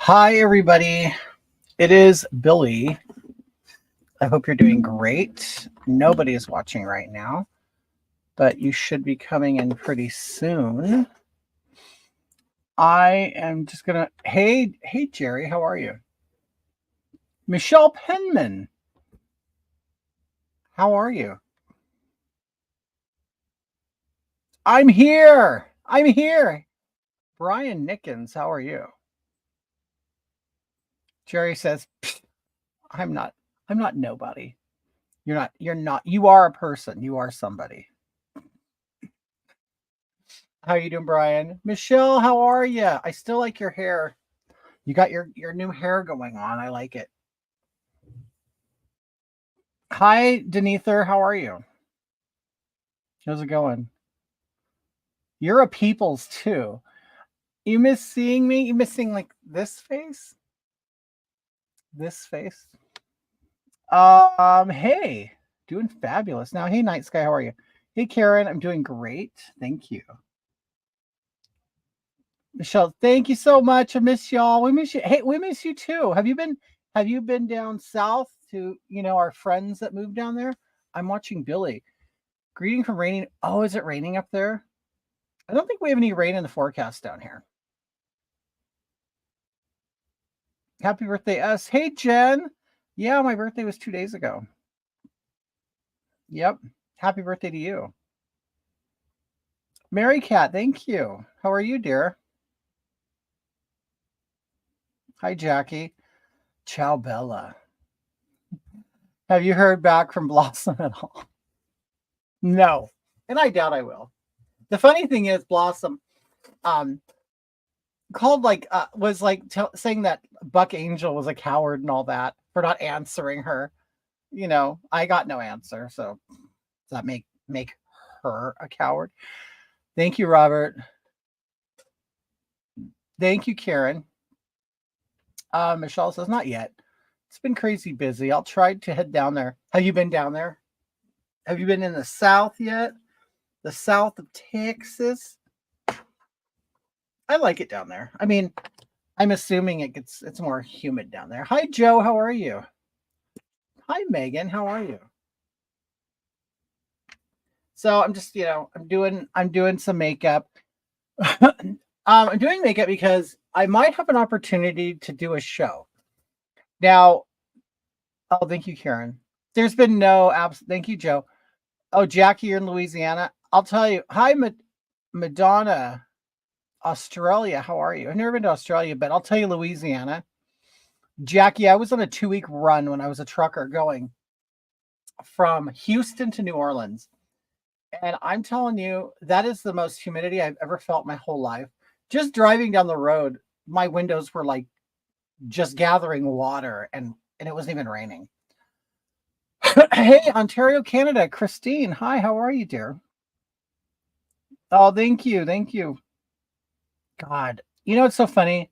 Hi, everybody. It is Billy. I hope you're doing great. Nobody is watching right now, but you should be coming in pretty soon. I am just gonna. Hey, Jerry, how are you? Michelle Penman, how are you? I'm here. I'm here. Brian Nickens, how are you? Jerry says, "I'm not. I'm not nobody. You're not. You're not. You are a person. You are somebody." How you doing, Brian? Michelle, how are you? I still like your hair. You got your new hair going on. I like it. Hi, Denether. How are you? How's it going? You're a people's too. You miss seeing me? You miss seeing like this face? This face? Hey, doing fabulous. Now, hey, Night Sky, how are you? Hey, Karen, I'm doing great. Thank you. Michelle, thank you so much. I miss y'all. We miss you. Hey, we miss you too. Have you been down south to, our friends that moved down there? I'm watching Billy. Greeting from raining. Oh, is it raining up there? I don't think we have any rain in the forecast down here. Happy birthday, us. Hey, Jen. Yeah, my birthday was 2 days ago. Yep. Happy birthday to you. Mary Cat, thank you. How are you, dear? Hi, Jackie. Ciao, Bella. Have you heard back from Blossom at all? No. And I doubt I will. The funny thing is, Blossom um called was saying that Buck Angel was a coward and all that for not answering her. I got no answer. So does that make her a coward? Thank you, Robert. Thank you, Karen. Michelle says not yet. It's been crazy busy. I'll try to head down there. Have you been down there? Have you been in the South yet? The South of Texas? I like it down there. I mean, I'm assuming it's more humid down there. Hi, Joe. How are you? Hi, Megan. How are you? So I'm just, I'm doing some makeup. I'm doing makeup because I might have an opportunity to do a show. Now, oh, thank you, Karen. There's been no abs. Thank you, Joe. Oh, Jackie, you're in Louisiana. I'll tell you. Hi, Madonna, Australia. How are you? I've never been to Australia, but I'll tell you, Louisiana. Jackie, I was on a 2-week run when I was a trucker going from Houston to New Orleans. And I'm telling you, that is the most humidity I've ever felt my whole life. Just driving down the road, my windows were like just gathering water and it wasn't even raining. Hey, Ontario, Canada, Christine. Hi, how are you, dear? Oh, thank you. Thank you. God. It's so funny.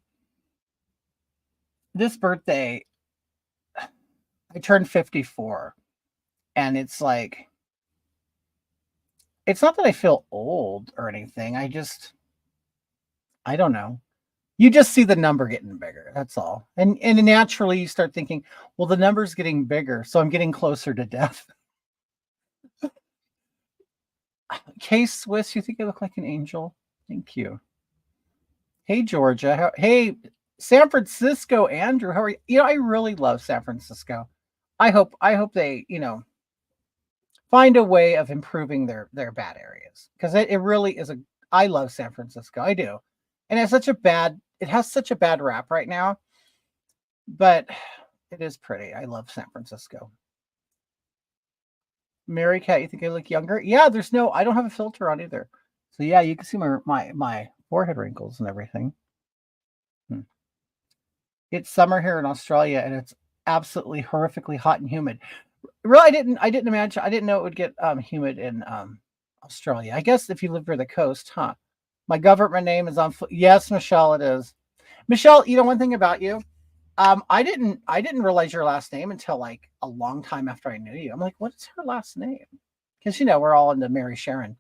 This birthday, I turned 54. And it's like, it's not that I feel old or anything. I don't know. You just see the number getting bigger. That's all. And naturally you start thinking, well, the number's getting bigger, so I'm getting closer to death. Case Swiss, you think I look like an angel? Thank you. Hey, Georgia. Hey, San Francisco, Andrew. How are you? I really love San Francisco. I hope they, find a way of improving their bad areas because it really is a. I love San Francisco. I do, and it has such a bad rap right now, but it is pretty. I love San Francisco. Mary Cat, you think I look younger? Yeah, I don't have a filter on either. So yeah, you can see my forehead wrinkles and everything. Hmm. It's summer here in Australia and it's absolutely horrifically hot and humid. Really, I didn't know it would get humid in Australia. I guess if you live near the coast, huh? My government name is on. Yes, Michelle, it is. Michelle, one thing about you, I didn't realize your last name until like a long time after I knew you. I'm like, what is her last name? Because we're all into Mary Sharon.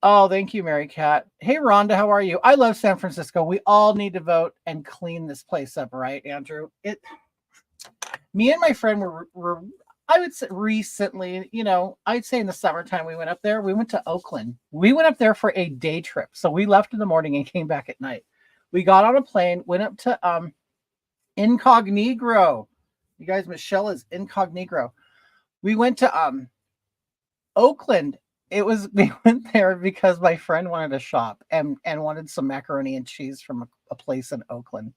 Oh, thank you, Mary Cat. Hey, Rhonda, how are you? I love San Francisco. We all need to vote and clean this place up, right, Andrew? Me and my friend were I would say recently, I'd say in the summertime we went up there. We went to Oakland. We went up there for a day trip. So we left in the morning and came back at night. We got on a plane, went up to Incognito. You guys, Michelle is Incognito. We went to Oakland. We went there because my friend wanted to shop and wanted some macaroni and cheese from a place in Oakland.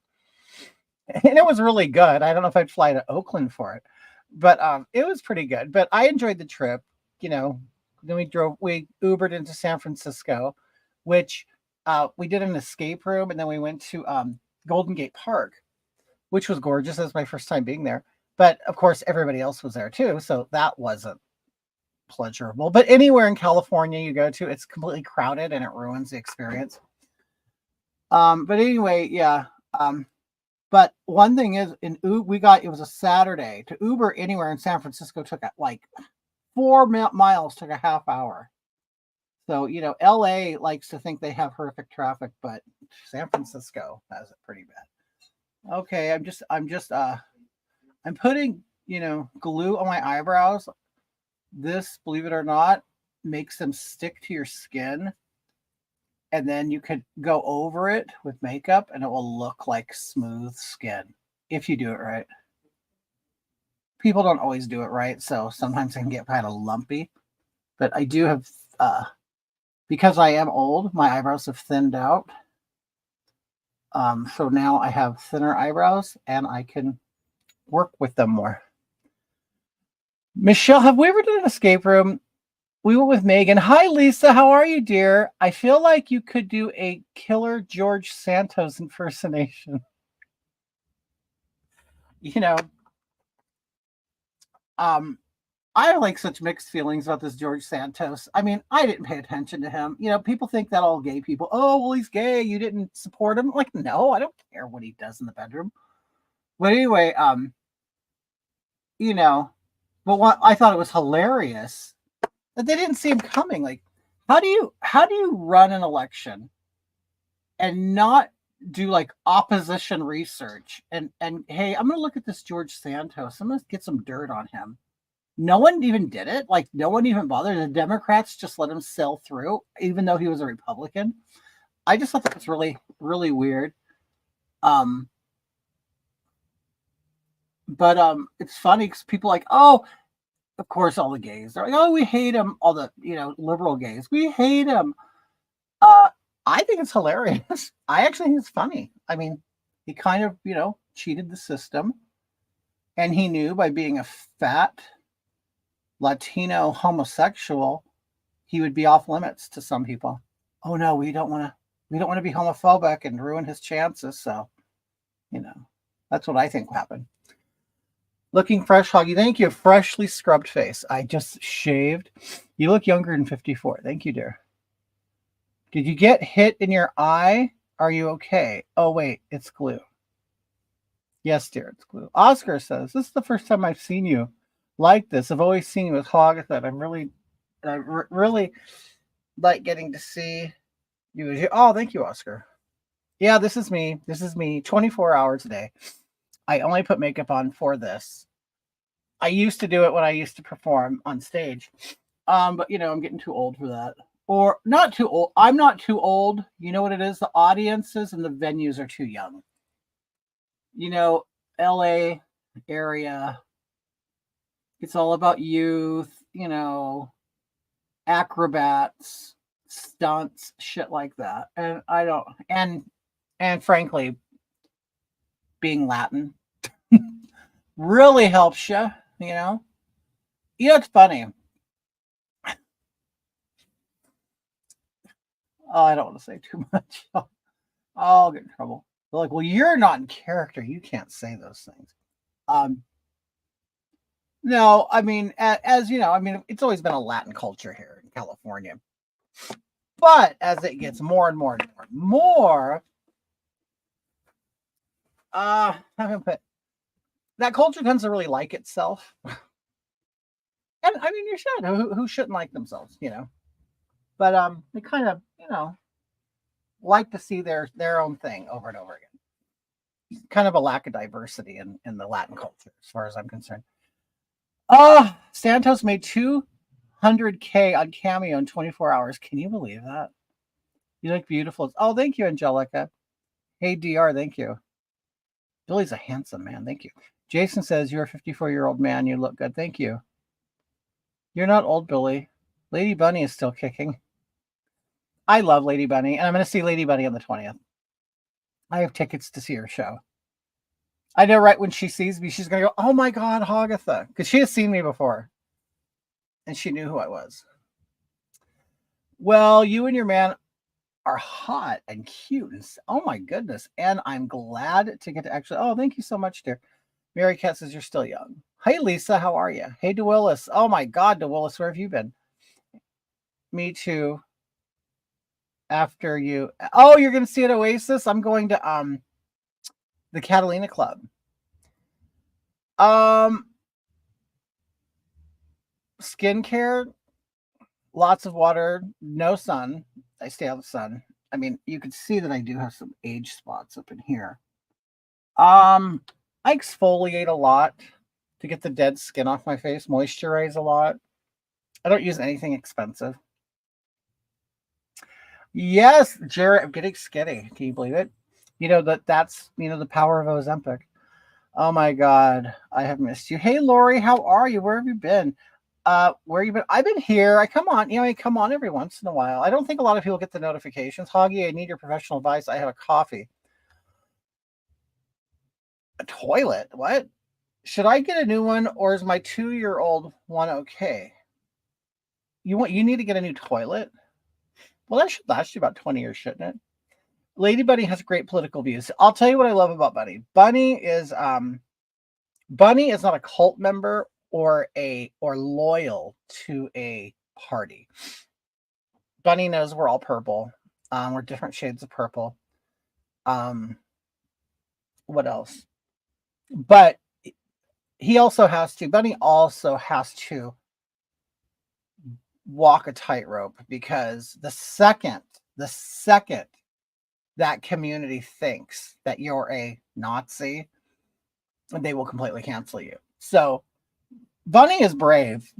And it was really good. I don't know if I'd fly to Oakland for it, but it was pretty good. But I enjoyed the trip. You know, then we Ubered into San Francisco, which we did an escape room, and then we went to Golden Gate Park, which was gorgeous. That was my first time being there. But of course, everybody else was there too, so that wasn't pleasurable. But anywhere in California you go to, it's completely crowded and it ruins the experience. But anyway, yeah. But one thing is, it was a Saturday. To Uber anywhere in San Francisco took like 4 miles, took a half hour. So, LA likes to think they have horrific traffic, but San Francisco has it pretty bad. Okay, I'm putting, glue on my eyebrows. This, believe it or not, makes them stick to your skin. And then you could go over it with makeup and it will look like smooth skin if you do it right. People don't always do it right, so sometimes I can get kind of lumpy. But I do have, because I am old, my eyebrows have thinned out. So now I have thinner eyebrows and I can work with them more. Michelle, have we ever done an escape room? We went with Megan. Hi, Lisa. How are you, dear? I feel like you could do a killer George Santos impersonation. I have like such mixed feelings about this George Santos. I mean, I didn't pay attention to him. People think that all gay people, oh, well, he's gay. You didn't support him. Like, no, I don't care what he does in the bedroom. But anyway, but what I thought it was hilarious that they didn't see him coming. Like, how do you run an election and not do like opposition research and hey, I'm gonna look at this George Santos. I'm gonna get some dirt on him. No one even did it. Like, no one even bothered. The Democrats just let him sail through, even though he was a Republican. I just thought that was really, really weird. But it's funny because people are like, oh, of course, all the gays. They're like, oh, we hate him. All the, liberal gays. We hate him. I think it's hilarious. I actually think it's funny. I mean, he kind of, cheated the system. And he knew by being a fat Latino homosexual, he would be off limits to some people. Oh no, we don't want to be homophobic and ruin his chances. So, that's what I think happened. Looking fresh, Hoggy. Thank you. Freshly scrubbed face. I just shaved. You look younger than 54. Thank you, dear. Did you get hit in your eye? Are you okay? Oh, wait. It's glue. Yes, dear. It's glue. Oscar says, this is the first time I've seen you like this. I've always seen you with Hogatha. I really like getting to see you. Oh, thank you, Oscar. Yeah, this is me. 24 hours a day. I only put makeup on for this. I used to do it when I used to perform on stage. But I'm getting too old for that. Or not too old. I'm not too old. You know what it is? The audiences and the venues are too young. LA area. It's all about youth, acrobats, stunts, shit like that. And I don't, and frankly, being Latin really helps you, it's funny. Oh, I don't want to say too much. I'll get in trouble. They're like, well, you're not in character. You can't say those things. No, I mean, as you know, it's always been a Latin culture here in California. But as it gets more and more and more and more, that culture tends to really like itself. And you should. Who shouldn't like themselves, but they kind of, like to see their own thing over and over again. Kind of a lack of diversity in the Latin culture, as far as I'm concerned. Oh, Santos made 200K on Cameo in 24 hours. Can you believe that? You look beautiful. Oh, thank you, Angelica. Hey, DR, thank you. Billy's a handsome man. Thank you. Jason says, you're a 54-year-old man. You look good. Thank you. You're not old, Billy. Lady Bunny is still kicking. I love Lady Bunny, and I'm going to see Lady Bunny on the 20th. I have tickets to see her show. I know right when she sees me, she's going to go, oh my God, Hogatha. Because she has seen me before. And she knew who I was. Well, you and your man are hot and cute. And oh my goodness. And I'm glad to get to actually. Oh, thank you so much, dear. Mary Cat says you're still young. Hey, Lisa, how are you? Hey, DeWillis. Oh my God, DeWillis, where have you been? Me too. After you. Oh, you're going to see at Oasis? I'm going to the Catalina Club. Skincare, lots of water, no sun. I stay out of the sun. I mean, you can see that I do have some age spots up in here. I exfoliate a lot to get the dead skin off my face, moisturize a lot. I don't use anything expensive. Yes, Jared, I'm getting skinny. Can you believe it? That's the power of Ozempic. Oh my God, I have missed you. Hey Lori, how are you? Where have you been? Where you been? I've been here. I come on, I come on every once in a while. I don't think a lot of people get the notifications. Hoggy, I need your professional advice. I have a coffee. A toilet? What? Should I get a new one, or is my 2-year-old one okay? You need to get a new toilet? Well, that should last you about 20 years, shouldn't it? Lady Bunny has great political views. I'll tell you what I love about Bunny. Bunny is not a cult member or loyal to a party. Bunny knows we're all purple. We're different shades of purple. What else? But Bunny also has to walk a tightrope, because the second that community thinks that you're a Nazi, they will completely cancel you. So Bunny is brave.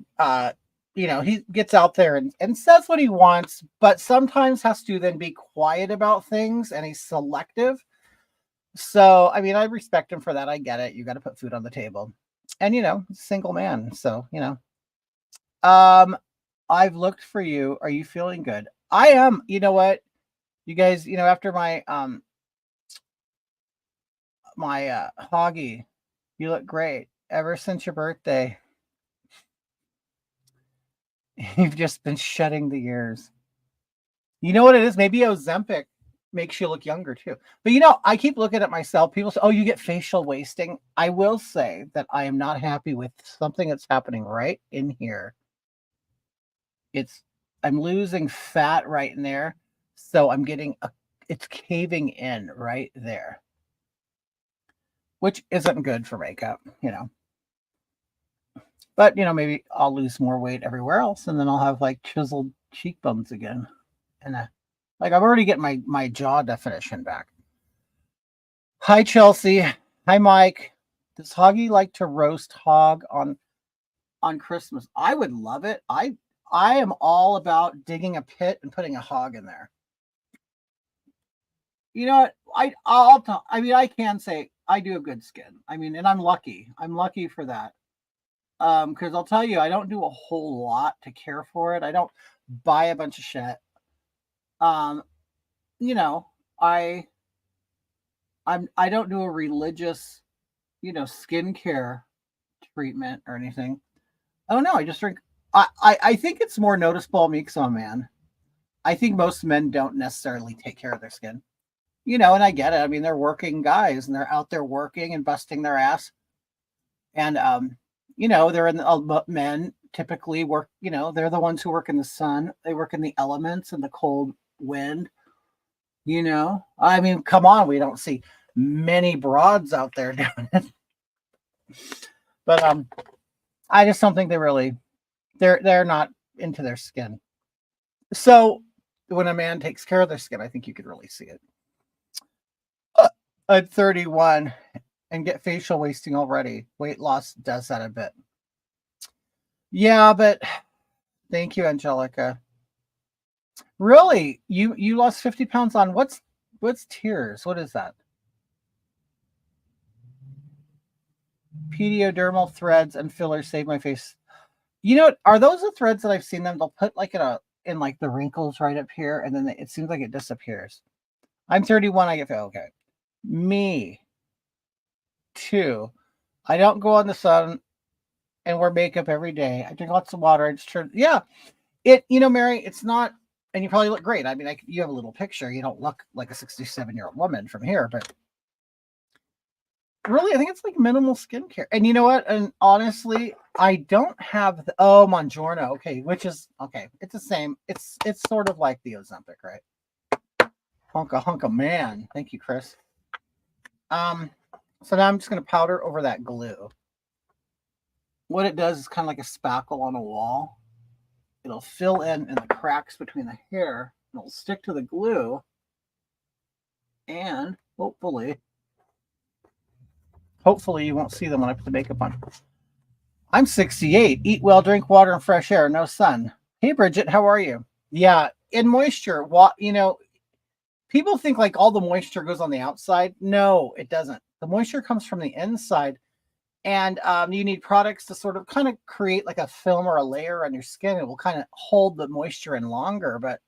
He gets out there and says what he wants, but sometimes has to then be quiet about things, and he's selective. So, I mean, I respect him for that. I get it. You got to put food on the table. And, single man. So, I've looked for you. Are you feeling good? I am. You know what? You guys, after my Hoggy, you look great. Ever since your birthday, you've just been shedding the years. You know what it is? Maybe Ozempic makes you look younger too. But I keep looking at myself. People say, oh, you get facial wasting. I will say that I am not happy with something that's happening right in here. I'm losing fat right in there. So I'm getting it's caving in right there, which isn't good for makeup, But, maybe I'll lose more weight everywhere else, and then I'll have like chiseled cheekbones again. And I'm already getting my jaw definition back. Hi, Chelsea. Hi, Mike. Does Hoggy like to roast hog on Christmas? I would love it. I am all about digging a pit and putting a hog in there. You know what? I can say I do have good skin. I mean, and I'm lucky. I'm lucky for that. Because I'll tell you, I don't do a whole lot to care for it. I don't buy a bunch of shit. I don't do a religious, skincare treatment or anything. Oh no, I just drink. I think it's more noticeable on me because I'm a man. I think most men don't necessarily take care of their skin. And I get it. I mean, they're working guys and they're out there working and busting their ass. And they're in the men typically work, they're the ones who work in the sun. They work in the elements and the cold wind. I mean, come on, we don't see many broads out there doing it. But I just don't think they're not into their skin. So when a man takes care of their skin, I think you could really see it. At 31 and get facial wasting already. Weight loss does that a bit. Yeah, but thank you, Angelica. Really? You lost 50 pounds on what's tears? What is that? Pediodermal threads and fillers save my face. You know what? Are those the threads that I've seen them? They'll put like in like the wrinkles right up here, and then it seems like it disappears. I'm 31. I get okay. Me too. I don't go on the sun and wear makeup every day. I drink lots of water. I just turn. Yeah, Mary. It's not, and you probably look great. I mean, you have a little picture. You don't look like a 67-year-old woman from here, but really, I think it's like minimal skincare. And you know what? And honestly, I don't have Mongiorno. Okay, which is okay. It's the same. It's sort of like the Ozempic, right? Honka man. Thank you, Chris. So now I'm just gonna powder over that glue. What it does is kind of like a spackle on a wall. It'll fill in the cracks between the hair. And it'll stick to the glue, and hopefully you won't see them when I put the makeup on. I'm 68. Eat well, drink water, and fresh air. No sun. Hey, Bridget, how are you? Yeah, in moisture, people think like all the moisture goes on the outside. No, it doesn't. The moisture comes from the inside, and you need products to sort of kind of create like a film or a layer on your skin. It will kind of hold the moisture in longer. But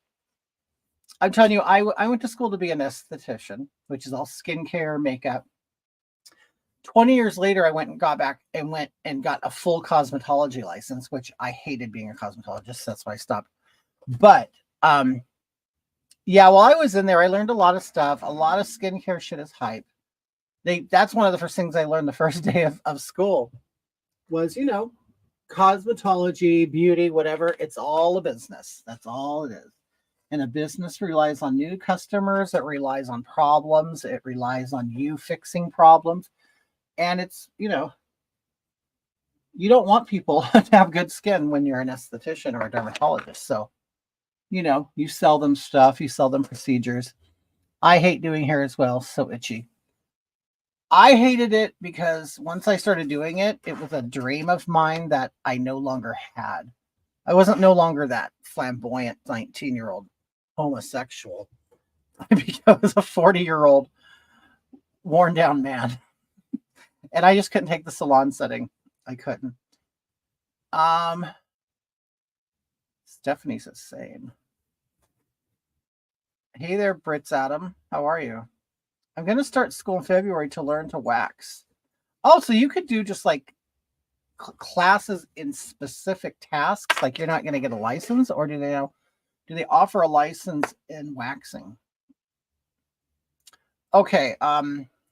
I'm telling you, I went to school to be an esthetician, which is all skincare, makeup. 20 years later, I went and got a full cosmetology license, which I hated being a cosmetologist. That's why I stopped. But yeah, while I was in there, I learned a lot of stuff. A lot of skincare shit is hype. That's one of the first things I learned the first day of school was, cosmetology, beauty, whatever. It's all a business. That's all it is. And a business relies on new customers. It relies on problems. It relies on you fixing problems. And it's, you don't want people to have good skin when you're an esthetician or a dermatologist. So, you sell them stuff, you sell them procedures. I hate doing hair as well. So itchy. I hated it because once I started doing it, it was a dream of mine that I no longer had. I wasn't no longer that flamboyant 19-year-old homosexual. I was a 40-year-old worn down man. And I just couldn't take the salon setting. I couldn't. Stephanie's the same. Hey there, Brits Adam. How are you? I'm going to start school in February to learn to wax. Oh, so you could do just like classes in specific tasks, like you're not going to get a license, or do they offer a license in waxing? Okay,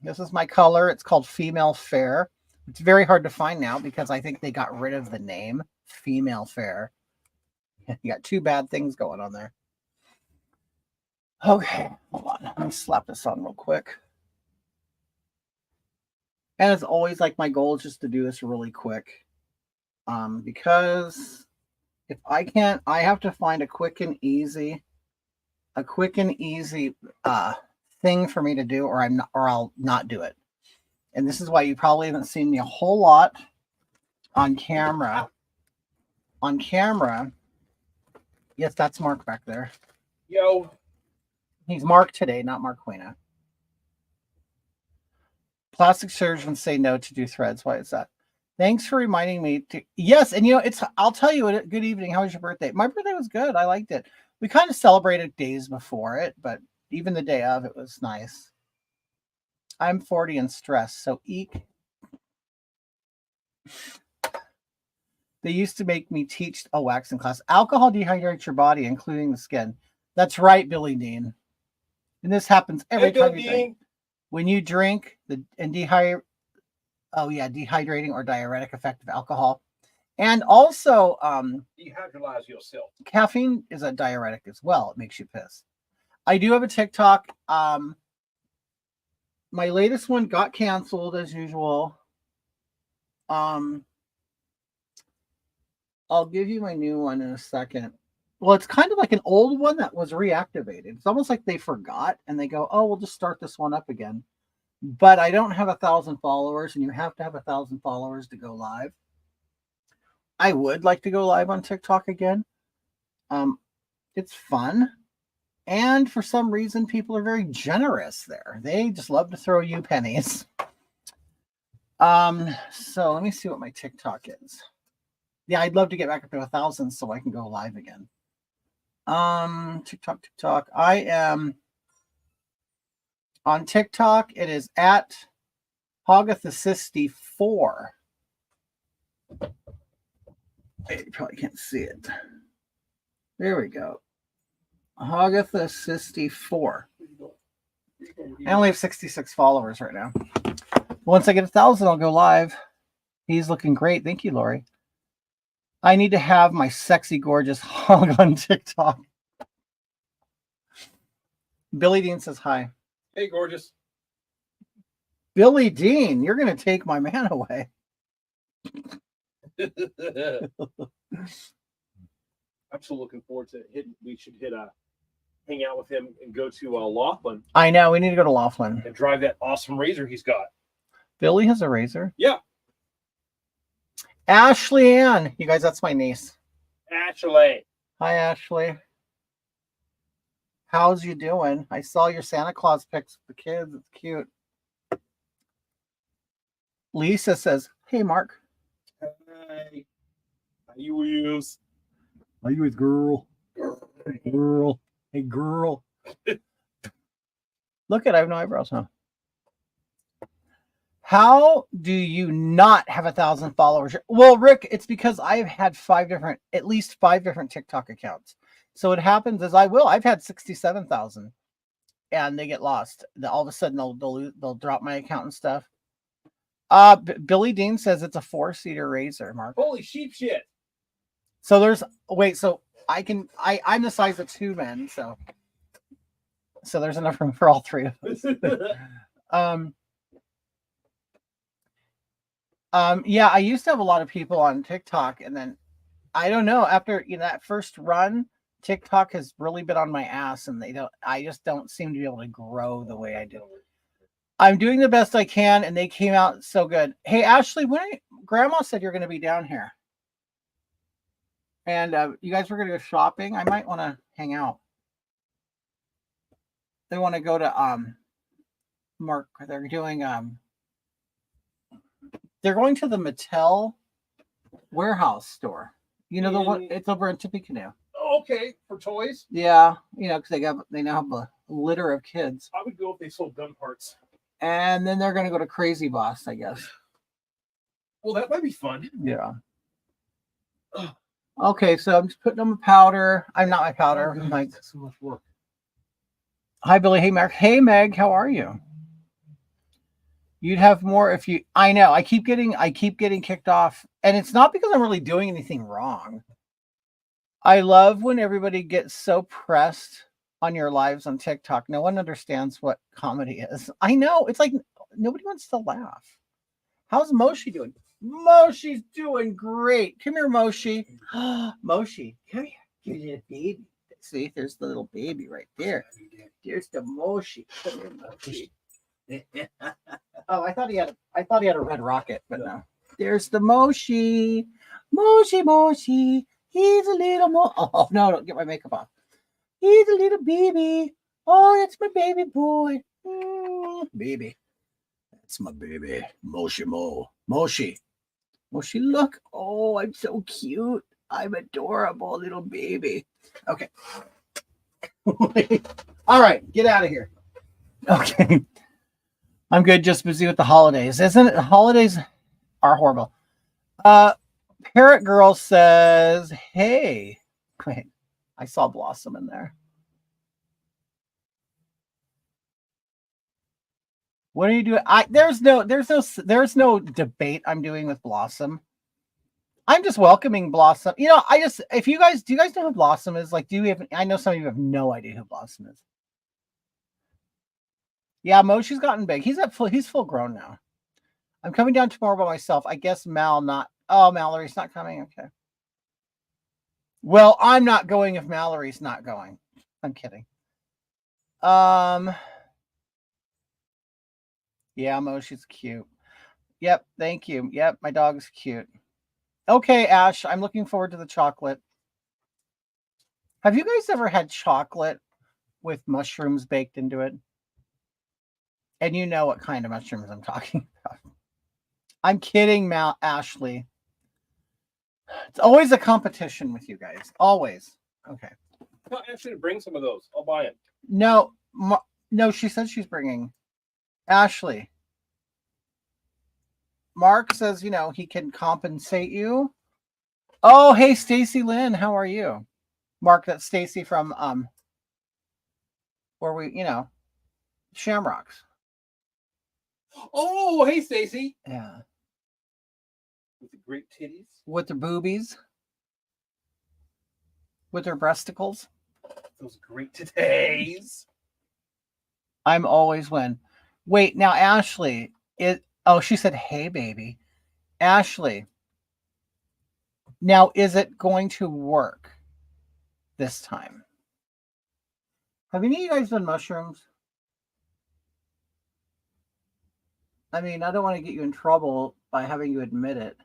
this is my color. It's called Female Fair. It's very hard to find now because I think they got rid of the name Female Fair. You got two bad things going on there. Okay, hold on. Let me slap this on real quick. And it's always like my goal is just to do this really quick. Because if I can't, I have to find a quick and easy thing for me to do, or I'll not do it. And this is why you probably haven't seen me a whole lot on camera. On camera, yes, that's Mark back there. Yo. He's Mark today, not Marquina. Plastic surgeons say no to do threads. Why is that? Thanks for reminding me to. Yes, and I'll tell you. Good evening. How was your birthday? My birthday was good. I liked it. We kind of celebrated days before it, but even the day of, it was nice. I'm 40 and stressed, so eek. They used to make me teach a waxing class. Alcohol dehydrates your body, including the skin. That's right, Billy Dean. And this happens every time you drink. When you drink, dehydrating or diuretic effect of alcohol. And also, dehydrolyze yourself. Caffeine is a diuretic as well. It makes you piss. I do have a TikTok. My latest one got canceled as usual. I'll give you my new one in a second. Well, it's kind of like an old one that was reactivated. It's almost like they forgot and they go, "Oh, we'll just start this one up again." But I don't have 1,000 followers, and you have to have 1,000 followers to go live. I would like to go live on TikTok again. It's fun, and for some reason, people are very generous there. They just love to throw you pennies. So let me see what my TikTok is. Yeah, I'd love to get back up to 1,000 so I can go live again. TikTok. I am on TikTok. It is at Hogatha 64. You probably can't see it. There we go. Hogatha 64. I only have 66 followers right now. Once I get 1,000, I'll go live. He's looking great. Thank you, Lori. I need to have my sexy, gorgeous hog on TikTok. Billy Dean says hi. Hey, gorgeous. Billy Dean, you're going to take my man away. I'm still looking forward to hitting. We should hang out with him and go to Laughlin. I know. We need to go to Laughlin. And drive that awesome Razor he's got. Billy has a Razor? Yeah. Ashley Ann. You guys, that's my niece. Ashley. Hi, Ashley. How's you doing? I saw your Santa Claus pics with the kids. It's cute. Lisa says, hey, Mark. Hey. How you use? How you with girl? Hey, girl. Hey, girl. Look at, I have no eyebrows, huh? How do you not have 1,000 followers? Well, Rick, it's because I've had at least five different TikTok accounts. So what happens is I've had 67,000 and they get lost. All of a sudden they'll drop my account and stuff. Billy Dean says it's a 4-seater Razor, Mark. Holy sheep shit. So I'm the size of 2 men. So there's enough room for all 3 of us. Yeah, I used to have a lot of people on TikTok, and then I don't know, after that first run, TikTok has really been on my ass, and I just don't seem to be able to grow the way I do. I'm doing the best I can, and they came out so good. Hey, Ashley, Grandma said you're going to be down here, and you guys were going to go shopping. I might want to hang out. They want to go to Mark. They're doing they're going to the Mattel warehouse store. The one, it's over in Tippecanoe. Okay, for toys? Yeah, because they now have a litter of kids. I would go if they sold gun parts. And then they're going to go to Crazy Boss, I guess. Well, that might be fun. Yeah. Okay, so I'm just putting on my powder. I'm not my powder. Oh, that's so much work. Hi, Billy. Hey, Mark. Hey, Meg. How are you? You'd have more if you. I know. I keep getting kicked off, and it's not because I'm really doing anything wrong. I love when everybody gets so pressed on your lives on TikTok. No one understands what comedy is. I know. It's like nobody wants to laugh. How's Moshi doing? Moshi's doing great. Come here, Moshi. Moshi, come here. Here's your baby. See, there's the little baby right there. There's the Moshi. Come here, Moshi. Oh, I thought he had a red rocket, but no. There's the Moshi. Moshi. He's a little Oh no, don't get my makeup off. He's a little baby. Oh, that's my baby boy. Baby. That's my baby. Moshi. Moshi, look. Oh, I'm so cute. I'm adorable little baby. Okay. All right, get out of here. Okay. I'm good, just busy with the holidays. Isn't it? The holidays are horrible. Parrot Girl says, hey. Wait, I saw Blossom in there. What are you doing? There's no debate I'm doing with Blossom. I'm just welcoming Blossom. Do you guys know who Blossom is? Like, I know some of you have no idea who Blossom is. Yeah, Moshi's gotten big. He's full grown now. I'm coming down tomorrow by myself. I guess Mallory's not coming. Okay. Well, I'm not going if Mallory's not going. I'm kidding. Yeah, Mo, she's cute. Yep, thank you. Yep, my dog's cute. Okay, Ash, I'm looking forward to the chocolate. Have you guys ever had chocolate with mushrooms baked into it? And you know what kind of mushrooms I'm talking about. I'm kidding, Ashley. It's always a competition with you guys. Always. Okay. No, actually, bring some of those. I'll buy it. No, no, she said she's bringing. Ashley. Mark says, he can compensate you. Oh, hey, Stacy Lynn, how are you? Mark, that's Stacy from where we, Shamrocks. Oh, hey, Stacy. Yeah. With the great titties. With the boobies. With her breasticles. Those great titties. I'm always win. Wait, now Ashley, she said, hey, baby. Ashley, now is it going to work this time? Have any of you guys done mushrooms? I mean, I don't want to get you in trouble by having you admit it.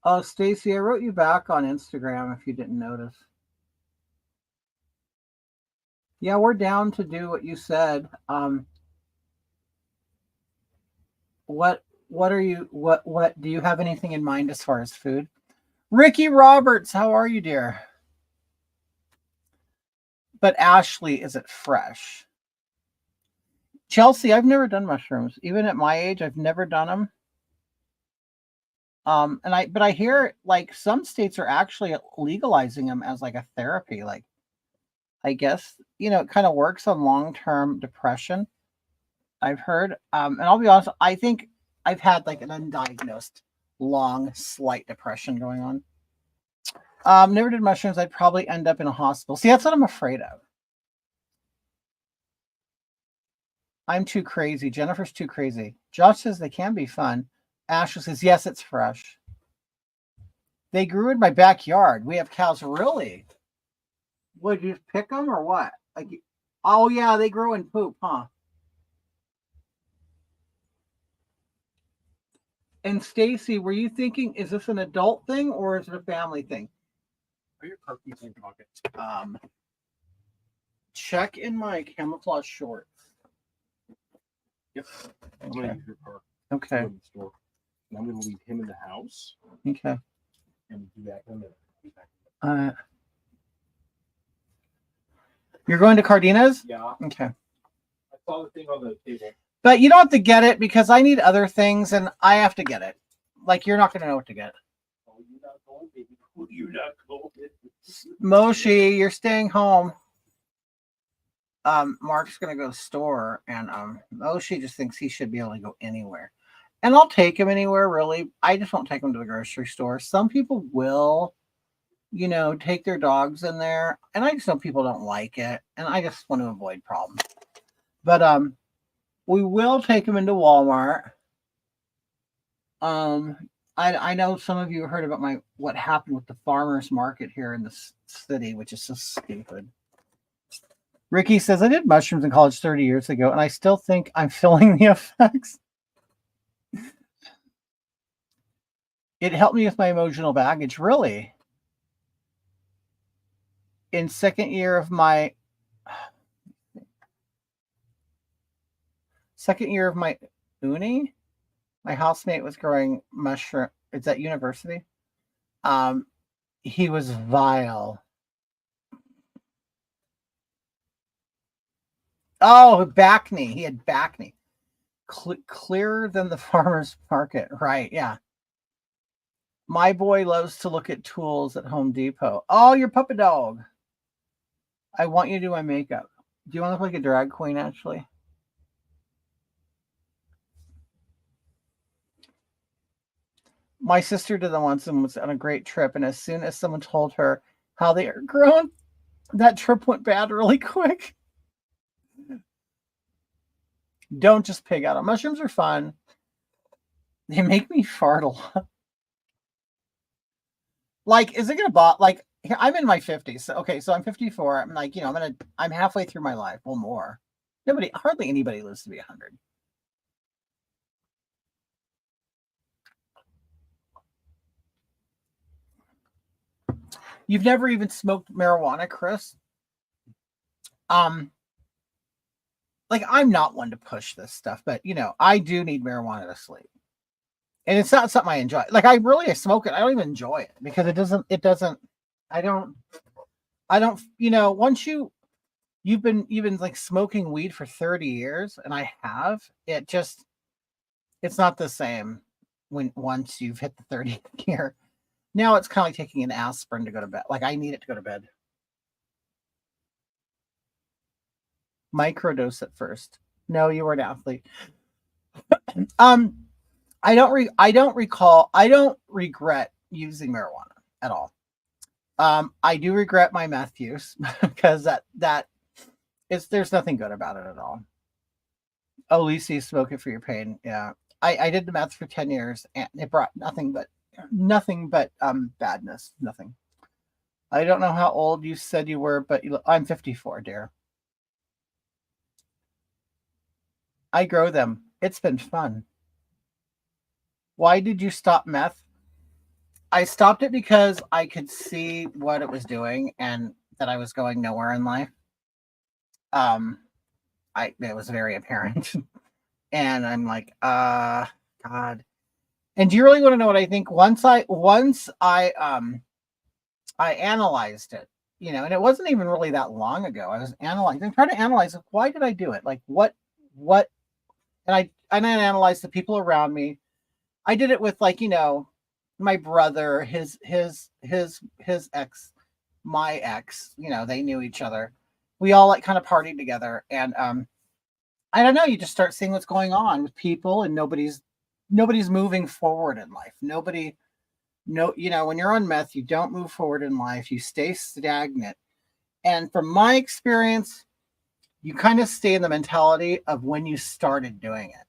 Oh, Stacy, I wrote you back on Instagram if you didn't notice. Yeah, we're down to do what you said. What do you have anything in mind as far as food? Ricky Roberts, how are you, dear? But Ashley, is it fresh? Chelsea, I've never done mushrooms. Even at my age, I've never done them. But I hear like some states are actually legalizing them as like a therapy. Like, I guess, it kind of works on long-term depression. I've heard. And I'll be honest, I think I've had like an undiagnosed long, slight depression going on. Never did mushrooms. I'd probably end up in a hospital. See, that's what I'm afraid of. I'm too crazy. Jennifer's too crazy. Josh says they can be fun. Ashley says, yes, it's fresh. They grew in my backyard. We have cows. Really? Would you just pick them or what? Like, oh yeah, they grow in poop, huh? And Stacy, were you thinking, is this an adult thing or is it a family thing? Are your car keys in your pocket? Check in my camouflage shorts. Yep. I'm gonna use your car. Okay. In the store. And I'm gonna leave him in the house. Okay. And be back in a minute. You're going to Cardina's? Yeah. Okay. I saw the thing on the table. But you don't have to get it because I need other things and I have to get it. Like, you're not going to know what to get. Oh, you're not going, baby. You're not going. Moshi, you're staying home. Mark's going to go to the store and Moshi just thinks he should be able to go anywhere. And I'll take him anywhere, really. I just won't take him to the grocery store. Some people will, take their dogs in there. And I just know people don't like it. And I just want to avoid problems. But we will take him into Walmart. I know some of you heard about what happened with the farmers market here in the city, which is so stupid. Ricky says, I did mushrooms in college 30 years ago, and I still think I'm feeling the effects. It helped me with my emotional baggage, really. In second year of my uni, my housemate was growing mushroom. It's at university. He was vile. Oh, back knee. He had back knee. Clearer than the farmer's market. Right, yeah. My boy loves to look at tools at Home Depot. Oh, your puppy dog. I want you to do my makeup. Do you want to look like a drag queen, actually? My sister did that once and was on a great trip. And as soon as someone told her how they are grown, that trip went bad really quick. Don't just pig out. Mushrooms are fun. They make me fart a lot. Like, is it gonna bother? Like, I'm in my 50s. So, okay, so I'm 54. I'm like, I'm halfway through my life. Well, more. Hardly anybody lives to be 100. You've never even smoked marijuana, Chris? Um, like, I'm not one to push this stuff, but I do need marijuana to sleep. And it's not something I enjoy. Like, I smoke it. I don't even enjoy it because I don't, once you've been like smoking weed for 30 years and I have, it's not the same once you've hit the 30th year. Now it's kind of like taking an aspirin to go to bed. Like, I need it to go to bed. Microdose at first. No, you were an athlete. Um, I don't regret using marijuana at all. I do regret my meth use because there's nothing good about it at all. Oh, Lisa, you smoke it for your pain. Yeah. I did the meth for 10 years and it brought nothing but badness. Nothing. I don't know how old you said you were, but I'm 54, dear. I grow them. It's been fun. Why did you stop meth? I stopped it because I could see what it was doing and that I was going nowhere in life. It was very apparent. And I'm like, God. And do you really want to know what I think? I analyzed it, and it wasn't even really that long ago. I was trying to analyze, like, why did I do it? Like, what, and I analyzed the people around me. I did it with, like, my brother, his ex, my ex, they knew each other. We all like kind of partied together. And, I don't know, you just start seeing what's going on with people and nobody's moving forward in life. Nobody, no, when you're on meth, you don't move forward in life. You stay stagnant. And from my experience, you kind of stay in the mentality of when you started doing it.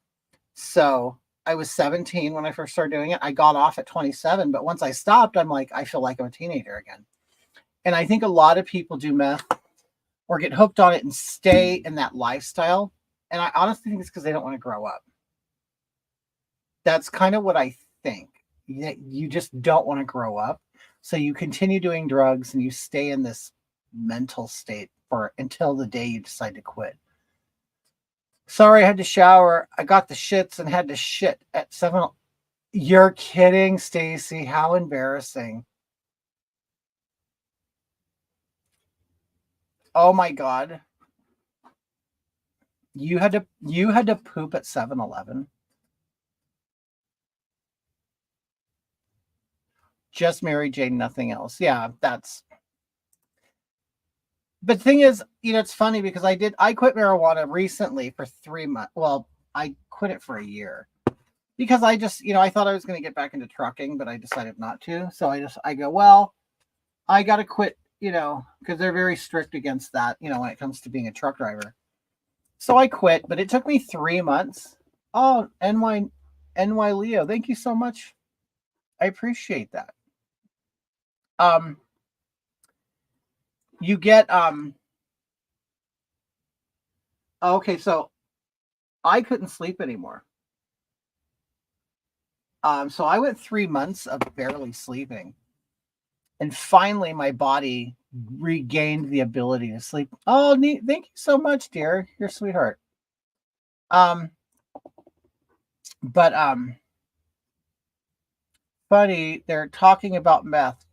So I was 17 when I first started doing it. I got off at 27, but once I stopped, I'm like, I feel like I'm a teenager again. And I think a lot of people do meth or get hooked on it and stay in that lifestyle. And I honestly think it's because they don't want to grow up. That's kind of what I think. You just don't want to grow up. So you continue doing drugs and you stay in this mental state until the day you decide to quit. Sorry, I had to shower. I got the shits and had to shit at 7. You're kidding, Stacy. How embarrassing. Oh my God. You had to poop at 7-Eleven. Just Mary Jane, nothing else. Yeah, but the thing is, it's funny because I quit marijuana recently for 3 months. Well, I quit it for a year because I just, I thought I was going to get back into trucking, but I decided not to. So I go, well, I got to quit, because they're very strict against that, when it comes to being a truck driver. So I quit, but it took me 3 months. Oh, NY Leo, thank you so much. I appreciate that. You get okay, so I couldn't sleep anymore. So I went 3 months of barely sleeping. And finally my body regained the ability to sleep. Oh, neat. Thank you so much, dear. You're a sweetheart. But funny, they're talking about meth.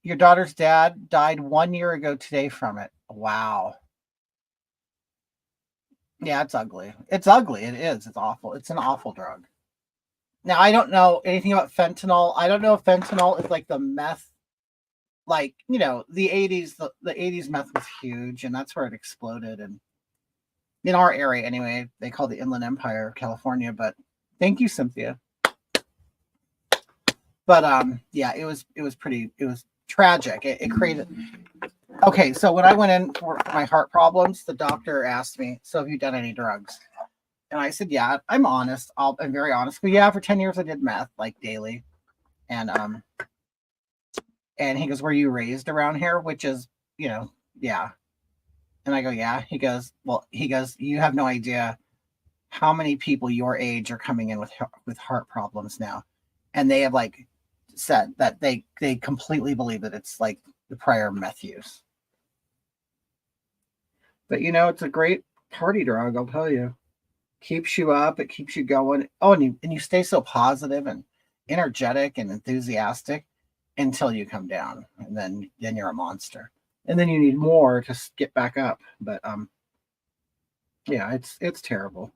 Your daughter's dad died 1 year ago today from it. Wow. Yeah, it's ugly. It's ugly. It is. It's awful. It's an awful drug. Now, I don't know anything about fentanyl. I don't know if fentanyl is like the meth, like, the 80s, the 80s meth was huge and that's where it exploded. And in our area, anyway, they call the Inland Empire of California. But thank you, Cynthia. But yeah, it was tragic. It created. Okay, so when I went in for my heart problems, the doctor asked me, so have you done any drugs? And I said, yeah, I'm honest. I'm very honest. But yeah, for 10 years I did meth, like, daily. and he goes, "Were you raised around here?" Which is, yeah. And I go, "Yeah." He goes, "You have no idea how many people your age are coming in with heart problems now," and they have like said that they completely believe that it's like the prior meth use. But it's a great party drug, I'll tell you. Keeps you up, it keeps you going. Oh, and you stay so positive and energetic and enthusiastic until you come down, and then you're a monster, and then you need more to get back up. But yeah, it's terrible.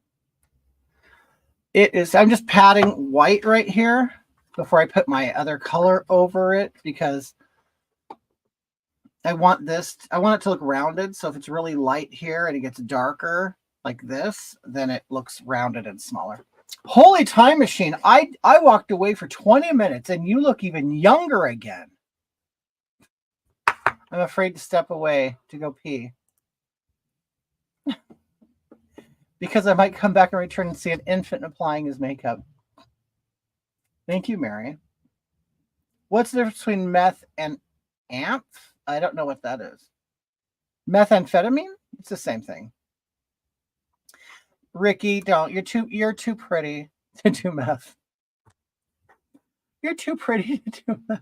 It is. I'm just patting white right here before I put my other color over it, because I want it to look rounded. So if it's really light here and it gets darker like this, then it looks rounded and smaller. Holy time machine. I walked away for 20 minutes and you look even younger again. I'm afraid to step away to go pee. Because I might come back and return and see an infant applying his makeup. Thank you, Mary. What's the difference between meth and amp? I don't know what that is. Methamphetamine? It's the same thing. Ricky, don't. You're too pretty to do meth. You're too pretty to do meth.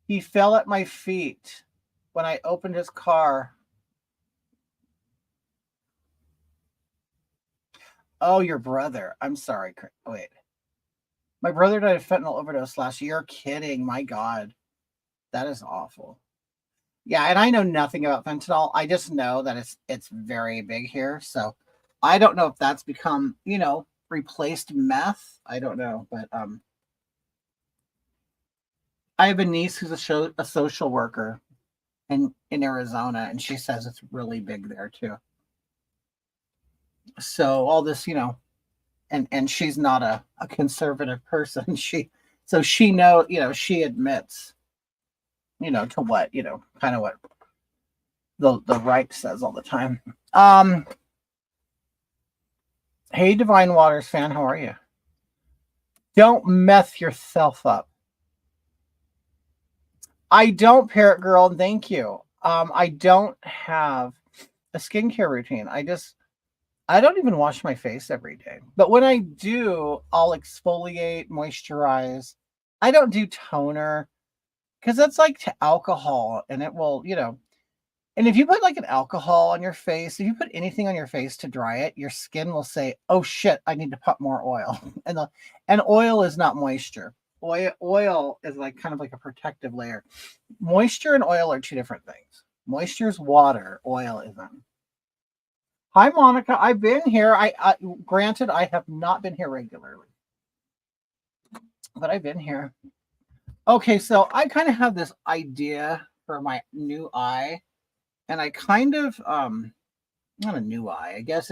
He fell at my feet when I opened his car. Oh, your brother. I'm sorry. Wait. My brother died of fentanyl overdose last year. You're kidding. My God. That is awful. Yeah, and I know nothing about fentanyl. I just know that it's very big here. So I don't know if that's become, replaced meth. I don't know. But I have a niece who's a social worker in Arizona, and she says it's really big there too. So all this, and she's not a conservative person. She admits, to what, kind of what the right says all the time. Hey, Divine Waters fan, how are you? Don't meth yourself up. I don't, Parrot Girl, thank you. I don't have a skincare routine. I don't even wash my face every day. But when I do, I'll exfoliate, moisturize. I don't do toner because that's like to alcohol, and it will, and if you put like an alcohol on your face, if you put anything on your face to dry it, your skin will say, "Oh shit, I need to put more oil." And oil is not moisture. Oil is like kind of like a protective layer. Moisture and oil are two different things. Moisture is water, oil isn't. Hi, Monica. I've been here. Granted, I have not been here regularly, but I've been here. Okay, so I kind of have this idea for my new eye, and I kind of not a new eye. I guess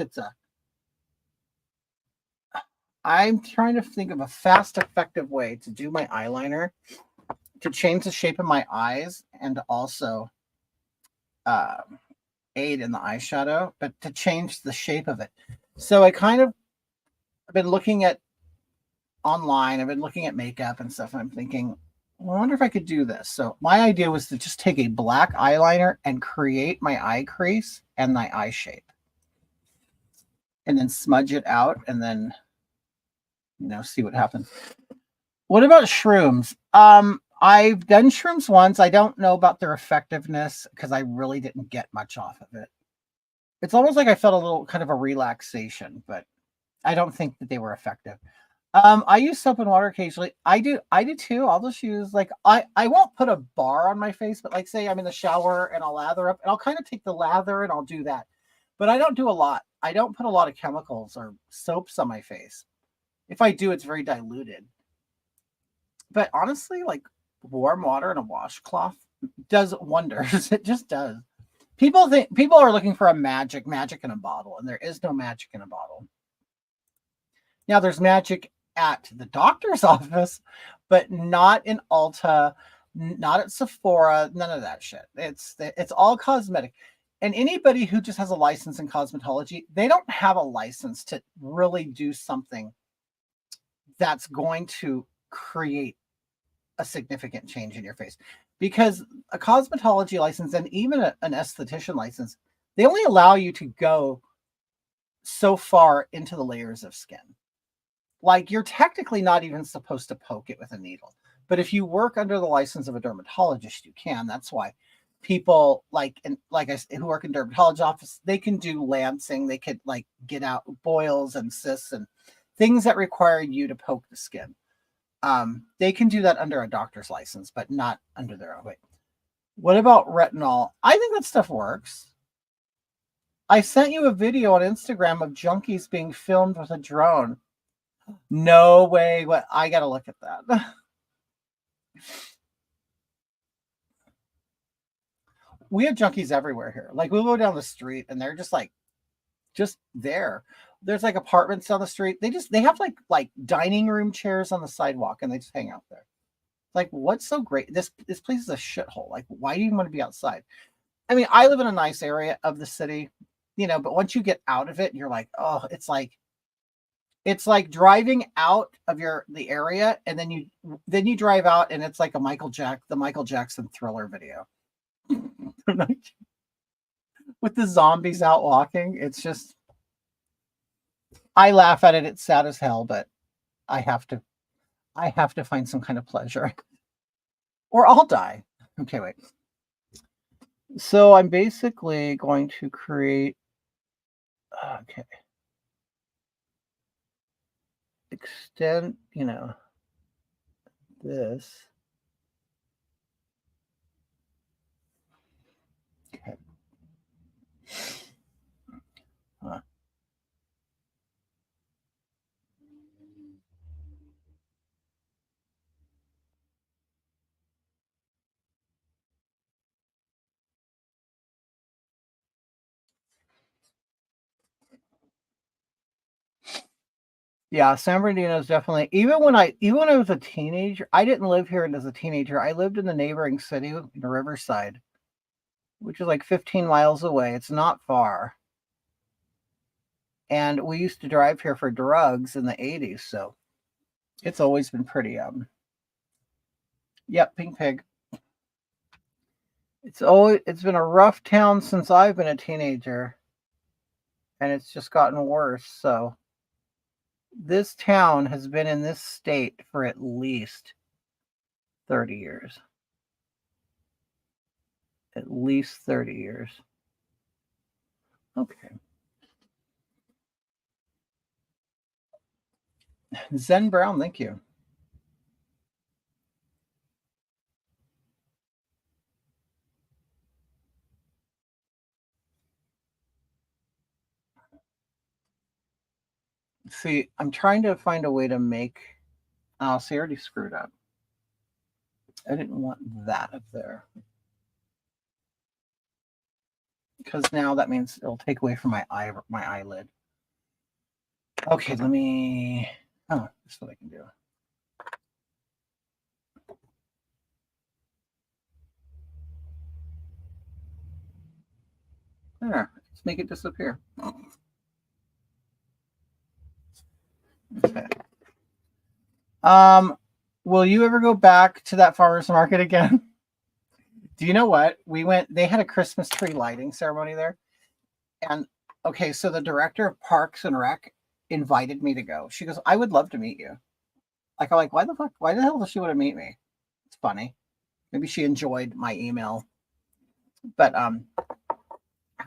I'm trying to think of a fast, effective way to do my eyeliner to change the shape of my eyes and also aid in the eyeshadow, but to change the shape of it. So I've been looking at online, I've been looking at makeup and stuff, and I'm thinking, well, I wonder if I could do this. So my idea was to just take a black eyeliner and create my eye crease and my eye shape, and then smudge it out, and then see what happens. What about shrooms? I've done shrooms once. I don't know about their effectiveness because I really didn't get much off of it. It's almost like I felt a little kind of a relaxation, but I don't think that they were effective. I use soap and water occasionally. I do too. I'll just use I won't put a bar on my face, but like say I'm in the shower and I'll lather up, and I'll kind of take the lather and I'll do that. But I don't do a lot. I don't put a lot of chemicals or soaps on my face. If I do, it's very diluted. But honestly, like warm water and a washcloth does wonders. It just does. People are looking for a magic in a bottle, and there is no magic in a bottle. Now there's magic at the doctor's office, but not in Ulta, not at Sephora, none of that shit. It's all cosmetic. And anybody who just has a license in cosmetology, they don't have a license to really do something that's going to create a significant change in your face. Because a cosmetology license and even an esthetician license, they only allow you to go so far into the layers of skin. Like, you're technically not even supposed to poke it with a needle. But if you work under the license of a dermatologist, you can. That's why people who work in dermatology office, they can do lancing. They could like get out boils and cysts and things that require you to poke the skin. They can do that under a doctor's license, but not under their own. Wait, what about retinol? I think that stuff works. I sent you a video on Instagram of junkies being filmed with a drone. No way. What? I gotta look at that. We have junkies everywhere here. Like, we'll go down the street and they're just there. There's like apartments down the street. They have like dining room chairs on the sidewalk and they just hang out there. Like, what's so great? This place is a shithole. Like, why do you want to be outside? I mean, I live in a nice area of the city, but once you get out of it, you're like, oh, it's like driving out of the area, and then you drive out and it's like the Michael Jackson Thriller video. With the zombies out walking. It's just, I laugh at it. It's sad as hell, but I have to find some kind of pleasure or I'll die. Okay, wait. So I'm basically going to create, okay. Extend, this. Okay. Yeah, San Bernardino is definitely, even when I was a teenager, I didn't live here as a teenager. I lived in the neighboring city in Riverside, which is like 15 miles away. It's not far. And we used to drive here for drugs in the 80s, so it's always been pretty yep, Pink Pig. It's been a rough town since I've been a teenager, and it's just gotten worse. So this town has been in this state for at least 30 years. At least 30 years. Okay. Zen Brown, thank you. See, I'm trying to find a way to make, oh, see, I already screwed up. I didn't want that up there. Because now that means it'll take away from my eyelid. Okay, let me, that's what I can do. There, let's make it disappear. Okay. Will you ever go back to that farmer's market again? Do you know what? They had a Christmas tree lighting ceremony there. And okay, so the director of Parks and Rec invited me to go. She goes, I would love to meet you. Like, I'm like, why the hell does she want to meet me? It's funny. Maybe she enjoyed my email. But how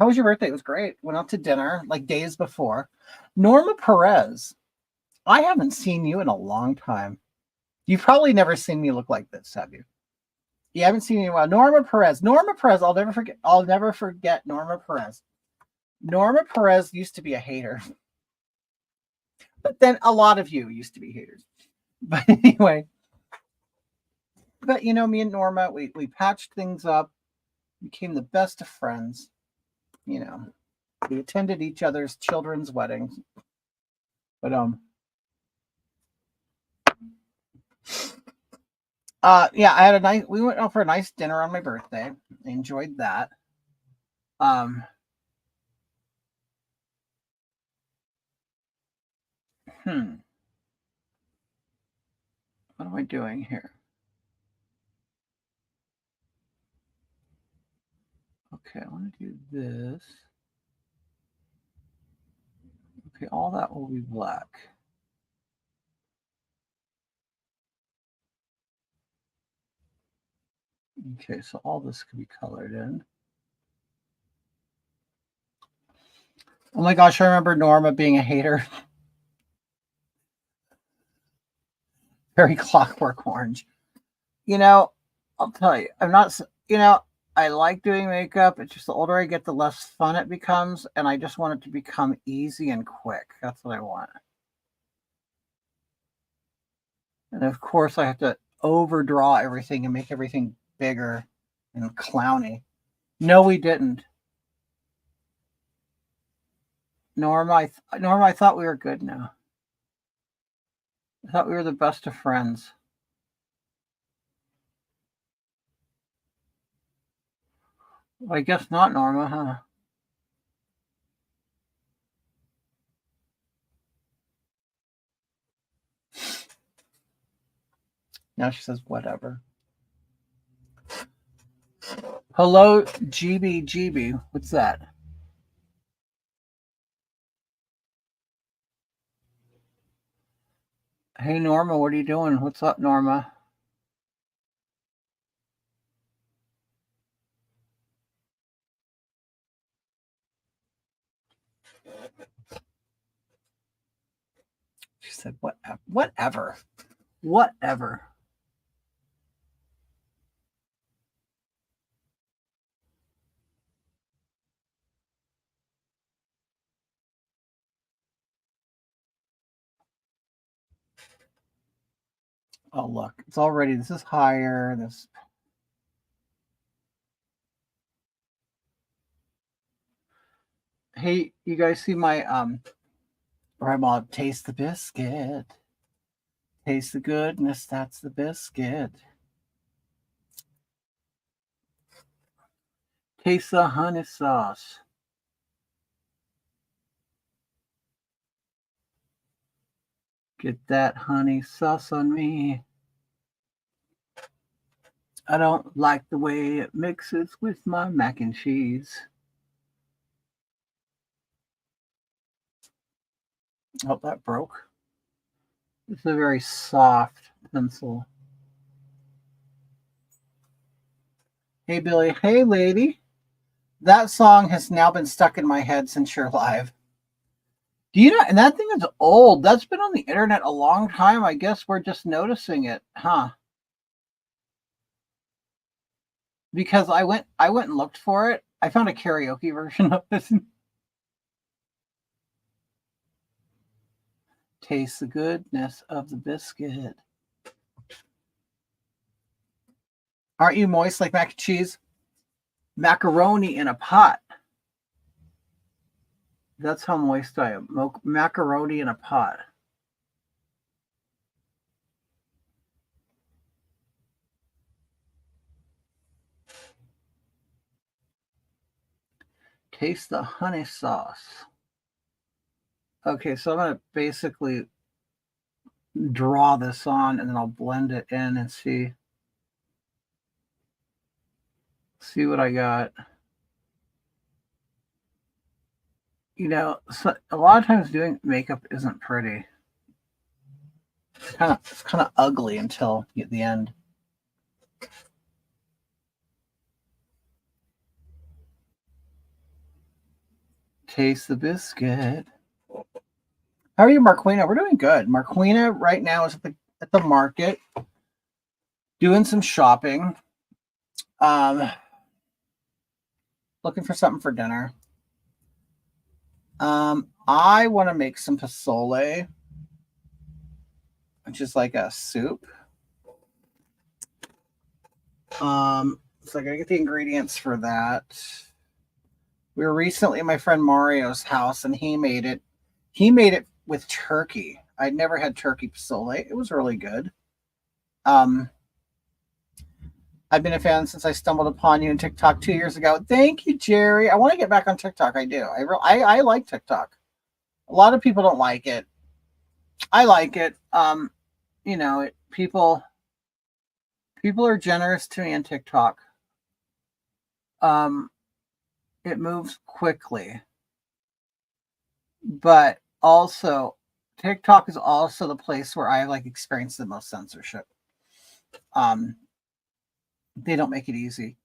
was your birthday? It was great. Went out to dinner like days before. Norma Perez. I haven't seen you in a long time. You've probably never seen me look like this, have you? You haven't seen me in a while. Norma Perez. I'll never forget Norma Perez. Norma Perez used to be a hater. But then a lot of you used to be haters. But anyway. But me and Norma, we patched things up, became the best of friends. We attended each other's children's weddings. But yeah, we went out for a nice dinner on my birthday. I enjoyed that. Um, what am I doing here? Okay, I want to do this. Okay, all that will be black. Okay, so all this could be colored in. Oh my gosh, I remember Norma being a hater. Very Clockwork Orange. You know, I'll tell you, I'm not, I like doing makeup. It's just the older I get, the less fun it becomes. And I just want it to become easy and quick. That's what I want. And of course, I have to overdraw everything and make everything bigger and clowny. No, we didn't. Norma, I thought we were good now. I thought we were the best of friends. Well, I guess not, Norma, huh? Now she says, whatever. Hello, GB. What's that? Hey, Norma, what are you doing? What's up, Norma? She said, whatever. Whatever. Oh, look, it's already, this is higher. This. Hey, you guys see my, where I'm all, taste the biscuit. Taste the goodness, that's the biscuit. Taste the honey sauce. Get that honey sauce on me. I don't like the way it mixes with my mac and cheese. Oh, that broke. It's a very soft pencil. Hey, Billy. Hey, lady. That song has now been stuck in my head since you're live. Do you know? And that thing is old. That's been on the internet a long time. I guess we're just noticing it, huh? Because I went and looked for it. I found a karaoke version of this. Taste the goodness of the biscuit. Aren't you moist like mac and cheese? Macaroni in a pot. That's how moist I am. Macaroni in a pot. Taste the honey sauce. Okay, so I'm going to basically draw this on and then I'll blend it in and see what I got. You know, so a lot of times doing makeup isn't pretty. It's kind of ugly until you get the end. Taste the biscuit. How are you, Marquina? We're doing good. Marquina right now is at the market doing some shopping. Looking for something for dinner. I want to make some pozole, which is like a soup. So I gotta get the ingredients for that. We were recently at my friend Mario's house and he made it. He made it with turkey. I'd never had turkey pozole. It was really good. I've been a fan since I stumbled upon you in TikTok 2 years ago. Thank you, Jerry. I want to get back on TikTok. I do. I like TikTok. A lot of people don't like it. I like it. People are generous to me on TikTok. Um, it moves quickly, but also TikTok is also the place where I like experienced the most censorship. Um, they don't make it easy.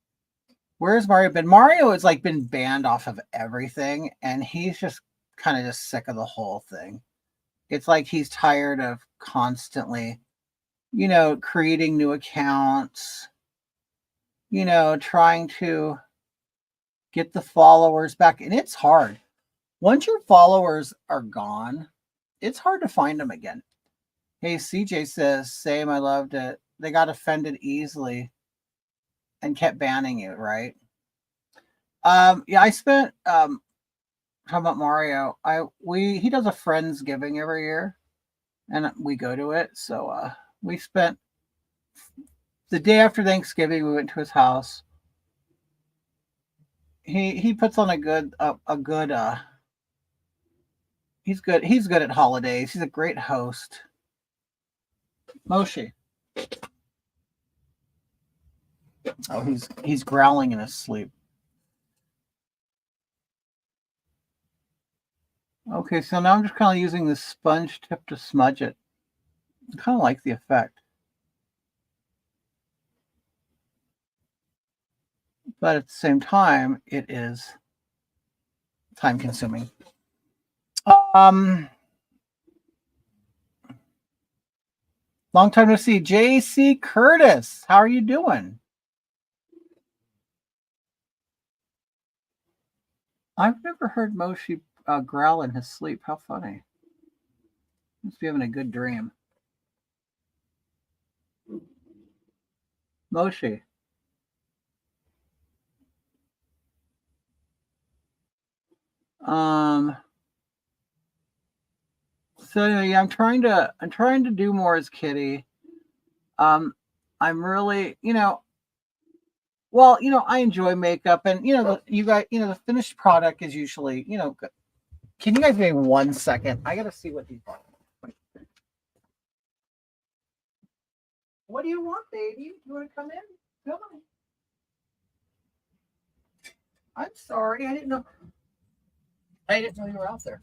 Where's Mario been? Mario has like been banned off of everything, and he's just kind of just sick of the whole thing. It's like he's tired of constantly, creating new accounts, trying to get the followers back. And it's hard. Once your followers are gone, it's hard to find them again. Hey, CJ says, same, I loved it. They got offended easily and kept banning you, right? Yeah, I spent talking about Mario. He does a Friendsgiving every year, and we go to it. So we spent the day after Thanksgiving. We went to his house. He puts on a good. He's good. He's good at holidays. He's a great host. Moshi. Oh, he's growling in his sleep. Okay, so now I'm just kind of using this sponge tip to smudge it. I kind of like the effect. But at the same time, it is time consuming. Long time no see. JC Curtis, how are you doing? I've never heard Moshi growl in his sleep. How funny. Must be having a good dream. Moshi. So anyway, yeah, I'm trying to do more as Kitty. I'm really, I enjoy makeup, and the finished product is usually, good. Can you guys give me 1 second? I gotta see what these are. What do you want, baby? You want to come in? Come on. I'm sorry, I didn't know you were out there.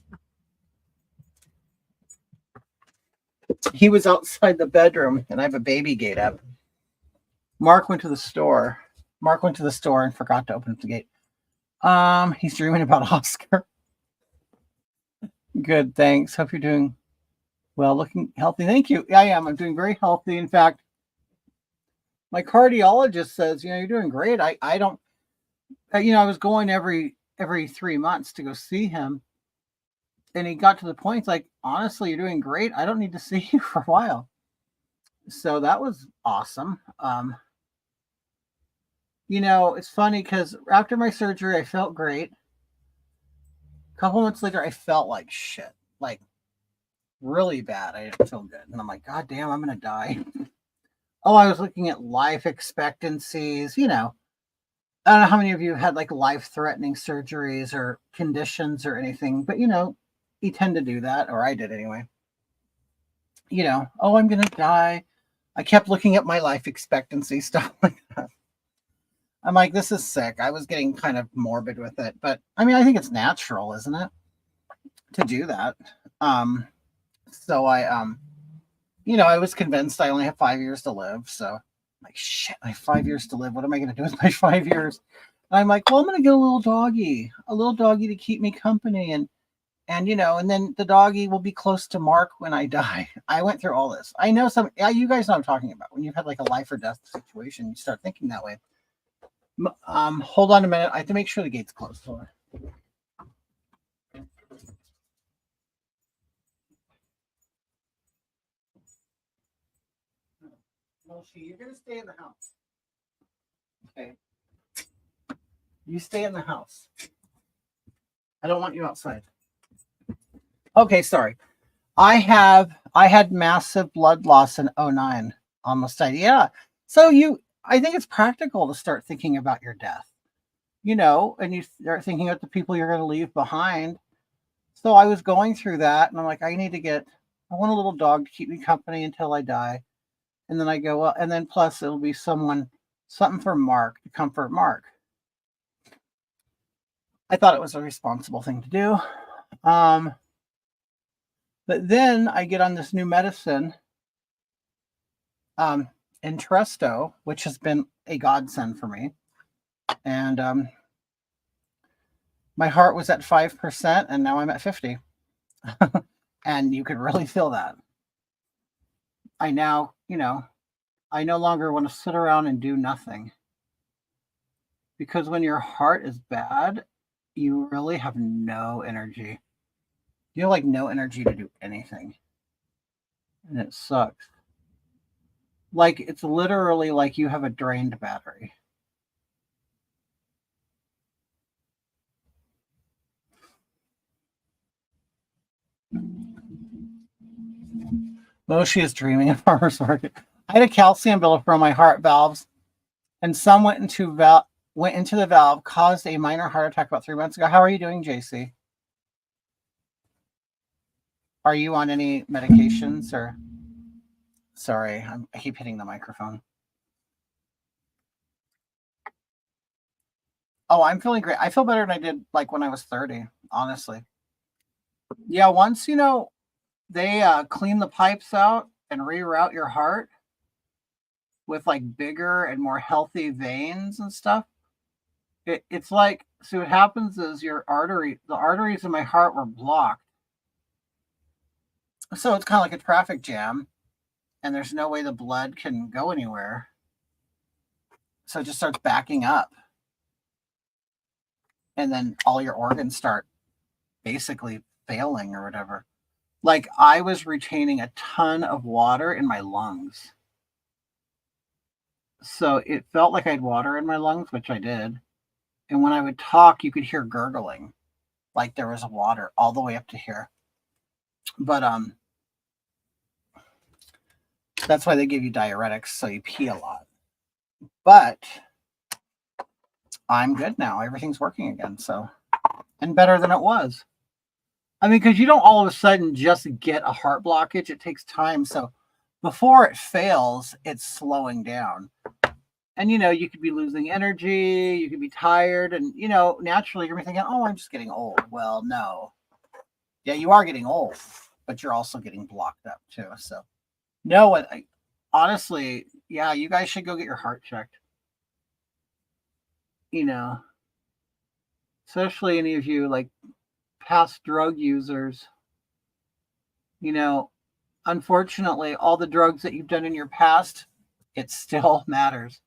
He was outside the bedroom, and I have a baby gate up. Mark went to the store. And forgot to open the gate. He's dreaming about Oscar. Good, thanks. Hope you're doing well, looking healthy. Thank you. I am. I'm doing very healthy. In fact, my cardiologist says, you're doing great. I don't, I was going every 3 months to go see him. And he got to the point, it's like, honestly, you're doing great. I don't need to see you for a while. So that was awesome. It's funny because after my surgery, I felt great. A couple months later, I felt like shit, like really bad. I didn't feel good. And I'm like, God damn, I'm going to die. Oh, I was looking at life expectancies, I don't know how many of you have had like life-threatening surgeries or conditions or anything, but you tend to do that, or I did anyway. Oh, I'm going to die. I kept looking at my life expectancy, stuff like that. I'm like, this is sick. I was getting kind of morbid with it, but I mean, I think it's natural, isn't it, to do that? So I was convinced I only have 5 years to live. So I'm like, shit, I have 5 years to live. What am I going to do with my 5 years? And I'm like, well, I'm going to get a little doggy to keep me company. And then the doggy will be close to Mark when I die. I went through all this. I know you guys know what I'm talking about. When you've had like a life or death situation, you start thinking that way. Hold on a minute. I have to make sure the gate's closed. Hold on. Moshi, you're going to stay in the house. Okay. You stay in the house. I don't want you outside. Okay, sorry. I had massive blood loss in 2009. Almost died. Yeah. So I think it's practical to start thinking about your death, you know, and you start thinking about the people you're going to leave behind. So I was going through that and I'm like, I want a little dog to keep me company until I die. And then I go, well, and then plus it'll be something for Mark to comfort Mark. I thought it was a responsible thing to do. But then I get on this new medicine, Entresto, which has been a godsend for me. And my heart was at 5%, and now I'm at 50. And you could really feel that. I now, I no longer want to sit around and do nothing. Because when your heart is bad, you really have no energy. You have like no energy to do anything. And it sucks. Like it's literally like you have a drained battery. Moshi is dreaming of farmer's market. I had a calcium buildup on my heart valves, and some went into the valve, caused a minor heart attack about 3 months ago. How are you doing, JC? Are you on any medications or? Sorry, I keep hitting the microphone. Oh, I'm feeling great. I feel better than I did like when I was 30, honestly. Yeah, once they clean the pipes out and reroute your heart with like bigger and more healthy veins and stuff. It's like, so what happens is the arteries in my heart were blocked. So it's kind of like a traffic jam, and there's no way the blood can go anywhere. So it just starts backing up. And then all your organs start basically failing or whatever. Like I was retaining a ton of water in my lungs. So it felt like I had water in my lungs, which I did. And when I would talk, you could hear gurgling, like there was water all the way up to here. But that's why they give you diuretics, so you pee a lot. But I'm good now. Everything's working again, so, and better than it was. I mean, because you don't all of a sudden just get a heart blockage. It takes time. So before it fails, it's slowing down. And, you could be losing energy. You could be tired. And, naturally you're thinking, oh, I'm just getting old. Well, no. Yeah, you are getting old, but you're also getting blocked up too. So, no, honestly, yeah, you guys should go get your heart checked. Especially any of you like past drug users. Unfortunately, all the drugs that you've done in your past, it still matters.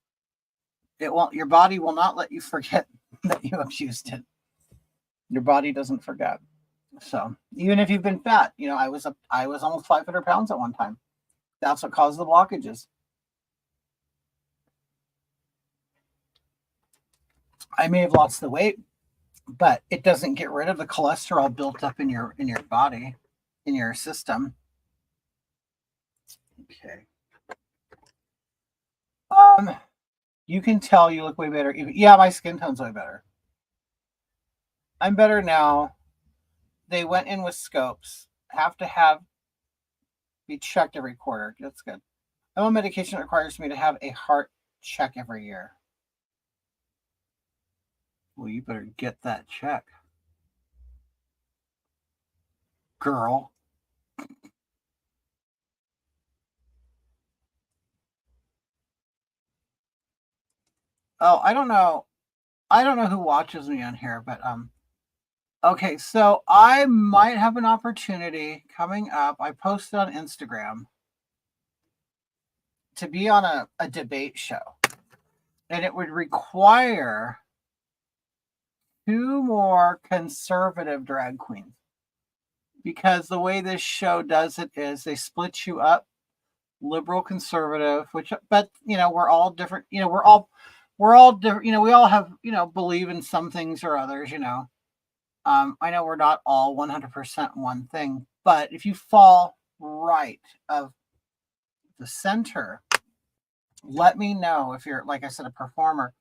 Your body will not let you forget that you abused it. Your body doesn't forget. So even if you've been fat, I was almost 500 pounds at one time. That's what caused the blockages. I may have lost the weight, but it doesn't get rid of the cholesterol built up in your body, in your system. Okay. You can tell you look way better. Yeah, my skin tone's way better. I'm better now. They went in with scopes. Have to be checked every quarter. That's good. I'm on medication that requires me to have a heart check every year. Well, you better get that check, girl. Oh, I don't know. I don't know who watches me on here, but okay, so I might have an opportunity coming up. I posted on Instagram to be on a debate show, and it would require 2 more conservative drag queens, because the way this show does it is they split you up, liberal, conservative, but we're all different. We're all different. We all have, believe in some things or others. I know we're not all 100% one thing, but if you fall right of the center, let me know if you're, like I said, a performer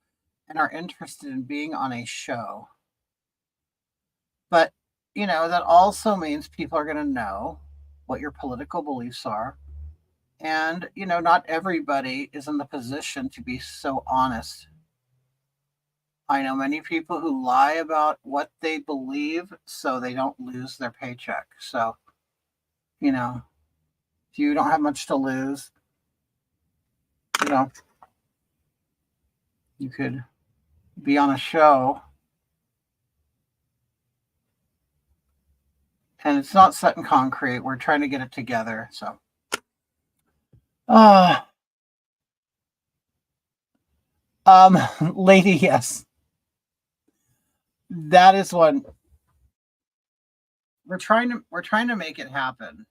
and are interested in being on a show. But, that also means people are going to know what your political beliefs are. And, not everybody is in the position to be so honest. I know many people who lie about what they believe so they don't lose their paycheck. So, if you don't have much to lose, you know, you could be on a show and it's not set in concrete. We're trying to get it together. So, uh, lady, yes, that is one we're trying to make it happen.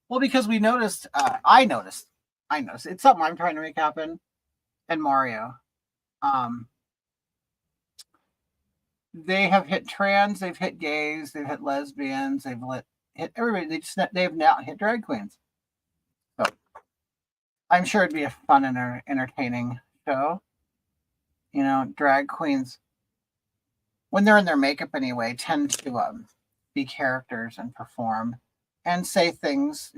Well, because we noticed, I noticed it's something I'm trying to make happen. And Mario, um, they have hit trans, they've hit gays, they've hit lesbians, hit everybody. They have now hit drag queens. So I'm sure it'd be a fun and entertaining show. Drag queens, when they're in their makeup anyway, tend to be characters and perform and say things,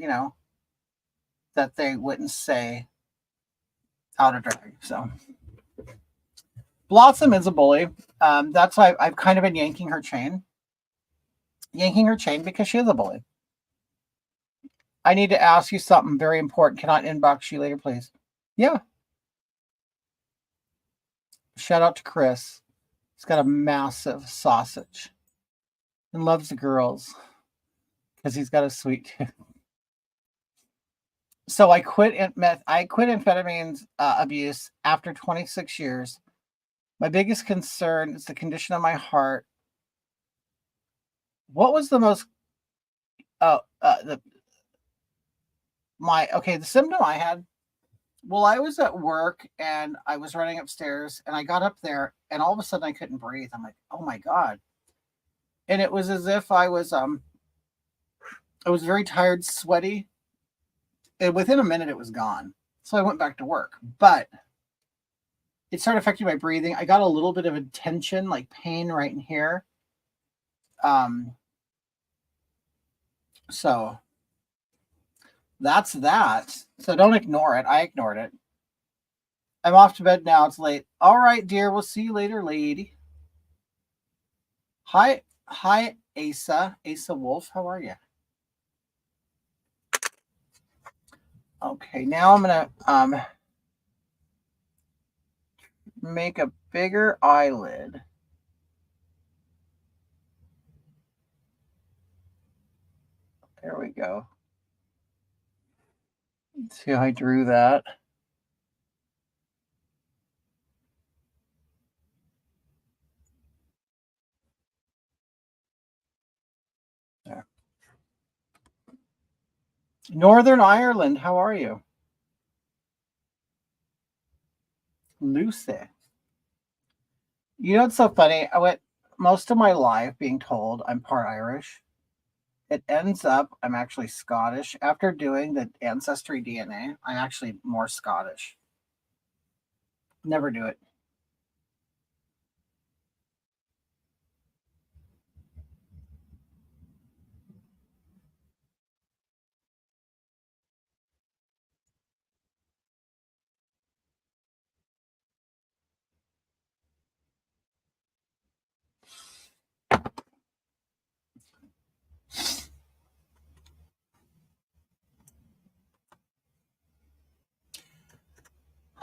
that they wouldn't say out of drag. So Blossom is a bully. That's why I've kind of been yanking her chain because she is a bully. I need to ask you something very important. Can I inbox you later, please? Yeah. Shout out to Chris. He's got a massive sausage and loves the girls because he's got a sweet tooth. So I quit amphetamines abuse after 26 years. My biggest concern is the condition of my heart. What was the most the symptom I had? Well, I was at work and I was running upstairs and I got up there and all of a sudden I couldn't breathe. I'm like, oh my God. And it was as if I was very tired, sweaty. And within a minute it was gone. So I went back to work. But it started affecting my breathing. I got a little bit of a tension, like pain right in here. So that's that. So don't ignore it. I ignored it. I'm off to bed now. It's late. All right, dear. We'll see you later, lady. Hi, Asa Wolf. How are you? Okay, now I'm gonna make a bigger eyelid. There we go. See how I drew that? There. Northern Ireland, how are you? Lucy. It's so funny. I went most of my life being told I'm part Irish. It ends up I'm actually Scottish. After doing the ancestry DNA, I'm actually more Scottish. Never do it.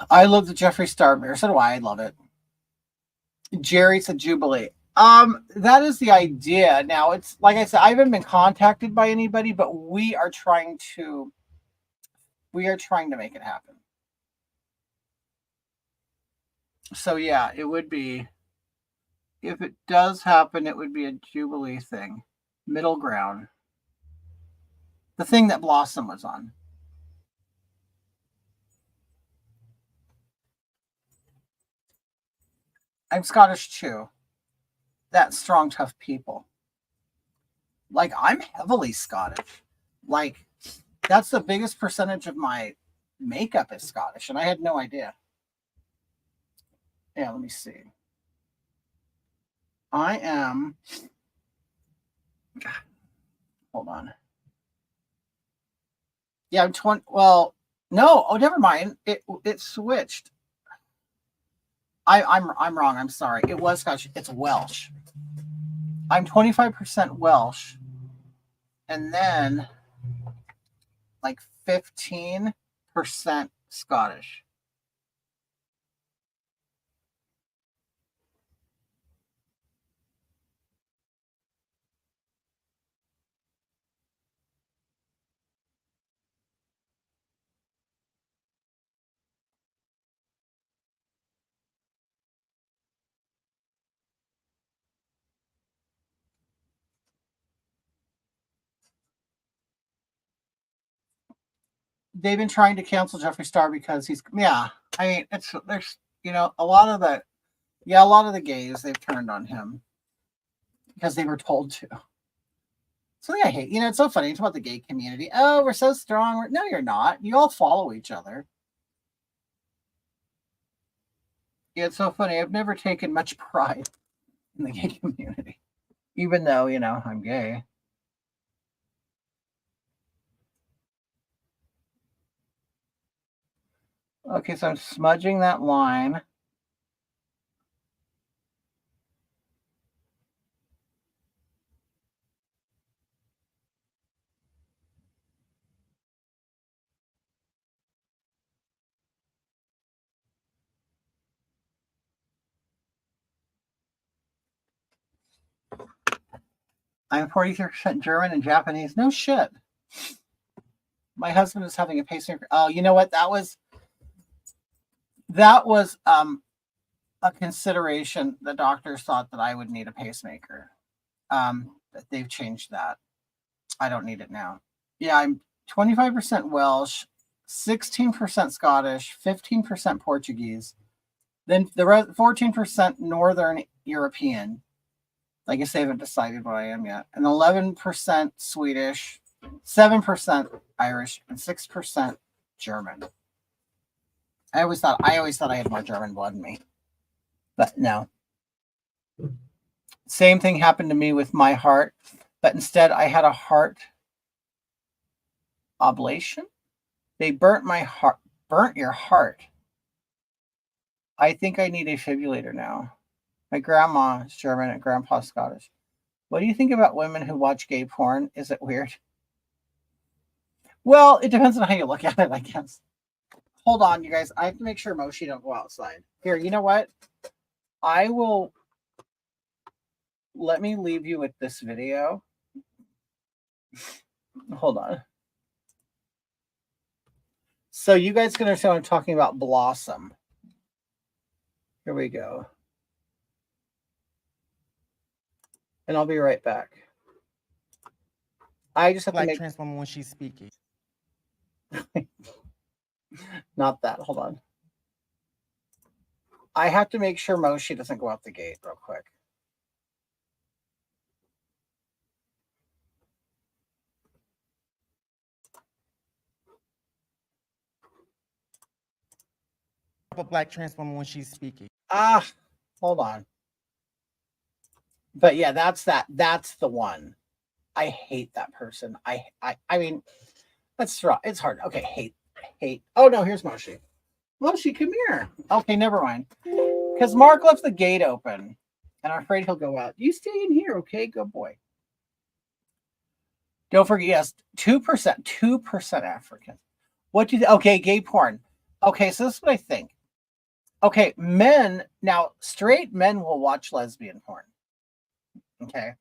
I love the Jeffree Star beer. So do I. I love it. Jerry said Jubilee. That is the idea. Now it's like I said, I haven't been contacted by anybody, but we are trying to make it happen. So yeah, it would be, if it does happen, it would be a Jubilee thing. Middle ground. The thing that Blossom was on. I'm Scottish too. That strong, tough people. Like I'm heavily Scottish. Like that's the biggest percentage of my makeup is Scottish, and I had no idea. Yeah, let me see. I am. Hold on. Yeah, I'm 20. Well, no. Oh, never mind. It switched. I'm wrong. I'm sorry. It was Scottish. It's Welsh. I'm 25% Welsh, and then like 15% Scottish. They've been trying to cancel Jeffree Star because he's yeah. I mean, there's a lot of the gays they've turned on him because they were told to. Something I hate. It's so funny. It's about the gay community. Oh, we're so strong. No, you're not. You all follow each other. Yeah, it's so funny. I've never taken much pride in the gay community, even though I'm gay. Okay, so I'm smudging that line. I'm 43% German and Japanese. No shit. My husband is having a pacemaker. Oh, you know what? That was a consideration. The doctors thought that I would need a pacemaker. But they've changed that. I don't need it now. Yeah, I'm 25% Welsh, 16% Scottish, 15% Portuguese, then the 14% Northern European. I guess they haven't decided what I am yet. And 11% Swedish, 7% Irish, and 6% German. I always thought I had more German blood in me, but no. Same thing happened to me with my heart, but instead I had a heart oblation. They burnt your heart. I think I need a defibrillator now. My grandma is German and grandpa's Scottish. What do you think about women who watch gay porn? Is it weird? Well, it depends on how you look at it, I guess. Hold on, you guys. I have to make sure Moshi don't go outside. Here, you know what? I will. Let me leave you with this video. Hold on. So you guys can understand what I'm talking about. Blossom. Here we go. And I'll be right back. I just have to make transformer when she's speaking. Not that. Hold on. I have to make sure Moshi doesn't go out the gate real quick. A black transformer when she's speaking. Hold on. But yeah, that's the one. I hate that person. I mean, that's right. It's hard. Okay, hate. Oh no, here's Moshi. Moshi, come here. Okay, never mind. Because Mark left the gate open, and I'm afraid he'll go out. You stay in here, okay? Good boy. Don't forget, yes, 2% African. What do you okay, gay porn. Okay, so this is what I think. Okay, straight men will watch lesbian porn. Okay.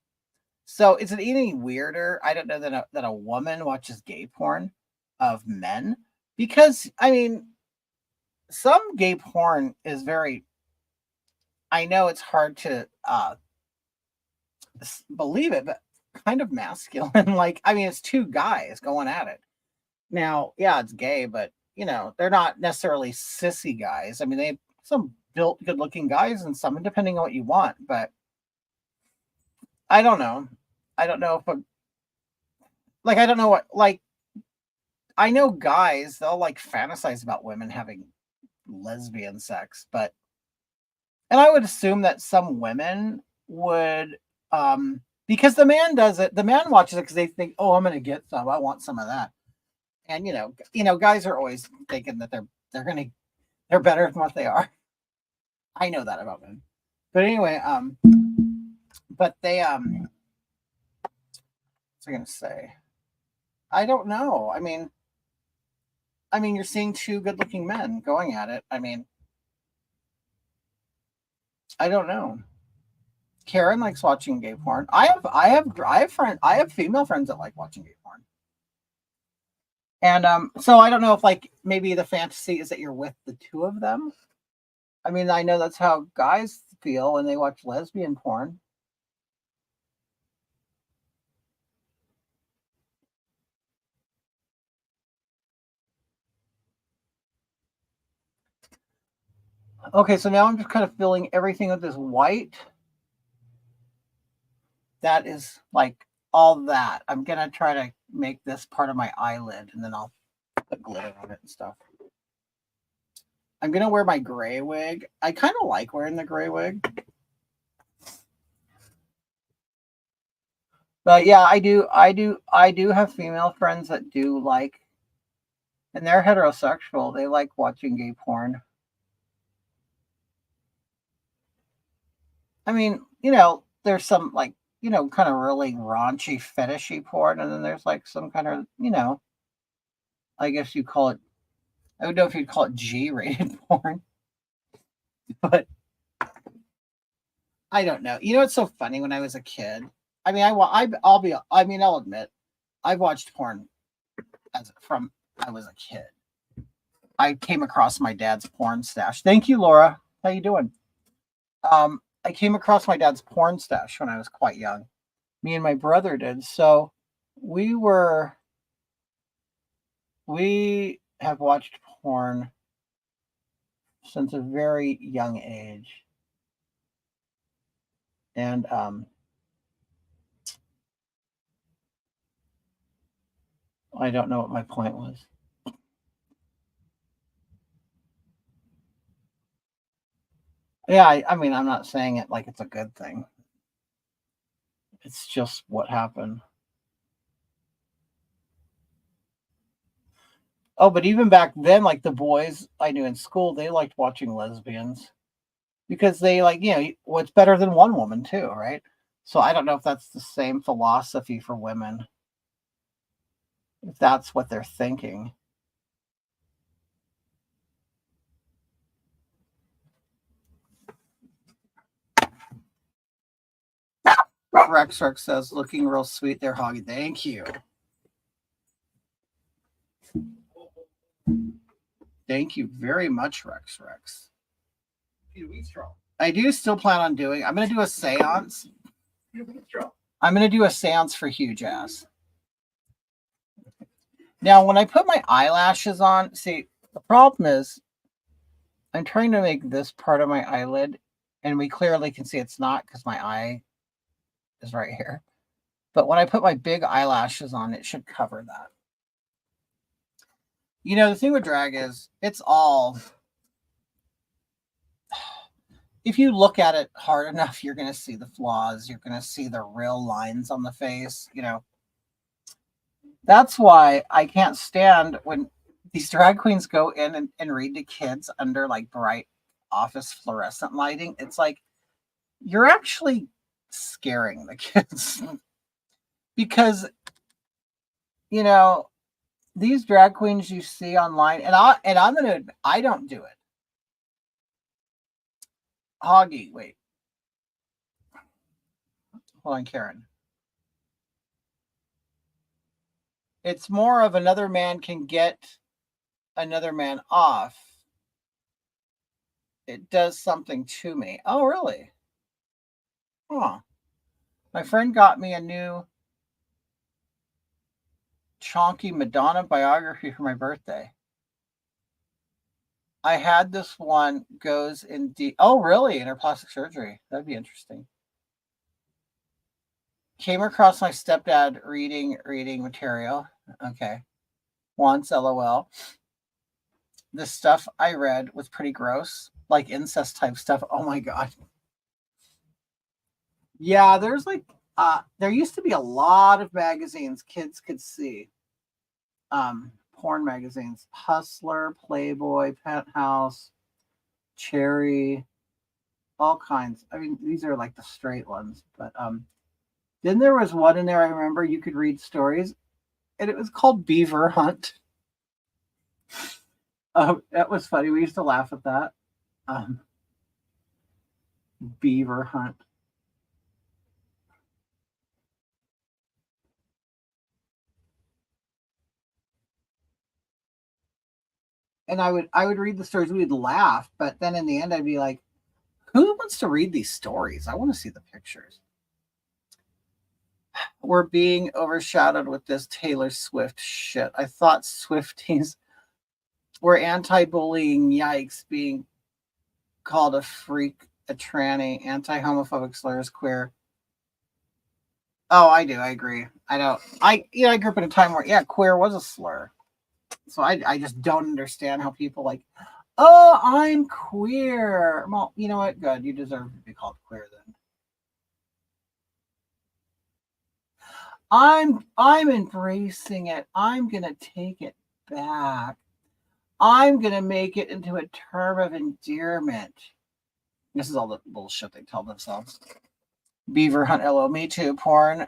So is it any weirder? I don't know that a woman watches gay porn of men, because I mean, some gay porn is very. I know it's hard to believe it, but kind of masculine. Like, I mean, it's two guys going at it. Now, yeah, it's gay, but they're not necessarily sissy guys. I mean, they have some built, good-looking guys, and some, depending on what you want. But I don't know. I don't know if I don't know what I know guys, they'll like fantasize about women having lesbian sex, and I would assume that some women would, because the man does it, the man watches it because they think, oh, I'm going to get some, I want some of that. And guys are always thinking that they're better than what they are. I know that about men. But anyway, but they what's I gonna say? I don't know. You're seeing two good-looking men going at it. I don't know. Karen likes watching gay porn. I have female friends that like watching gay porn. And so I don't know if like maybe the fantasy is that you're with the two of them. I know that's how guys feel when they watch lesbian porn. Okay, so now I'm just kind of filling everything with this white. That is like all that. I'm gonna try to make this part of my eyelid, and then I'll put glitter on it and stuff. I'm gonna wear my gray wig. I kind of like wearing the gray wig. But yeah, I do have female friends that do like, and they're heterosexual. They like watching gay porn. There's some like, kind of really raunchy, fetishy porn, and then there's like some kind of, I guess you call it, I don't know if you'd call it G-rated porn, but I don't know. It's so funny when I was a kid. I'll admit, I've watched porn from I was a kid. I came across my dad's porn stash. Thank you, Laura. How you doing? I came across my dad's porn stash when I was quite young. Me and my brother did. So we have watched porn since a very young age. And I don't know what my point was. Yeah, I'm not saying it like it's a good thing. It's just what happened. Oh, but even back then, like the boys I knew in school, they liked watching lesbians because they like, what's better than one woman too, right? So I don't know if that's the same philosophy for women, if that's what they're thinking. Rex says, looking real sweet there, Hoggy. Thank you. Thank you very much, Rex. I do still plan on doing, I'm going to do a seance. I'm going to do a seance for Huge Ass. Now, when I put my eyelashes on, see, the problem is I'm trying to make this part of my eyelid, and we clearly can see it's not because my eye is right here. But when I put my big eyelashes on, it should cover that. The thing with drag is it's all, if you look at it hard enough, you're going to see the flaws. You're going to see the real lines on the face. That's why I can't stand when these drag queens go in and read to kids under like bright office fluorescent lighting. It's like, you're actually scaring the kids because, these drag queens you see online, and I'm going to admit, I don't do it. Hoggy, wait. Hold on, Karen. It's more of another man can get another man off. It does something to me. Oh, really? Huh. My friend got me a new chonky Madonna biography for my birthday. I had this one goes in deep. Oh, really? In her plastic surgery. That'd be interesting. Came across my stepdad reading material. Okay. once, lol. The stuff I read was pretty gross, like incest type stuff. Oh my god. Yeah, there's like there used to be a lot of magazines kids could see. Porn magazines. Hustler, Playboy, Penthouse, Cherry, all kinds. I mean, these are like the straight ones, but then there was one in there I remember you could read stories, and it was called Beaver Hunt. That was funny. We used to laugh at that. Um, Beaver Hunt. And I would read the stories, we'd laugh, but then in the end I'd be like, who wants to read these stories? I want to see the pictures. We're being overshadowed with this Taylor Swift shit. I thought Swifties were anti-bullying. Yikes, being called a freak, a tranny, anti-homophobic slurs, queer. Oh, I do. I agree. I grew up in a time where, yeah, queer was a slur. So I just don't understand how people like, oh, I'm queer. Well, you know what? Good. You deserve to be called queer then. I'm embracing it. I'm gonna take it back. I'm gonna make it into a term of endearment. This is all the bullshit they tell themselves. Beaver Hunt LO. Me too. Porn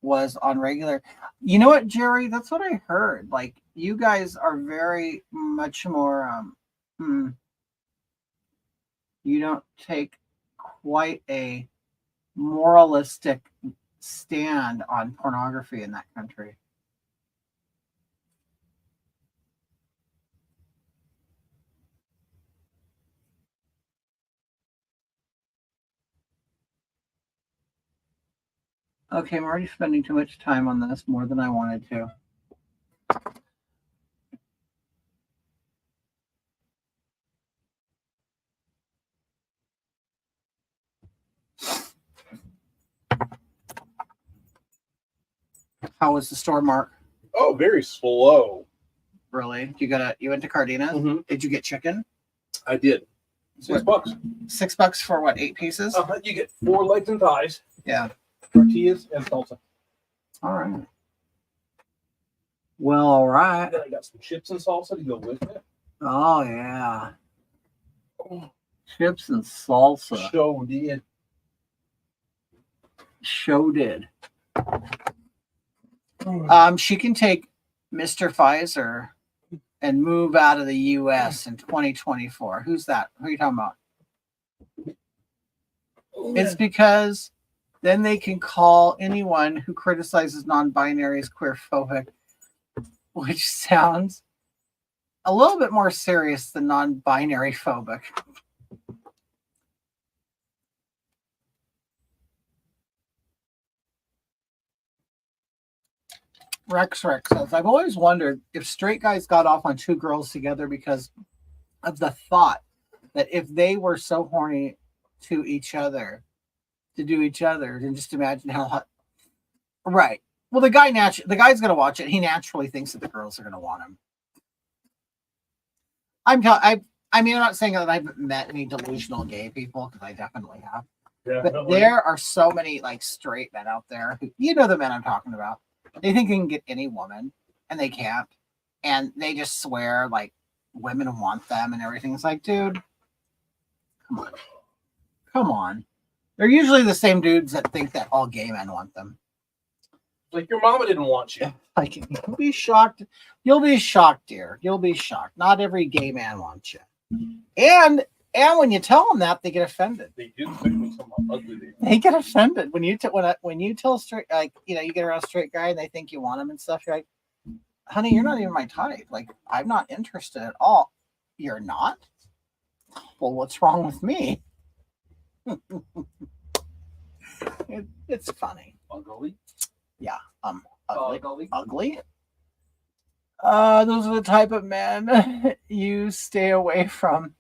was on regular. You know what, Jerry? That's what I heard. Like, you guys are very much more you don't take quite a moralistic stand on pornography in that country. Okay, I'm already spending too much time on this, more than I wanted to. How was the store, Mark? Oh, very slow. Really? You went to Cardina's? Mhm. Did you get chicken? I did. $6. $6 for what, 8 pieces? You get 4 legs and thighs, Yeah. tortillas, and salsa. All right. Well, all right. Then I got some chips and salsa to go with it. Oh yeah. Chips and salsa. So did. Show did. She can take Mr. Pfizer and move out of the US in 2024. Who's that? Who are you talking about? It's because then they can call anyone who criticizes non-binary as queerphobic, which sounds a little bit more serious than non-binary phobic. Rex says, I've always wondered if straight guys got off on 2 girls together because of the thought that if they were so horny to each other, to do each other, then just imagine how hot. Right. Well, the guy's going to watch it. He naturally thinks that the girls are going to want him. I mean, I'm not saying that I've met any delusional gay people, because I definitely have. But there are so many like straight men out there who, you know, the men I'm talking about. They think they can get any woman, and they can't, and they just swear like women want them and everything. It's like, dude, come on. They're usually the same dudes that think that all gay men want them. Like, your mama didn't want you. Like, you'll be shocked. You'll be shocked, dear. You'll be shocked. Not every gay man wants you. And when you tell them that, they get offended. They do, especially some ugly. They get offended when you tell straight, like, you know, you get around a straight guy and they think you want him and stuff. You're like, honey, you're not even my type. Like, I'm not interested at all. You're not? Well, what's wrong with me? It's funny. Ugly. Yeah. Ugly. Those are the type of men you stay away from.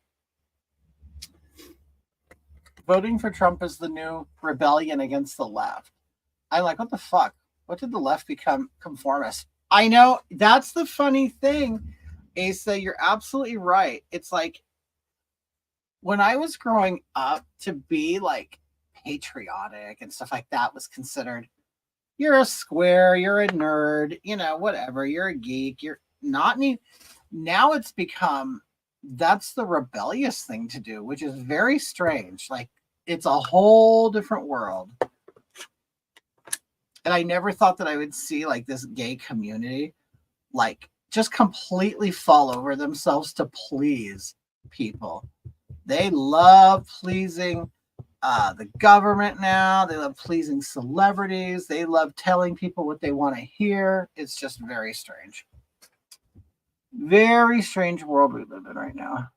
Voting for Trump is the new rebellion against the left. I'm like, what the fuck? What did the left become conformist? I know that's the funny thing, Asa. You're absolutely right. It's like when I was growing up, to be like patriotic and stuff like that was considered you're a square, you're a nerd, whatever, you're a geek, you're not any. Now it's become that's the rebellious thing to do, which is very strange. Like it's a whole different world. And I never thought that I would see like this gay community like just completely fall over themselves to please people. They love pleasing the government now. They love pleasing celebrities. They love telling people what they want to hear. It's just very strange. Very strange world we live in right now.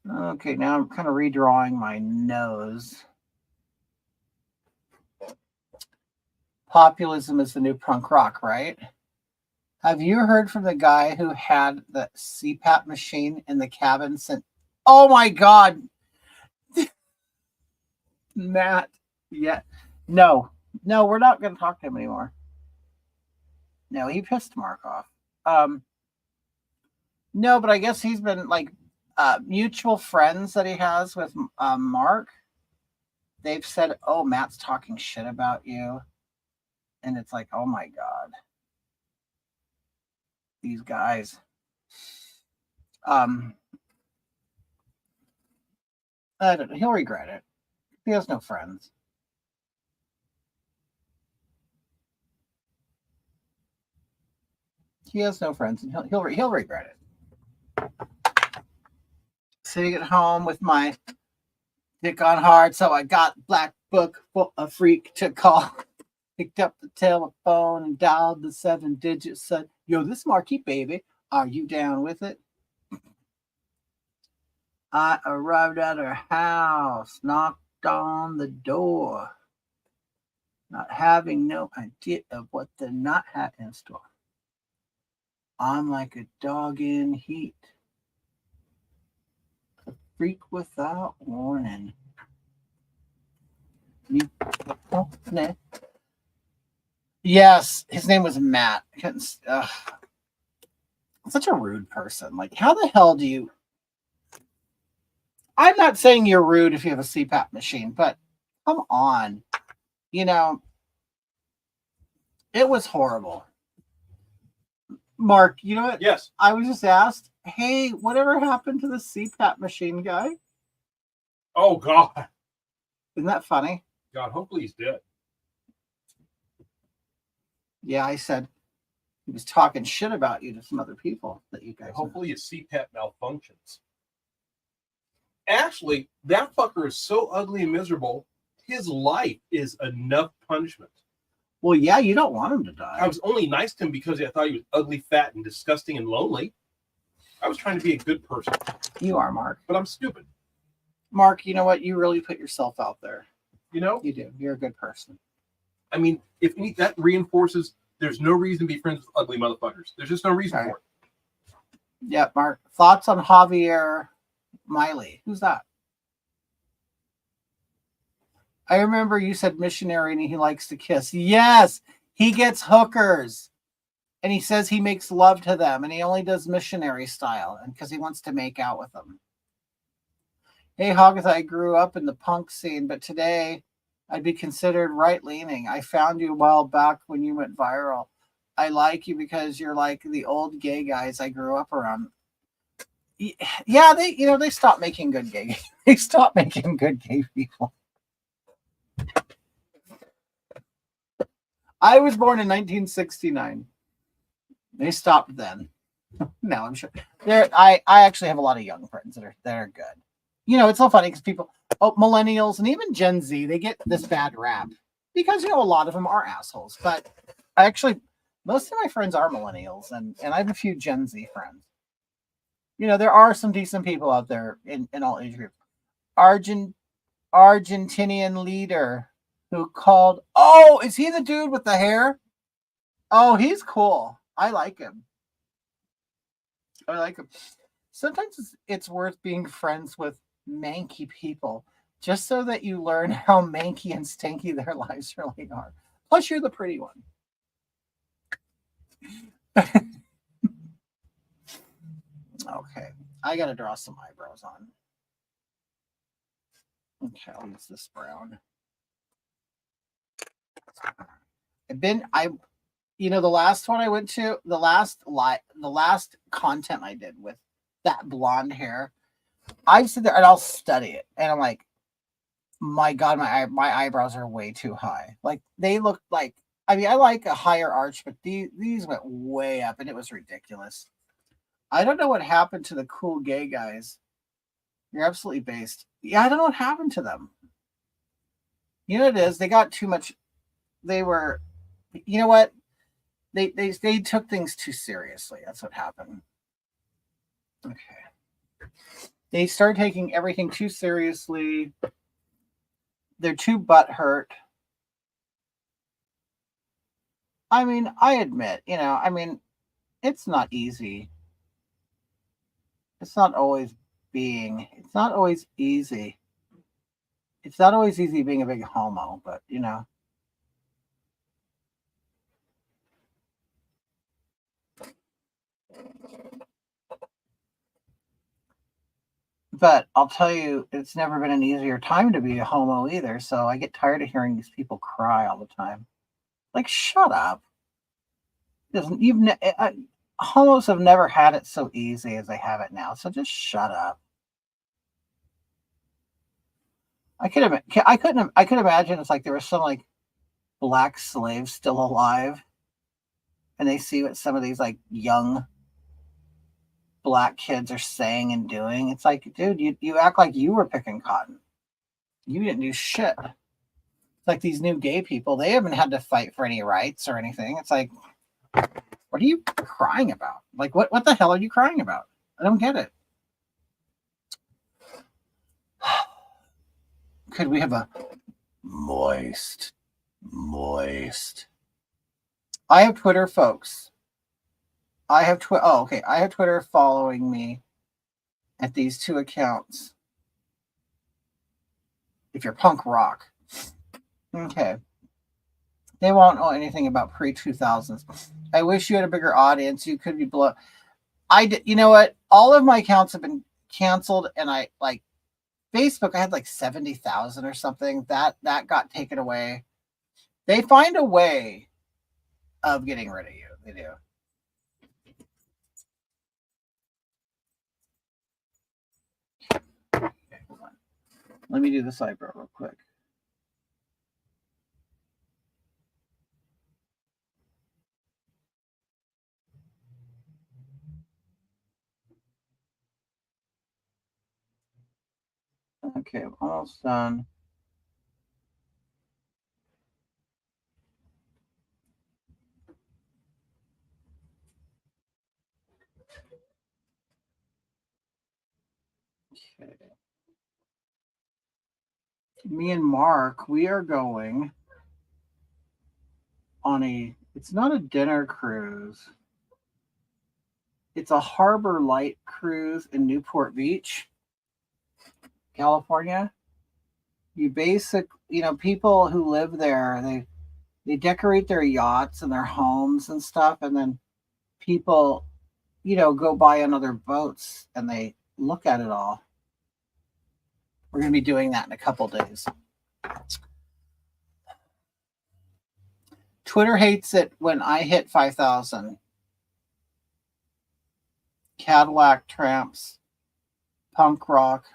Okay, now I'm kind of redrawing my nose. Populism is the new punk rock, right? Have you heard from the guy who had the CPAP machine in the cabin since? Oh my God. Matt. Yeah. No, we're not going to talk to him anymore. No, he pissed Mark off. No, but I guess he's been like mutual friends that he has with Mark. They've said, "Oh, Matt's talking shit about you," and it's like, "Oh my God, these guys." I don't know. He'll regret it. He has no friends. He has no friends, and he'll regret it. Sitting at home with my dick on hard, so I got Black Book for a freak to call. Picked up the telephone and dialed the 7 digits. Said, "Yo, this is Marquis, baby. Are you down with it?" I arrived at her house, knocked on the door, not having no idea of what the night had in store. I'm like a dog in heat, a freak without warning. Yes, his name was Matt. Such a rude person. Like, how the hell do you? I'm not saying you're rude if you have a CPAP machine, but come on. It was horrible. Mark, you know what? Yes. I was just asked, hey, whatever happened to the CPAP machine guy? Oh God. Isn't that funny? God, hopefully he's dead. Yeah, I said he was talking shit about you to some other people that you guys. Hopefully his CPAP malfunctions. Actually, that fucker is so ugly and miserable. His life is enough punishment. Well, yeah, you don't want him to die. I was only nice to him because I thought he was ugly, fat, and disgusting and lonely. I was trying to be a good person. You are, Mark. But I'm stupid. Mark, you know what? You really put yourself out there. You know? You do. You're a good person. I mean, if that reinforces there's no reason to be friends with ugly motherfuckers. There's just no reason for it. Yeah, Mark. Thoughts on Javier Miley? Who's that? I remember you said missionary and he likes to kiss. Yes, he gets hookers. And he says he makes love to them and he only does missionary style and because he wants to make out with them. Hey, Hogatha, I grew up in the punk scene, but today I'd be considered right-leaning. I found you a while back when you went viral. I like you because you're like the old gay guys I grew up around. Yeah, they stopped making good gay. They stopped making good gay people. I was born in 1969. They stopped then. No, I'm sure. I actually have a lot of young friends that are good. It's so funny because people, millennials and even Gen Z, they get this bad rap because a lot of them are assholes. But most of my friends are millennials, and I have a few Gen Z friends. There are some decent people out there in all age groups. Argentinian leader who called. Oh, is he the dude with the hair? Oh, he's cool. I like him. Sometimes it's worth being friends with manky people just so that you learn how manky and stanky their lives really are. Plus, you're the pretty one. Okay, I gotta draw some eyebrows on. Okay, I'll use this brown. The last one I went to, the last content I did with that blonde hair, I sit there and I'll study it, and I'm like, my God, my eyebrows are way too high. Like they look like, I mean, I like a higher arch, but these went way up, and it was ridiculous. I don't know what happened to the cool gay guys. You're absolutely based. Yeah, I don't know what happened to them. You know what it is? They got too much. They were, you know what? They took things too seriously. That's what happened. Okay. They started taking everything too seriously. They're too butthurt. I mean, I admit, it's not easy. It's not always it's not always easy. It's not always easy being a big homo, but But I'll tell you, it's never been an easier time to be a homo either. So I get tired of hearing these people cry all the time. Like, shut up. Doesn't homos have never had it so easy as they have it now. So just shut up. I could imagine it's like there was some like black slaves still alive, and they see what some of these like young black kids are saying and doing. It's like, dude, you act like you were picking cotton. You didn't do shit. It's like these new gay people, they haven't had to fight for any rights or anything. It's like, what are you crying about? Like, what the hell are you crying about? I don't get it. Could we have a moist? I have Twitter, folks. I have Twitter. Oh, okay. I have Twitter following me at these two accounts. If you're punk rock, okay. They won't know anything about pre-2000s. I wish you had a bigger audience. You could be below. I did. You know what? All of my accounts have been canceled, and I like Facebook. I had like 70,000 or something. That got taken away. They find a way of getting rid of you. They do. Okay, hold on. Let me do this eyebrow real quick. Okay, almost done. Okay. Me and Mark, we are going on it's not a dinner cruise. It's a harbor light cruise in Newport Beach, California. People who live there, they decorate their yachts and their homes and stuff, and then people, go by on other boats and they look at it all. We're going to be doing that in a couple days. Twitter hates it when I hit 5,000. Cadillac Tramps, punk rock,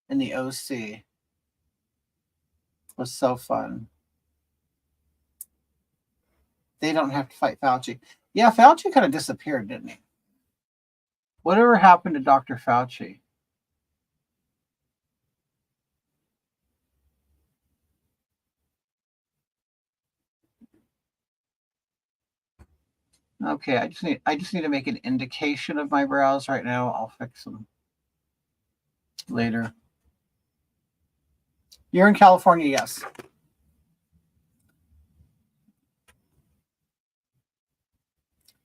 and the OC was so fun. They don't have to fight Fauci. Yeah, Fauci kind of disappeared, didn't he? Whatever happened to Dr. Fauci? Okay, I just need to make an indication of my brows right now. I'll fix them later. You're in California, yes.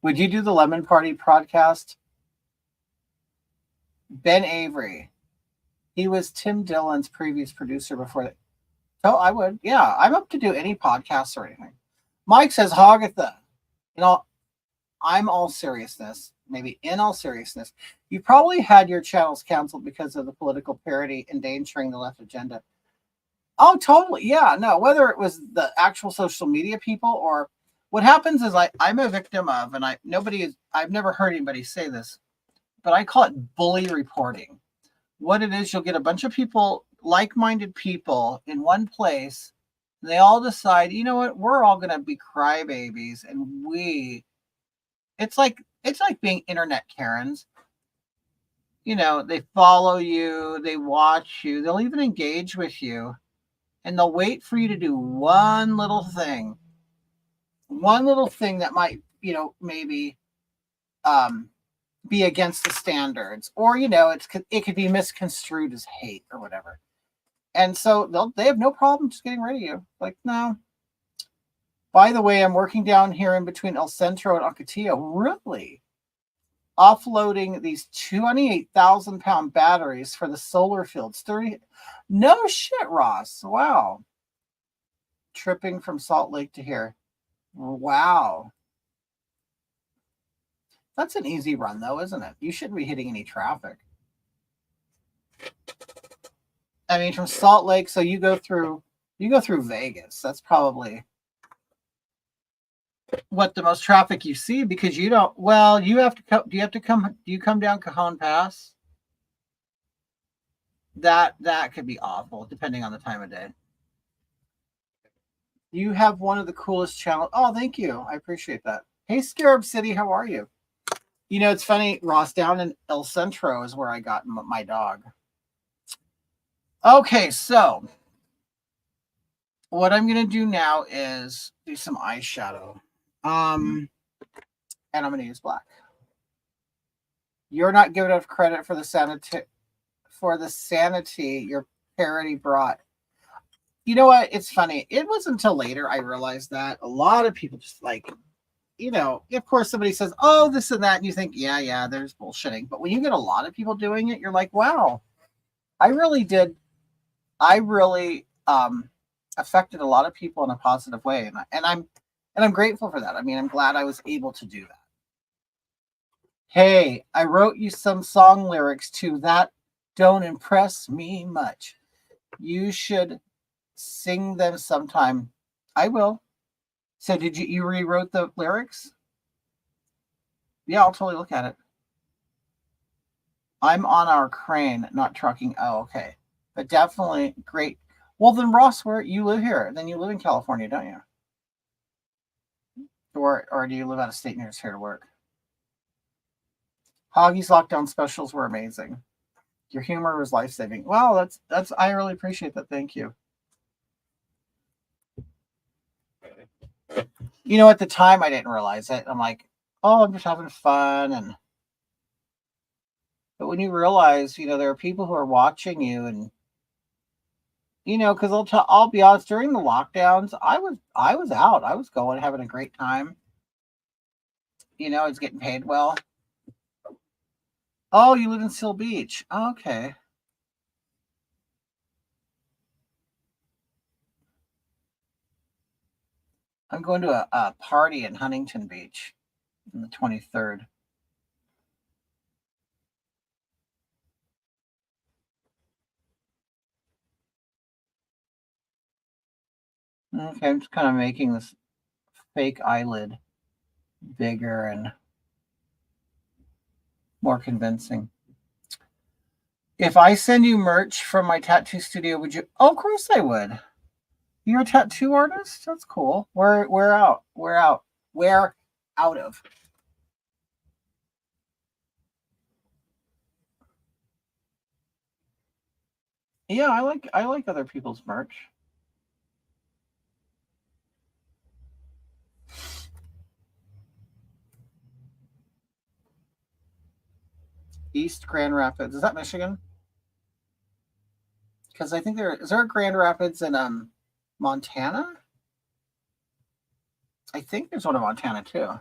Would you do the Lemon Party podcast? Ben Avery. He was Tim Dillon's previous producer before that. Oh, I would. Yeah, I'm up to do any podcasts or anything. Mike says, Hogatha, you know, I'm all seriousness, maybe in all seriousness, you probably had your channels canceled because of the political parody endangering the left agenda. Oh, totally. Yeah, no, whether it was the actual social media people or what happens is I'm a victim of, and I've never heard anybody say this, but I call it bully reporting. What it is, you'll get a bunch of people, like-minded people in one place, and they all decide, you know what, we're all going to be crybabies, and it's like being internet Karens. You know, they follow you, they watch you, they'll even engage with you, and they'll wait for you to do one little thing that might, maybe be against the standards, or it could be misconstrued as hate or whatever. And so they have no problem just getting rid of you. Like, no. By the way, I'm working down here in between El Centro and Hogatha. Really? Offloading these 28,000-pound batteries for the solar fields. 30. No shit, Ross. Wow. Tripping from Salt Lake to here. Wow. That's an easy run, though, isn't it? You shouldn't be hitting any traffic. I mean, from Salt Lake, so you go through Vegas. That's probably what the most traffic you see, because you don't. Well, you have to come. Do you come down Cajon Pass? That could be awful, depending on the time of day. You have one of the coolest channels. Oh, thank you. I appreciate that. Hey, Scarab City, how are you? You know, it's funny, Ross, down in El Centro is where I got my dog. Okay, so what I'm going to do now is do some eyeshadow. And I'm going to use black. You're not giving enough credit for the sanity your parody brought. You know what? It's funny. It wasn't until later I realized that a lot of people just of course somebody says, oh, this and that, and you think, yeah, there's bullshitting. But when you get a lot of people doing it, you're like, wow, I really affected a lot of people in a positive way. And I'm grateful for that. I mean, I'm glad I was able to do that. Hey, I wrote you some song lyrics to that. Don't impress me much. You should sing them sometime. I will. So did you rewrote the lyrics? Yeah, I'll totally look at it. I'm on our crane, not trucking. Oh, okay. But definitely great. Well, then, Ross, where you live here? Then you live in California, don't you? Or do you live out of state and you're just here to work? Hoggy's lockdown specials were amazing. Your humor was life-saving. Wow, that's I really appreciate that. Thank you. You know, at the time I didn't realize it. I'm like, oh, I'm just having fun, but when you realize, there are people who are watching you, and because I'll be honest, during the lockdowns, I was out. I was going, having a great time. I was getting paid well. Oh, you live in Seal Beach. Oh, okay. I'm going to a party in Huntington Beach on the 23rd. Okay, I'm just kind of making this fake eyelid bigger and more convincing. If I send you merch from my tattoo studio, would you? Oh, of course I would. You're a tattoo artist? That's cool. Where out of? Yeah, I like other people's merch. East Grand Rapids. Is that Michigan? Because I think is there a Grand Rapids in Montana? I think there's one in Montana too.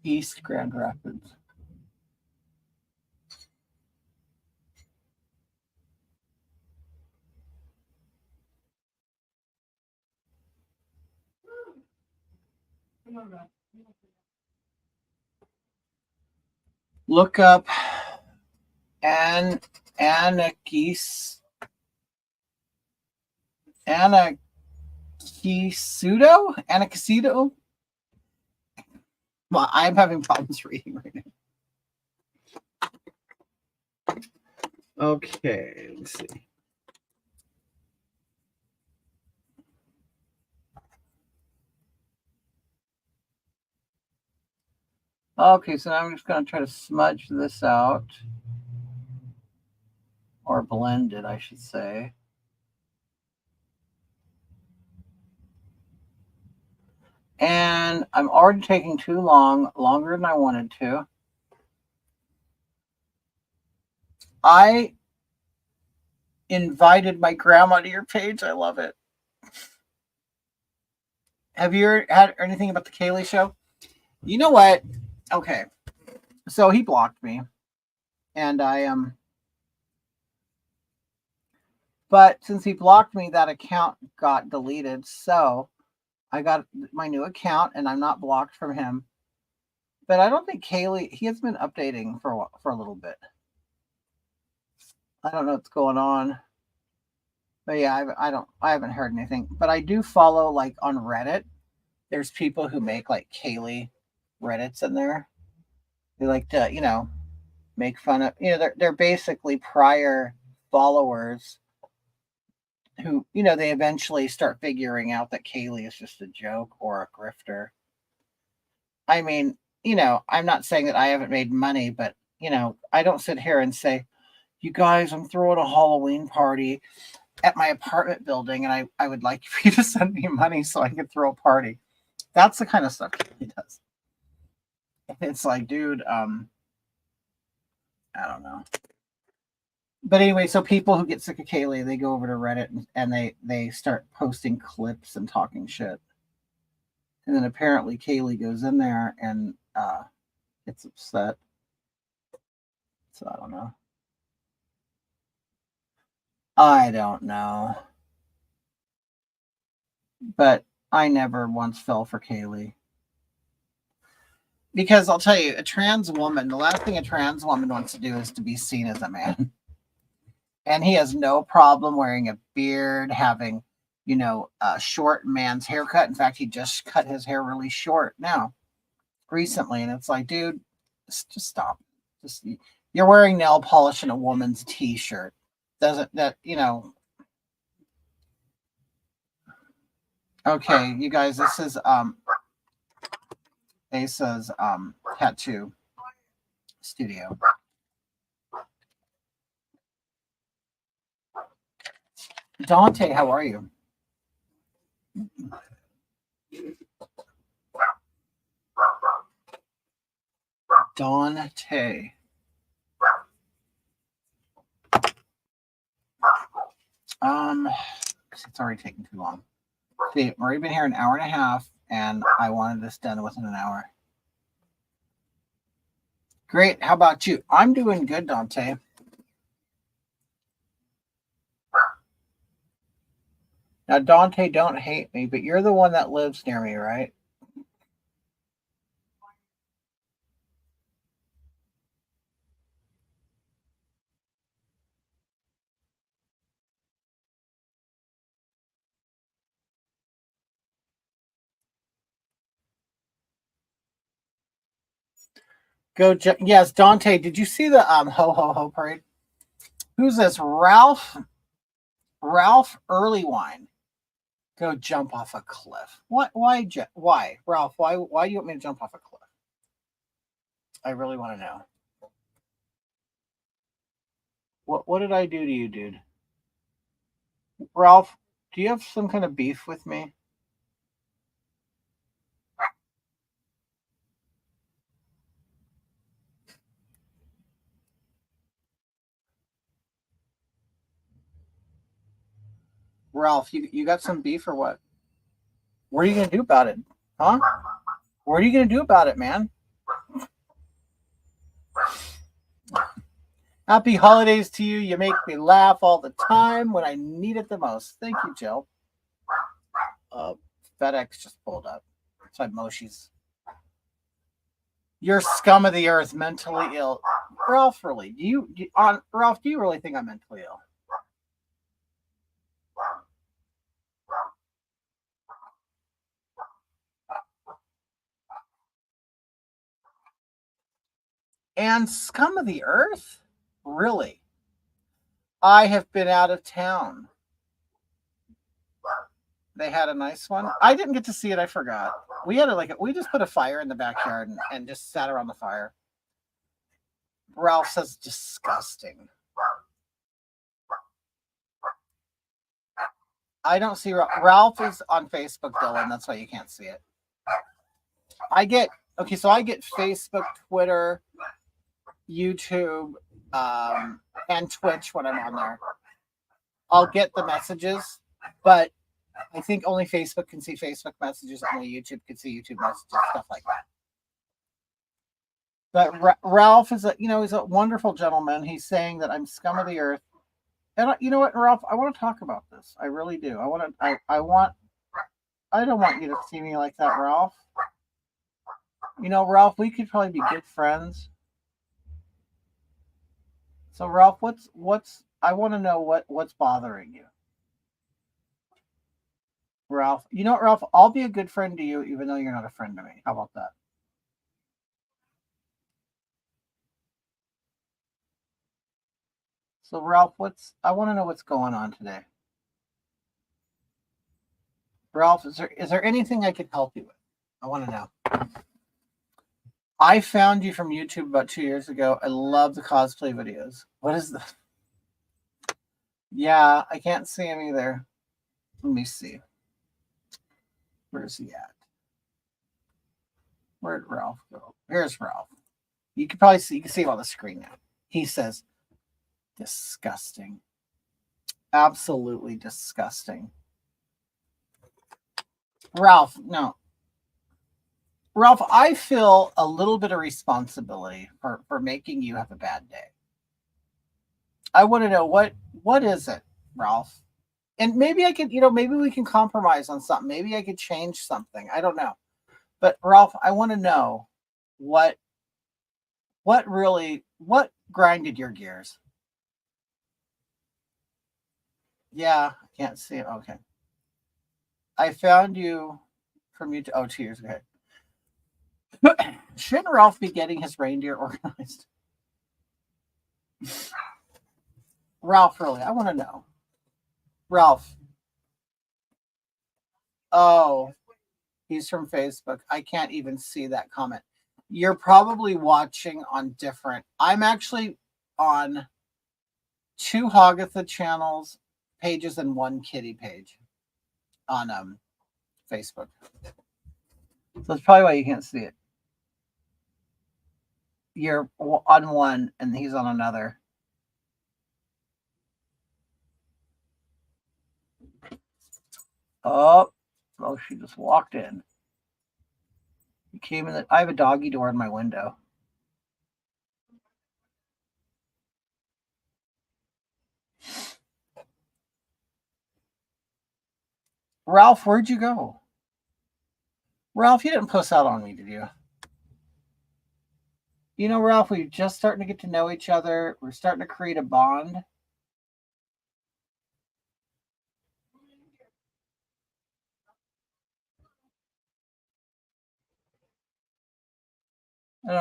East Grand Rapids. Look up Anakisudo. Anakisudo. Well, I'm having problems reading right now. Okay, let's see. Okay, so now I'm just going to try to smudge this out. Or blend it, I should say. And I'm already taking too long, longer than I wanted to. I invited my grandma to your page. I love it. Have you had anything about the Kaylee show? You know what? Okay. So he blocked me. And I but since he blocked me, that account got deleted. So I got my new account and I'm not blocked from him. But I don't think Kaylee, he has been updating for a little bit. I don't know what's going on. But yeah, I haven't heard anything. But I do follow, like, on Reddit. There's people who make, like, Kaylee Reddits in there. They like to, make fun of, they're basically prior followers who, they eventually start figuring out that Kaylee is just a joke or a grifter. I mean, I'm not saying that I haven't made money, but, I don't sit here and say, you guys, I'm throwing a Halloween party at my apartment building and I would like for you to send me money so I could throw a party. That's the kind of stuff he does. It's like, dude, I don't know. But anyway, so people who get sick of Kaylee, they go over to Reddit and they start posting clips and talking shit. And then apparently Kaylee goes in there and gets upset. So I don't know. But I never once fell for Kaylee. Because I'll tell you, a trans woman, the last thing a trans woman wants to do is to be seen as a man. And he has no problem wearing a beard, having, a short man's haircut. In fact, he just cut his hair really short now, recently. And it's like, dude, just stop. You're wearing nail polish and a woman's t-shirt. Doesn't that, Okay, you guys, this is Asa's tattoo studio. Dante, how are you? Dante. It's already taking too long. See, I've already been here an hour and a half, and I wanted this done within an hour. Great. How about you? I'm doing good, Dante. Now, Dante, don't hate me, but you're the one that lives near me, right? Yes, Dante, did you see the ho ho ho parade? Who's this? Ralph Earlywine. Go jump off a cliff. What? Why, Ralph? Why do you want me to jump off a cliff? I really want to know. What did I do to you, dude? Ralph, do you have some kind of beef with me? Ralph, you got some beef or what? What are you gonna do about it? Huh? What are you gonna do about it, man? Happy holidays to you. You make me laugh all the time when I need it the most. Thank you, Jill. FedEx just pulled up. It's like Moshi's. You're scum of the earth, mentally ill. Ralph, really? Ralph, do you really think I'm mentally ill? And scum of the earth? Really? I have been out of town. They had a nice one. I didn't get to see it. I forgot. We had we just put a fire in the backyard and just sat around the fire. Ralph says disgusting. I don't see Ralph is on Facebook, Dylan. That's why you can't see it. I get Facebook, Twitter, YouTube, and Twitch when I'm on there. I'll get the messages, but I think only Facebook can see Facebook messages, only YouTube can see YouTube messages, stuff like that. But Ralph is he's a wonderful gentleman. He's saying that I'm scum of the earth. And you know what, Ralph, I want to talk about this. I really do. I don't want you to see me like that, Ralph. Ralph, we could probably be good friends. So Ralph, I want to know what's bothering you. Ralph, you know what, Ralph? I'll be a good friend to you, even though you're not a friend to me. How about that? So Ralph, I want to know what's going on today. Ralph, is there anything I could help you with? I want to know. I found you from YouTube about 2 years ago. I love the cosplay videos. What is the? Yeah, I can't see him either. Let me see. Where's he at? Where'd Ralph go? Here's Ralph. You can see him on the screen now. He says, disgusting. Absolutely disgusting. Ralph, no. Ralph, I feel a little bit of responsibility for making you have a bad day. I want to know what is it, Ralph? And maybe I could, maybe we can compromise on something. Maybe I could change something. I don't know. But Ralph, I want to know what grinded your gears? Yeah, I can't see it. Okay. I found you from YouTube. Oh, 2 years ago. Shouldn't Ralph be getting his reindeer organized? Ralph, really, I want to know. Ralph. Oh, he's from Facebook. I can't even see that comment. You're probably watching on different. I'm actually on 2 Hogatha channels, pages, and 1 kitty page on Facebook. So that's probably why you can't see it. You're on one and he's on another. Oh, she just walked in. He came in. I have a doggy door in my window. Ralph, where'd you go? Ralph, you didn't puss out on me, did you? Ralph, we're just starting to get to know each other. We're starting to create a bond.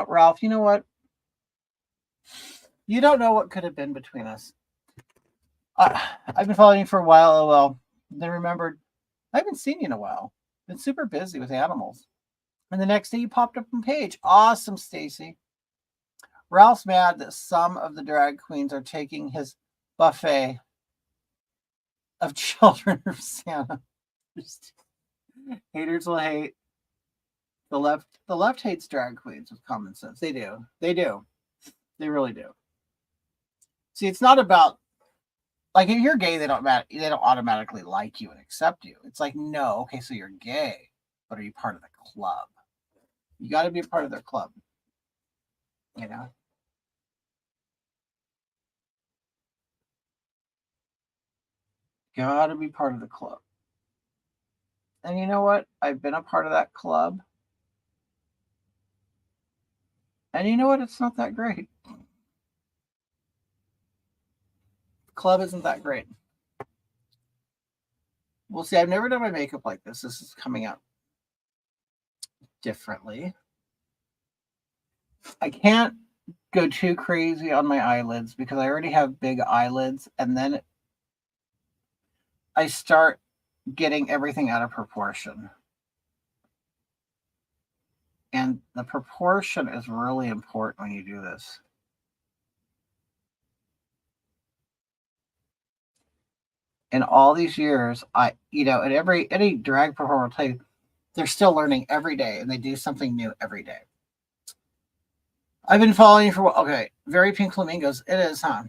Ralph, you know what? You don't know what could have been between us. I've been following you for a while, LOL. Then remembered, I haven't seen you in a while. Been super busy with animals. And the next day you popped up on page. Awesome, Stacy. Ralph's mad that some of the drag queens are taking his buffet of children of Santa. Haters will hate. The left hates drag queens with common sense. They do. They really do. See, it's not about, like, if you're gay, they don't automatically like you and accept you. It's like, no, okay, so you're gay, but are you part of the club? You got to be a part of their club. gotta be part of the club. And you know what? I've been a part of that club. And you know what? It's not that great. The club isn't that great. We'll see. I've never done my makeup like this. This is coming out differently. I can't go too crazy on my eyelids because I already have big eyelids, and then I start getting everything out of proportion. And the proportion is really important when you do this. In all these years, and any drag performer will tell you, they're still learning every day, and they do something new every day. I've been following you for okay, very pink flamingos. It is, huh?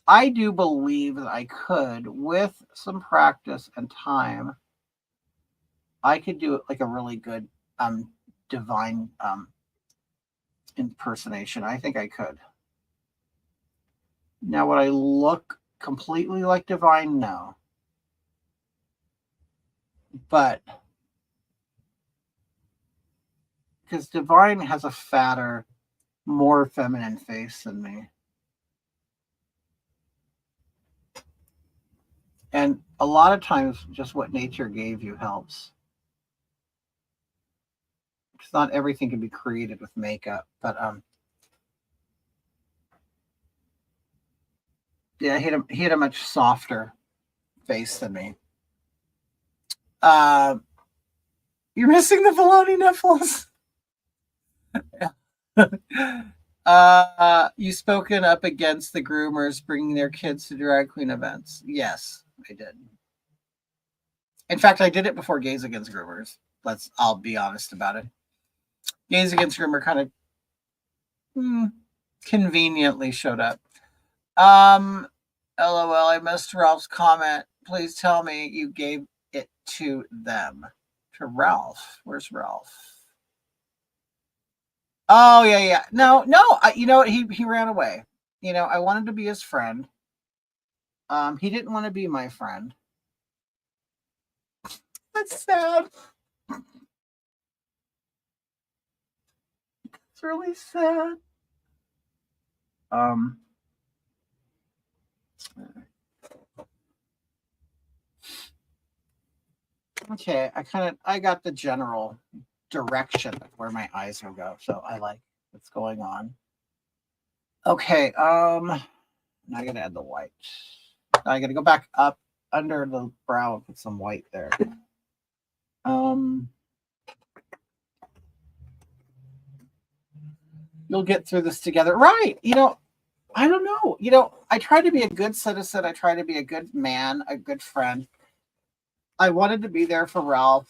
I do believe that I could, with some practice and time, I could do it like a really good divine impersonation. I think I could. Now, would I look completely like Divine? No. But because Divine has a fatter, more feminine face than me. And a lot of times, just what nature gave you helps. It's not everything can be created with makeup, but yeah, he had a much softer face than me. You're missing the Filoni nipples. You spoken up against the groomers bringing their kids to drag queen events. Yes, I did. In fact, I did it before Gays Against Groomers. I'll be honest about it. Gays Against Groomer kind of conveniently showed up. LOL, I missed Ralph's comment. Please tell me you gave it to them. To Ralph. Where's Ralph? Oh, yeah. No. You know what? He ran away. I wanted to be his friend. He didn't want to be my friend. That's sad. It's really sad. Okay, I got the general direction of where my eyes will go, so I like what's going on. Okay, now I gotta add the white. Now I gotta go back up under the brow and put some white there. You'll get through this together, right? I don't know. I try to be a good citizen. I try to be a good man, a good friend. I wanted to be there for Ralph.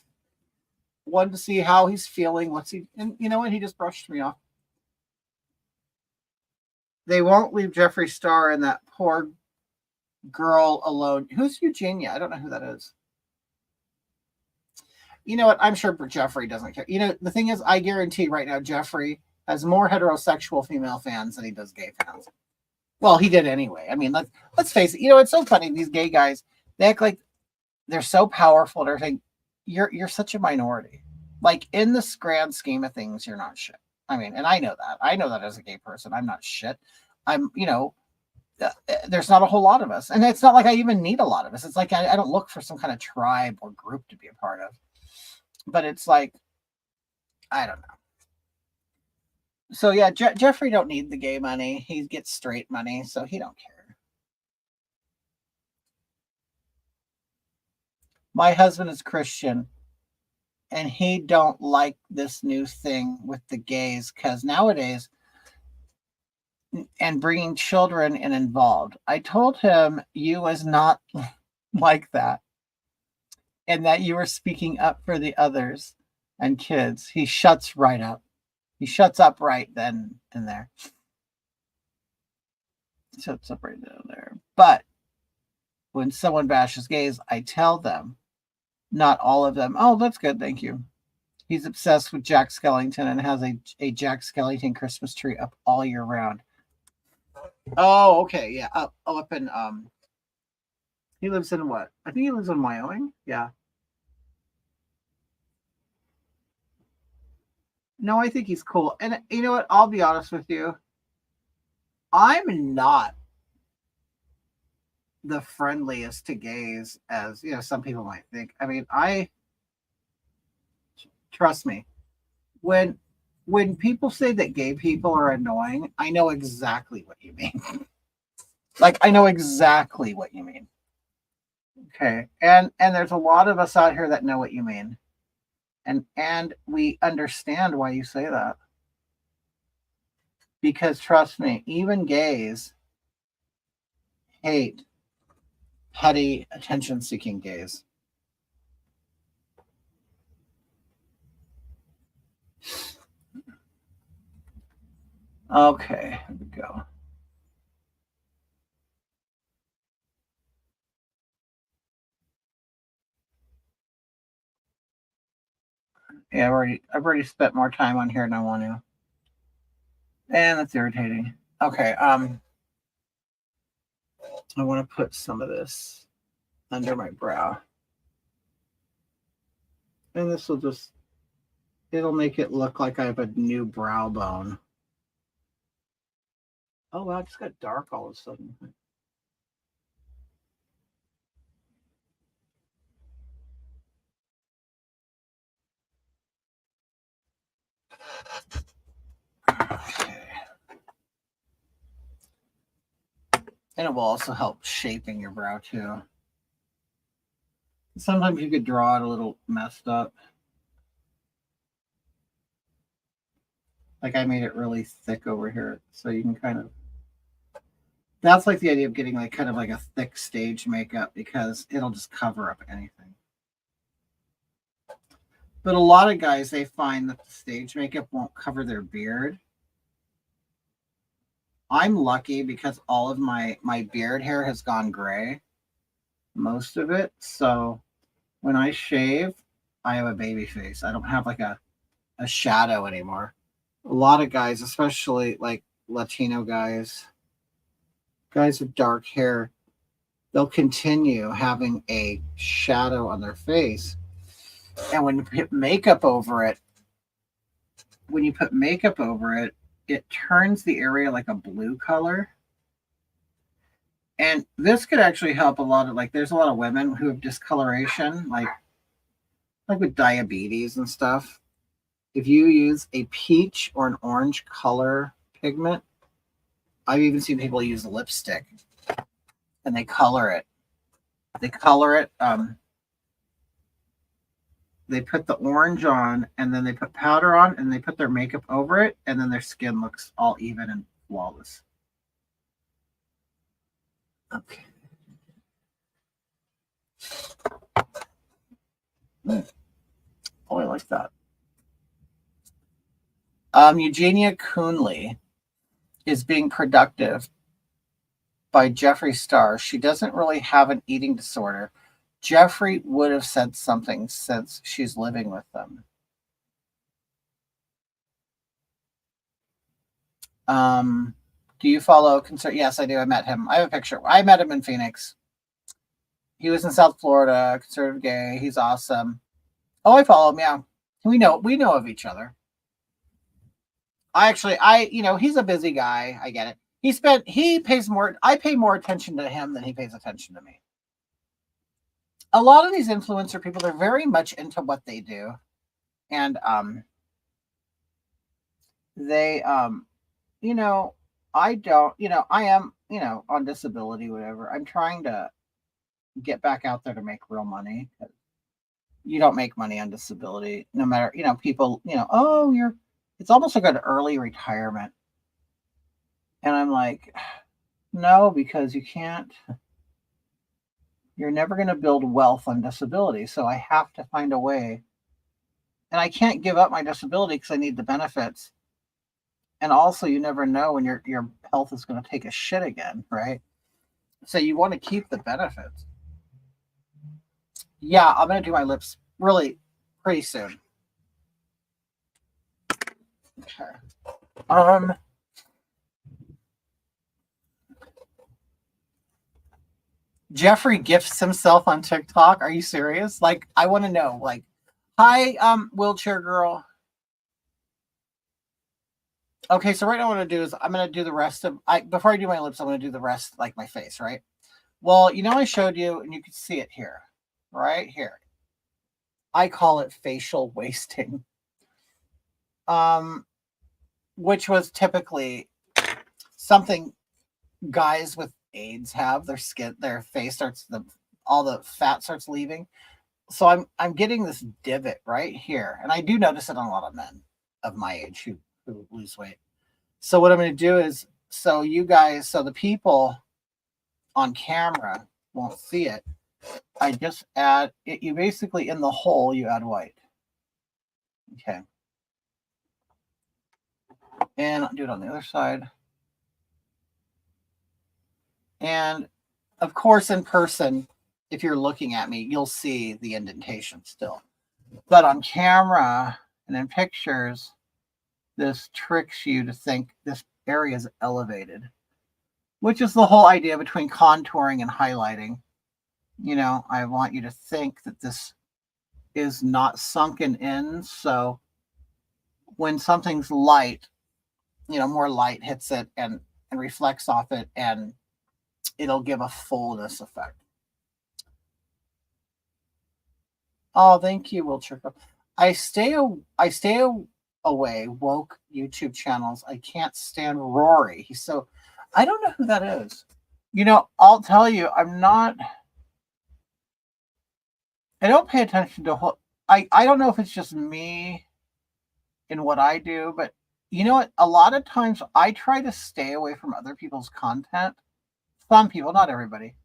Wanted to see how he's feeling. And you know what? He just brushed me off. They won't leave Jeffree Star and that poor girl alone. Who's Eugenia? I don't know who that is. You know what? I'm sure Jeffree doesn't care. The thing is, I guarantee right now Jeffree has more heterosexual female fans than he does gay fans. Well, he did anyway. I mean, let's face it. It's so funny. These gay guys, they act like they're so powerful and everything. You're such a minority. Like, in this grand scheme of things, you're not shit. I mean, and I know that. I know that as a gay person. I'm not shit. There's not a whole lot of us. And it's not like I even need a lot of us. It's like I don't look for some kind of tribe or group to be a part of. But it's like, I don't know. So, yeah, Jeffree don't need the gay money. He gets straight money, so he don't care. My husband is Christian, and he don't like this new thing with the gays because nowadays, and bringing children in involved. I told him you was not like that, and that you were speaking up for the others and kids. He shuts right up. He shuts up right then and there. Shuts up right down there. But when someone bashes gays, I tell them, not all of them, oh, that's good, thank you. He's obsessed with Jack Skellington and has a Jack Skellington Christmas tree up all year round. Oh, okay, yeah. Up in he lives in what? I think he lives in Wyoming. Yeah. No, I think he's cool. And you know what? I'll be honest with you. I'm not the friendliest to gays as some people might think. I mean, I trust me. When when people say that gay people are annoying, I know exactly what you mean. Like I know exactly what you mean. Okay. And there's a lot of us out here that know what you mean. And we understand why you say that. Because trust me, even gays hate petty attention seeking gays. Okay, here we go. Yeah, I've already spent more time on here than I want to. And that's irritating. Okay, I want to put some of this under my brow. And this will just it'll make it look like I have a new brow bone. Oh wow, it just got dark all of a sudden. Okay. And it will also help shaping your brow too. Sometimes you could draw it a little messed up. Like I made it really thick over here, so you can kind of. That's like the idea of getting like kind of like a thick stage makeup because it'll just cover up anything. But a lot of guys they find that the stage makeup won't cover their beard. I'm lucky because all of my beard hair has gone gray, most of it. So when I shave, I have a baby face. I don't have like a shadow anymore. A lot of guys, especially like Latino guys with dark hair, they'll continue having a shadow on their face. And when you put makeup over it, it turns the area like a blue color. And this could actually help a lot of like there's a lot of women who have discoloration, like with diabetes and stuff. If you use a peach or an orange color pigment, I've even seen people use lipstick and they color it. They color it. They put the orange on and then they put powder on and they put their makeup over it and then their skin looks all even and flawless. Okay. Oh, I like that. Eugenia Coonley is being productive by Jeffree Star. She doesn't really have an eating disorder. Jeffree would have said something since she's living with them. Do you follow concern? Yes, I do. I met him. I have a picture. I met him in Phoenix. He was in South Florida, conservative gay. He's awesome. Oh, I follow him. Yeah, we know of each other. He's a busy guy. I get it. He pays more. I pay more attention to him than he pays attention to me. A lot of these influencer people, they're very much into what they do, and they you know, I don't. I am on disability, whatever. I'm trying to get back out there to make real money. You don't make money on disability, no matter people. Oh, it's almost like an early retirement, and I'm like, no, because you can't. You're never going to build wealth on disability, so I have to find a way. And I can't give up my disability because I need the benefits. And also, you never know when your health is going to take a shit again, right? So you want to keep the benefits. Yeah, I'm going to do my lips really pretty soon. Okay. Jeffrey gifts himself on TikTok. Are you serious? Like, I want to know. Like, hi, wheelchair girl. Okay, so right now what I'm gonna do is I'm gonna do the rest of before I do my lips, I'm gonna do the rest like my face, right? Well, I showed you and you can see it here, right here. I call it facial wasting. Um, which was typically something guys with AIDS have. Their skin, their face starts all the fat starts leaving. So I'm getting this divot right here. And I do notice it on a lot of men of my age who lose weight. So what I'm going to do is, so the people on camera won't see it. I just add it. You basically, in the hole, you add white. Okay. And I'll do it on the other side. And of course, in person, if you're looking at me, you'll see the indentation still. But on camera and in pictures, this tricks you to think this area is elevated, which is the whole idea between contouring and highlighting. I want you to think that this is not sunken in. So when something's light, more light hits it and reflects off it, and it'll give a fullness effect. Oh, thank you, Will Chirko. I stay away woke YouTube channels. I can't stand Rory. I don't know who that is. I'll tell you, I don't pay attention to I don't know if it's just me in what I do, but you know what? A lot of times I try to stay away from other people's content. Some people, not everybody,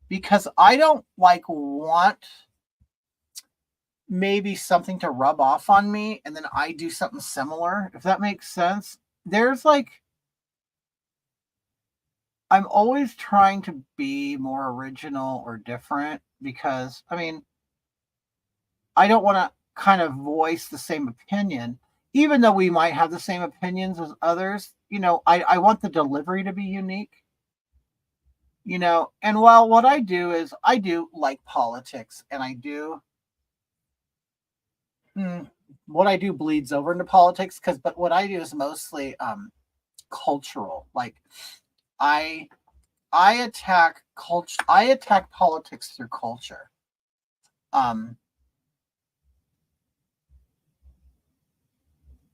because I don't want maybe something to rub off on me and then I do something similar, if that makes sense. I'm always trying to be more original or different because, I don't want to kind of voice the same opinion, even though we might have the same opinions as others. I want the delivery to be unique, and while what I do is I do like politics and what I do bleeds over into politics but what I do is mostly cultural. Like I attack culture. I attack politics through culture.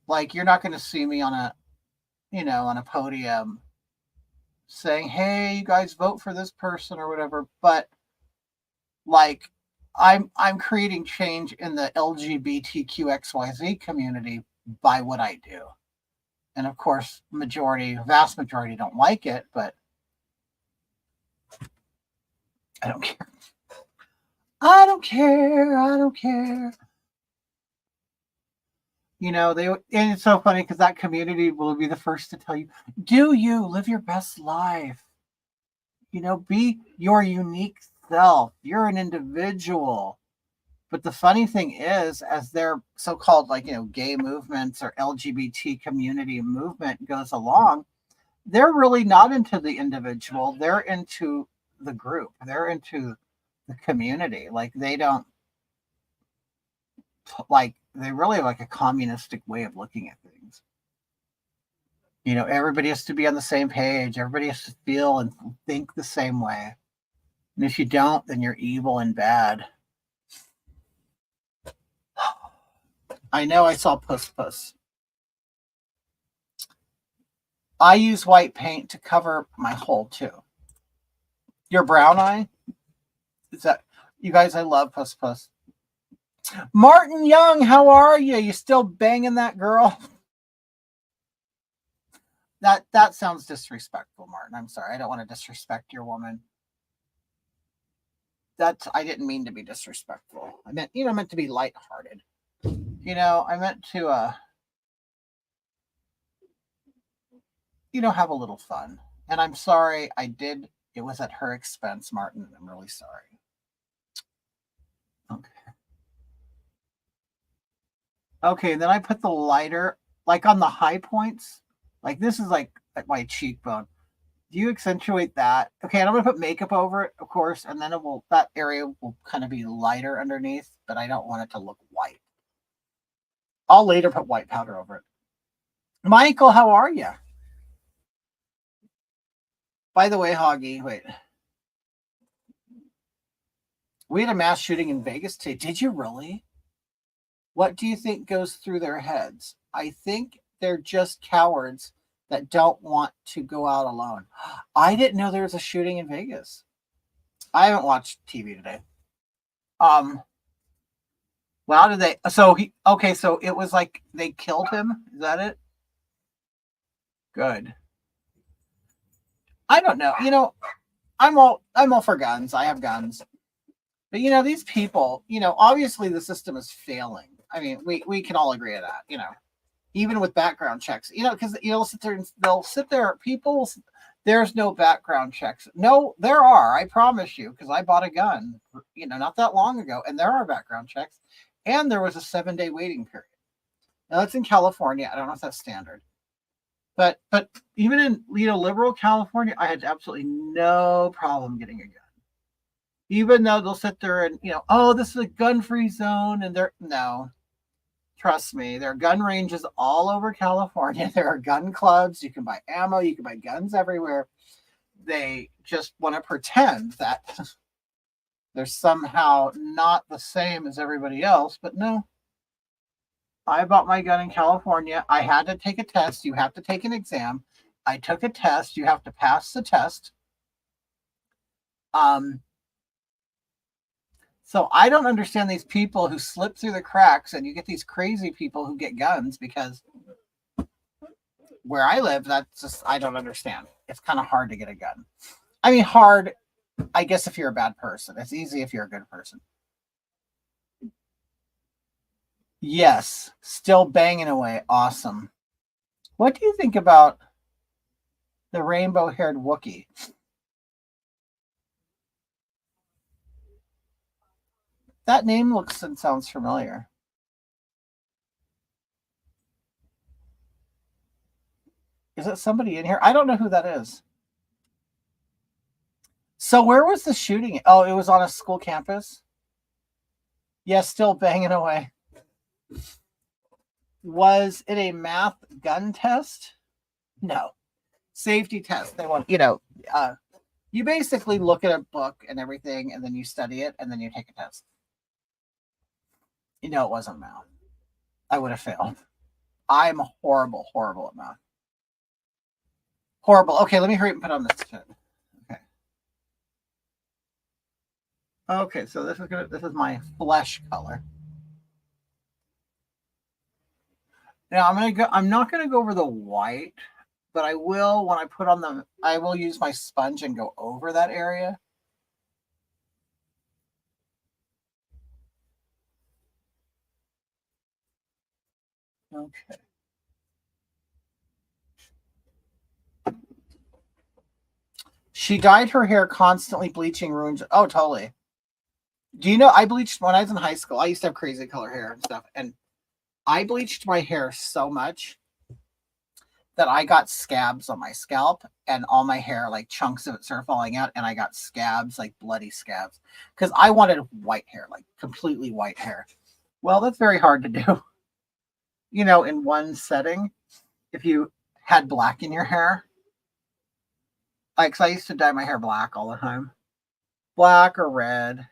Like you're not going to see me on a podium saying, "Hey, you guys vote for this person" or whatever. But like, I'm creating change in the LGBTQXYZ community by what I do, and of course, vast majority don't like it, but I don't care. I don't care. I don't care. And it's so funny because that community will be the first to tell you, do you live your best life? Be your unique self. You're an individual. But the funny thing is, as their so-called gay movements or LGBT community movement goes along, they're really not into the individual. They're into the group. They're into the community. Like they don't they really like a communistic way of looking at things. Everybody has to be on the same page. Everybody has to feel and think the same way. And if you don't, then you're evil and bad. I know I saw Puss. I use white paint to cover my hole too. Your brown eye? Is that you guys? I love Puss. Martin Young, how are you? You still banging that girl? That sounds disrespectful, Martin. I'm sorry. I don't want to disrespect your woman. I didn't mean to be disrespectful. I meant to be lighthearted. I meant to have a little fun. And I'm sorry I did. It was at her expense, Martin. I'm really sorry. Okay, then I put the lighter like on the high points. Like this is like at my cheekbone. Do you accentuate that? Okay, and I'm gonna put makeup over it, of course, and then that area will kind of be lighter underneath, but I don't want it to look white. I'll later put white powder over it. Michael, how are you? By the way, Hoggy, wait. We had a mass shooting in Vegas today. Did you really? What do you think goes through their heads? I think they're just cowards that don't want to go out alone. I didn't know there was a shooting in Vegas. I haven't watched TV today. Well, how did they? So so it was like they killed him. Is that it? Good. I don't know. I'm all for guns. I have guns. But these people, obviously the system is failing. I mean, we can all agree to that, even with background checks, because they'll sit there, there's no background checks. No, there are, I promise you, because I bought a gun, not that long ago, and there are background checks, and there was a 7-day waiting period. Now that's in California. I don't know if that's standard. But even in liberal California, I had absolutely no problem getting a gun. Even though they'll sit there and oh, this is a gun-free zone, and no, trust me, there are gun ranges all over California. There are gun clubs. You can buy ammo. You can buy guns everywhere. They just want to pretend that they're somehow not the same as everybody else, but no. I bought my gun in California. I had to take a test. You have to take an exam. I took a test. You have to pass the test. So I don't understand these people who slip through the cracks, and you get these crazy people who get guns, because where I live, that's just, I don't understand. It's kind of hard to get a gun. I mean, hard, I guess, if you're a bad person. It's easy if you're a good person. Yes, still banging away. Awesome. What do you think about the rainbow-haired Wookiee? That name looks and sounds familiar. Is it somebody in here? I don't know who that is. So where was the shooting? Oh, it was on a school campus? Yeah, still banging away. Was it a math gun test? No. Safety test. They want, you basically look at a book and everything, and then you study it, and then you take a test. It wasn't math. I would have failed. I'm horrible at math. Horrible. Okay, let me hurry up and put on this tint. Okay, so this is my flesh color. Now I'm not gonna go over the white, but I will when I put on I will use my sponge and go over that area. Okay. She dyed her hair constantly, bleaching ruins. Oh, totally. Do you know, I bleached when I was in high school. I used to have crazy color hair and stuff. And I bleached my hair so much that I got scabs on my scalp, and all my hair, like chunks of it started falling out, and I got scabs, like bloody scabs, because I wanted white hair, like completely white hair. Well, that's very hard to do. In one setting, if you had black in your hair, like, 'cause I used to dye my hair black all the time, black or red.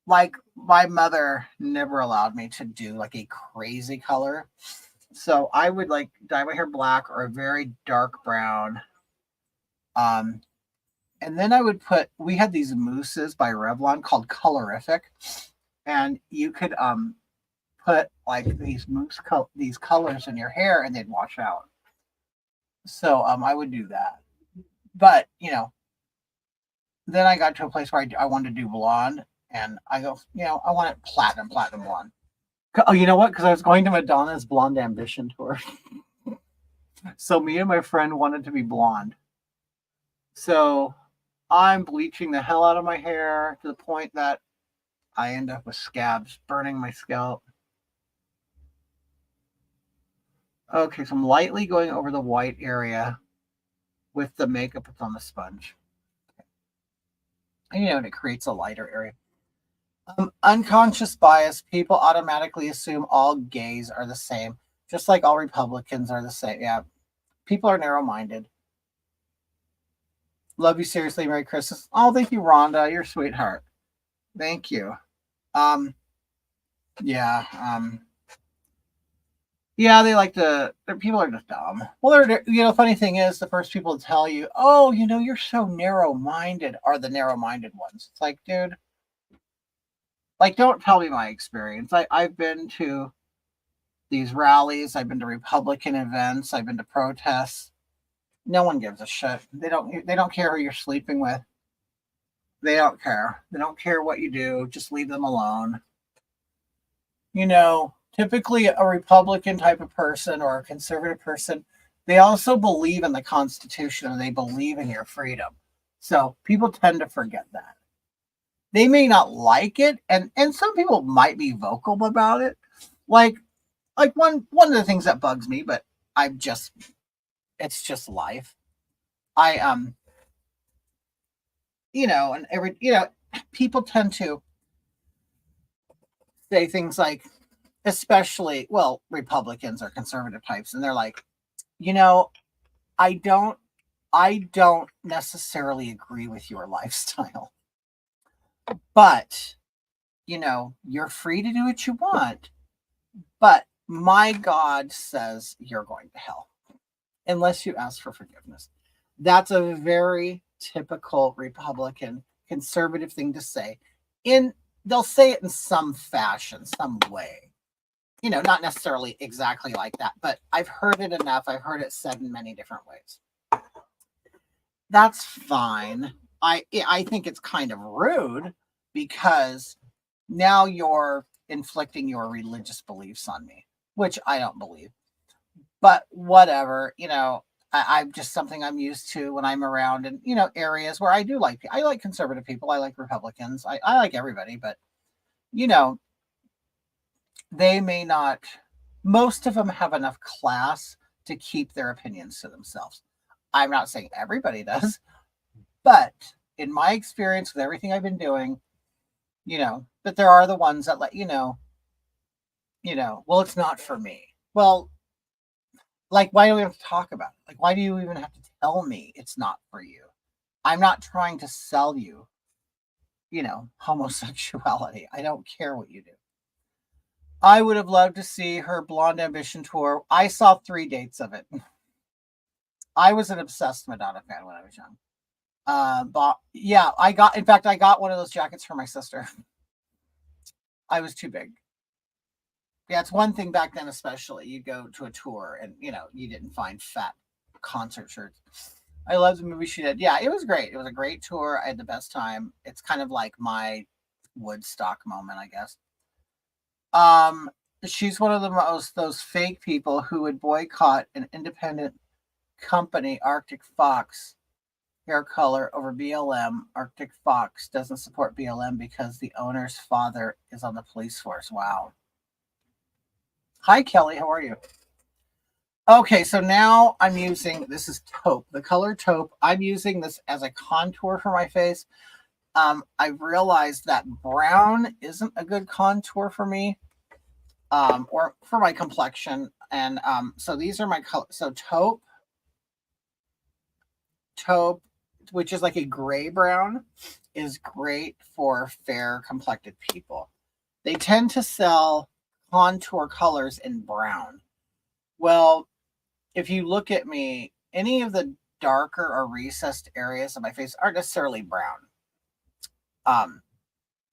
Like, my mother never allowed me to do like a crazy color. So I would like dye my hair black or a very dark brown. And then I would we had these mousses by Revlon called Colorific. And you could put like these these colors in your hair, and they'd wash out. So I would do that. But, then I got to a place where I wanted to do blonde. And I go, I want it platinum blonde. Oh, you know what? Because I was going to Madonna's Blonde Ambition tour. So me and my friend wanted to be blonde. So I'm bleaching the hell out of my hair to the point that I end up with scabs burning my scalp. Okay, so I'm lightly going over the white area with the makeup that's on the sponge. And, and it creates a lighter area. Unconscious bias, people automatically assume all gays are the same, just like all Republicans are the same. Yeah, people are narrow-minded. Love you seriously. Merry Christmas. Oh, thank you, Rhonda. You're a sweetheart. Thank you. Yeah. Yeah, they like to. People are just dumb. Well, funny thing is, the first people to tell you, "Oh, you're so narrow-minded," are the narrow-minded ones. It's like, dude, like, don't tell me my experience. I've been to these rallies. I've been to Republican events. I've been to protests. No one gives a shit. They don't care who you're sleeping with. They don't care. They don't care what you do. Just leave them alone. Typically a Republican type of person or a conservative person, they also believe in the Constitution and they believe in your freedom. So people tend to forget that. They may not like it, and some people might be vocal about it. Like one of the things that bugs me, but it's just life. And people tend to say things like, especially, well, Republicans or conservative types, and they're like, I don't necessarily agree with your lifestyle, but you're free to do what you want, but my God says you're going to hell unless you ask for forgiveness. That's a very typical Republican conservative thing to say. They'll say it in some fashion, some way. Not necessarily exactly like that, but I've heard it enough. I've heard it said in many different ways. That's fine. I think it's kind of rude because now you're inflicting your religious beliefs on me, which I don't believe. But whatever, I'm just something I'm used to when I'm around in, areas where I like conservative people. I like Republicans. I like everybody, but, they may not, most of them have enough class to keep their opinions to themselves. I'm not saying everybody does, but in my experience with everything I've been doing, that there are the ones that let well, it's not for me. Well, like, why do we have to talk about it? Like, why do you even have to tell me it's not for you? I'm not trying to sell you, homosexuality. I don't care what you do. I would have loved to see her Blonde Ambition tour. I saw 3 dates of it. I was an obsessed Madonna fan when I was young. But yeah, I got one of those jackets for my sister. I was too big. Yeah, it's one thing back then, especially. You go to a tour and, you didn't find fat concert shirts. I love the movie she did. Yeah, it was great. It was a great tour. I had the best time. It's kind of like my Woodstock moment, I guess. She's one of those fake people who would boycott an independent company, Arctic Fox hair color, over BLM. Arctic Fox doesn't support BLM because the owner's father is on the police force. Wow. Hi, Kelly. How are you? Okay, so now I'm using, this is taupe, the color taupe. I'm using this as a contour for my face. I realized that brown isn't a good contour for me, or for my complexion. And so these are my color. So taupe, which is like a gray brown, is great for fair complected people. They tend to sell contour colors in brown. Well, if you look at me, any of the darker or recessed areas of my face aren't necessarily brown.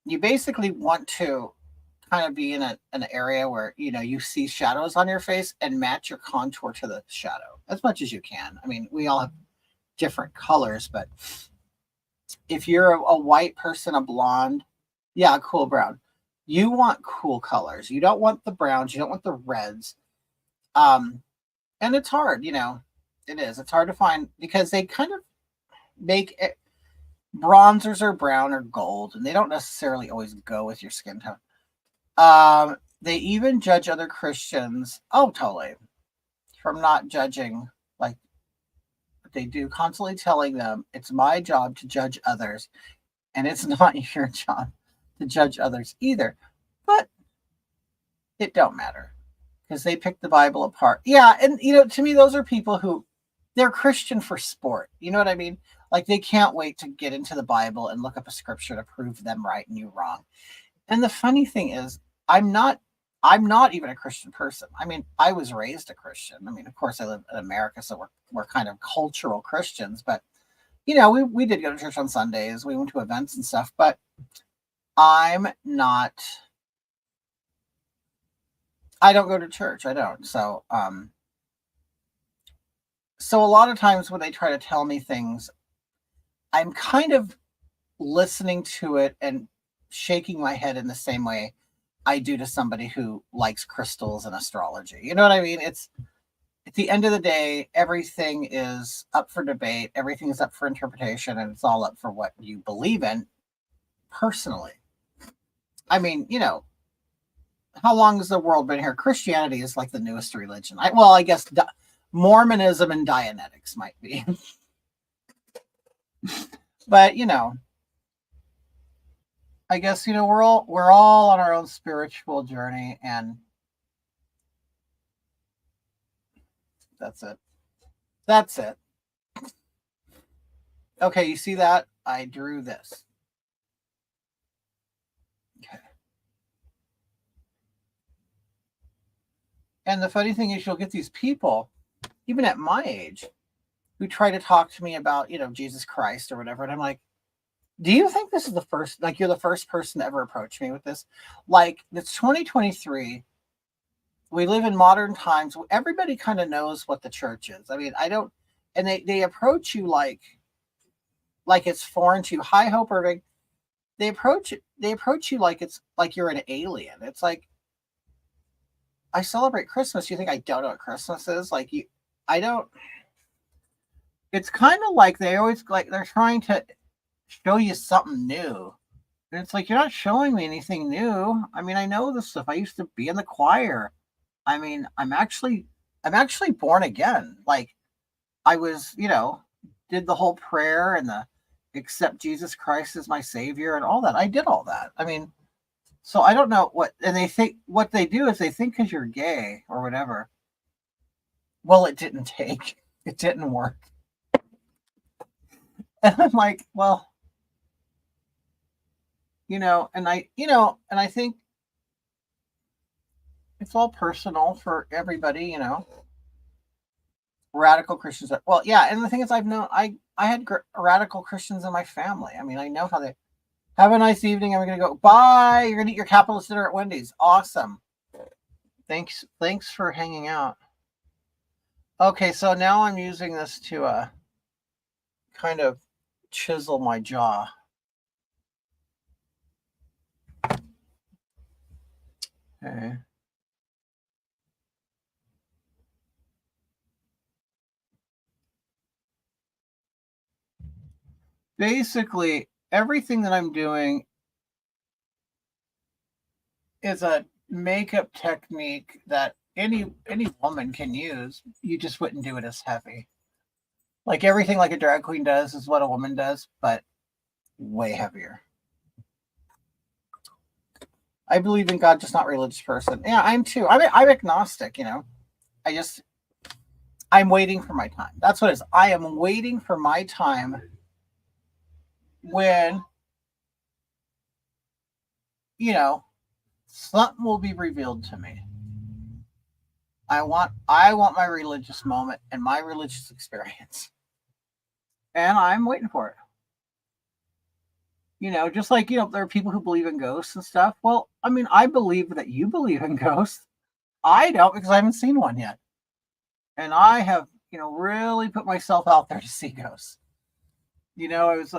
You basically want to kind of be in an area where you see shadows on your face and match your contour to the shadow as much as you can. I mean, we all have different colors, but if you're a white person, a blonde, yeah, cool brown. You want cool colors. You don't want the browns. You don't want the reds. And it's hard, it is. It's hard to find because they kind of make it, bronzers are brown or gold, and they don't necessarily always go with your skin tone. They even judge other Christians. Oh, totally. from not judging like what they do, constantly telling them it's my job to judge others, and it's not your job to judge others either. But it don't matter because they pick the Bible apart. Yeah, and to me, those are people who they're Christian for sport. You know what I mean? Like they can't wait to get into the Bible and look up a scripture to prove them right and you wrong. And the funny thing is, I'm not even a Christian person. I mean, I was raised a Christian. I mean, of course I live in America, so we're kind of cultural Christians, but we did go to church on Sundays. We went to events and stuff, but I'm not I don't go to church. I don't. So a lot of times when they try to tell me things, I'm kind of listening to it and shaking my head in the same way I do to somebody who likes crystals and astrology. You know what I mean? It's at the end of the day, everything is up for debate, everything is up for interpretation, and it's all up for what you believe in personally. I mean, how long has the world been here? Christianity is like the newest religion. I guess Mormonism and Dianetics might be. But, I guess, we're all on our own spiritual journey, and that's it. That's it. Okay, you see that? I drew this. Okay. And the funny thing is you'll get these people, even at my age, who try to talk to me about, Jesus Christ or whatever. And I'm like, do you think this is the first, like you're the first person to ever approach me with this? Like, it's 2023. We live in modern times. Everybody kind of knows what the church is. I mean, and they approach you like it's foreign to you. Hi, Hope Irving. They approach you like it's like you're an alien. It's like, I celebrate Christmas. You think I don't know what Christmas is? I don't. It's kind of like they always they're trying to show you something new. And it's like, you're not showing me anything new. I mean, I know this stuff. I used to be in the choir. I mean, I'm actually born again. Like I was, did the whole prayer and the accept Jesus Christ as my savior and all that. I did all that. I mean, so I don't know and they think what they do is they think because you're gay or whatever. Well, it didn't work. And I'm like, well, and I think it's all personal for everybody, radical Christians. Well, yeah. And the thing is, I had radical Christians in my family. I mean, I know how they have a nice evening. I'm going to go, bye. You're going to eat your capitalist dinner at Wendy's. Awesome. Thanks for hanging out. Okay. So now I'm using this to, kind of chisel my jaw. Okay. Basically, everything that I'm doing is a makeup technique that any woman can use. You just wouldn't do it as heavy. Like everything like a drag queen does is what a woman does, but way heavier. I believe in God, just not religious person. Yeah, I'm too. I'm agnostic, I'm waiting for my time. That's what it is. I am waiting for my time when, something will be revealed to me. I want my religious moment and my religious experience. And I'm waiting for it. Just like, there are people who believe in ghosts and stuff. Well, I mean, I believe that you believe in ghosts. I don't because I haven't seen one yet. And I have, really put myself out there to see ghosts. I was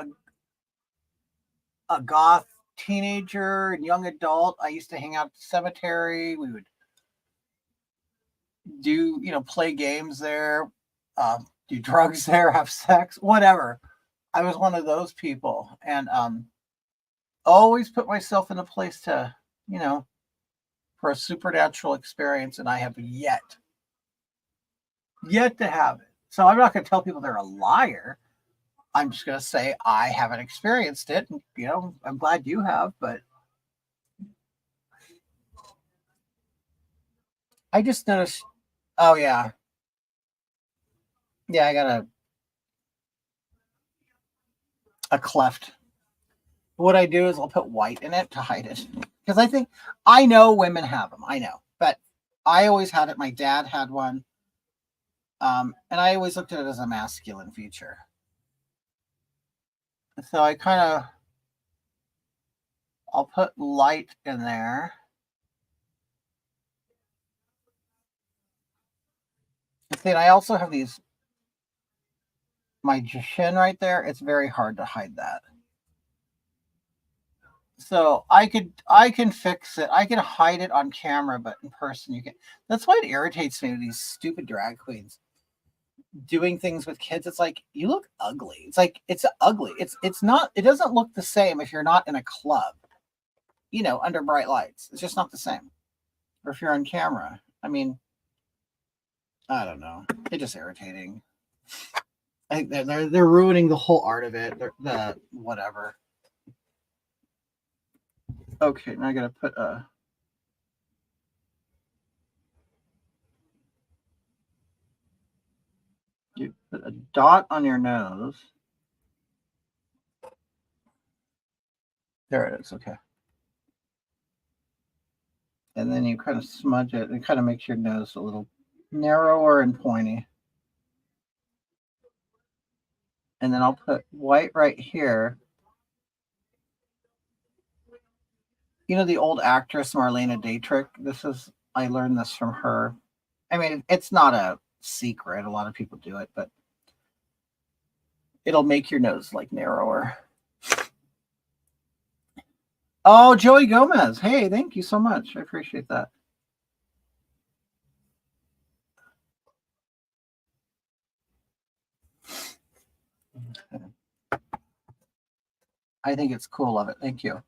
a goth teenager and young adult. I used to hang out at the cemetery. We would do, play games there, do drugs there, have sex, whatever. I was one of those people, and always put myself in a place to, for a supernatural experience, and I have yet Yet to have it. So I'm not going to tell people they're a liar. I'm just going to say I haven't experienced it. You know, I'm glad you have, but I just noticed. Oh yeah, yeah. I got a cleft. What I do is I'll put white in it to hide it because I think I know women have them. I know, but I always had it. My dad had one, and I always looked at it as a masculine feature. So I kind of I'll put light in there. See, and I also have these my chin right there. It's very hard to hide that. So I can fix it. I can hide it on camera, but in person you can. That's why it irritates me with these stupid drag queens doing things with kids. It's like you look ugly. It's like it's ugly. It's not. It doesn't look the same if you're not in a club, you know, under bright lights. It's just not the same. Or if you're on camera. I mean, I don't know. It's just irritating. I think they're ruining the whole art of it. The whatever. Okay, now I gotta put a. You put a dot on your nose. There it is. Okay. And then you kind of smudge it. It kind of makes your nose a little narrower and pointy. And then I'll put white right here. You know the old actress Marlena Dietrich? I learned this from her. I mean, it's not a secret. A lot of people do it, but it'll make your nose like narrower. Oh, Joey Gomez. Hey, thank you so much. I appreciate that. I think it's cool of it. Thank you.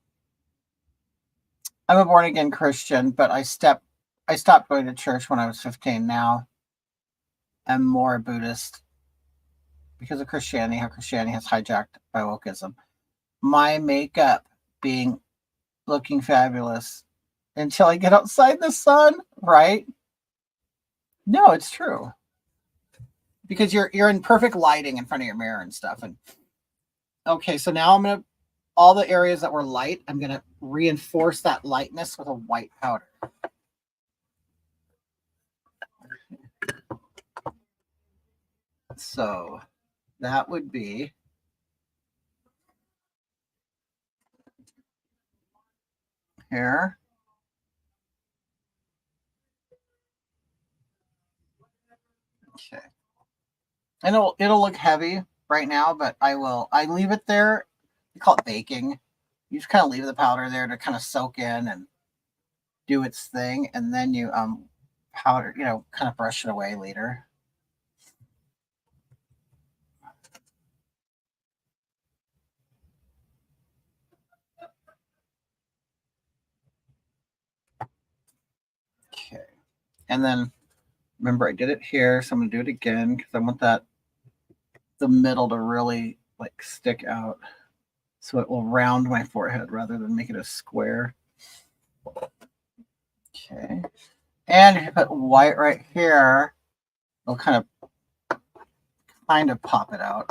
I'm a born again Christian, but I stopped going to church when I was 15. Now I'm more Buddhist because of Christianity, how Christianity has hijacked by wokeism. My makeup being looking fabulous until I get outside in the sun, right? No, it's true. Because you're in perfect lighting in front of your mirror and stuff. And okay, so now I'm gonna all the areas that were light, I'm gonna reinforce that lightness with a white powder. So that would be here. Okay. And it'll look heavy right now, but I leave it there. We call it baking. You just kind of leave the powder there to kind of soak in and do its thing, and then you powder, you know, kind of brush it away later. Okay. And then remember I did it here, so I'm gonna do it again because I want the middle to really like stick out. So it will round my forehead rather than make it a square. Okay. And if you put white right here, it'll kind of pop it out.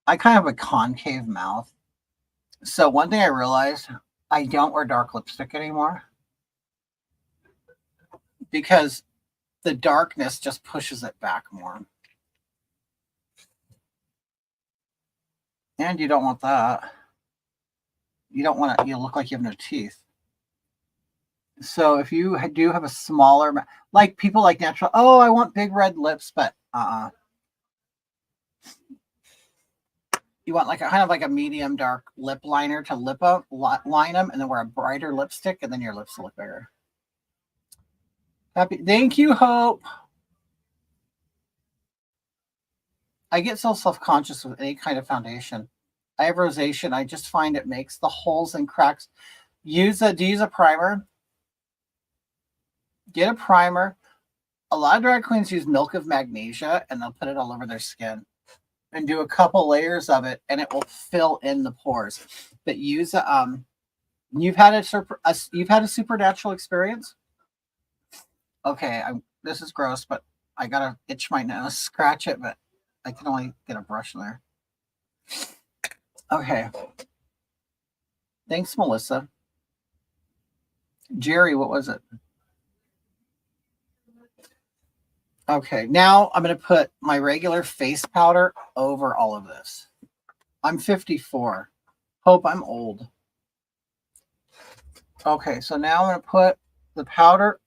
I kind of have a concave mouth. So one thing I realized, I don't wear dark lipstick anymore because the darkness just pushes it back more. And you don't want that. You don't want to, you look like you have no teeth. So if you do have a smaller, like people like natural, oh, I want big red lips, but you want like a kind of like a medium dark lip liner to line them, and then wear a brighter lipstick, and then your lips will look bigger. Happy, thank you, Hope. I get so self-conscious with any kind of foundation. I have rosacea. I just find it makes the holes and cracks. Do you use a primer? Get a primer. A lot of drag queens use milk of magnesia and they'll put it all over their skin and do a couple layers of it and it will fill in the pores. But use you've had a supernatural experience? Okay, this is gross, but I gotta itch my nose, scratch it, but I can only get a brush in there. Okay. Thanks, Melissa. Jerry, what was it? Okay, now I'm going to put my regular face powder over all of this. I'm 54. Hope I'm old. Okay, so now I'm going to put the powder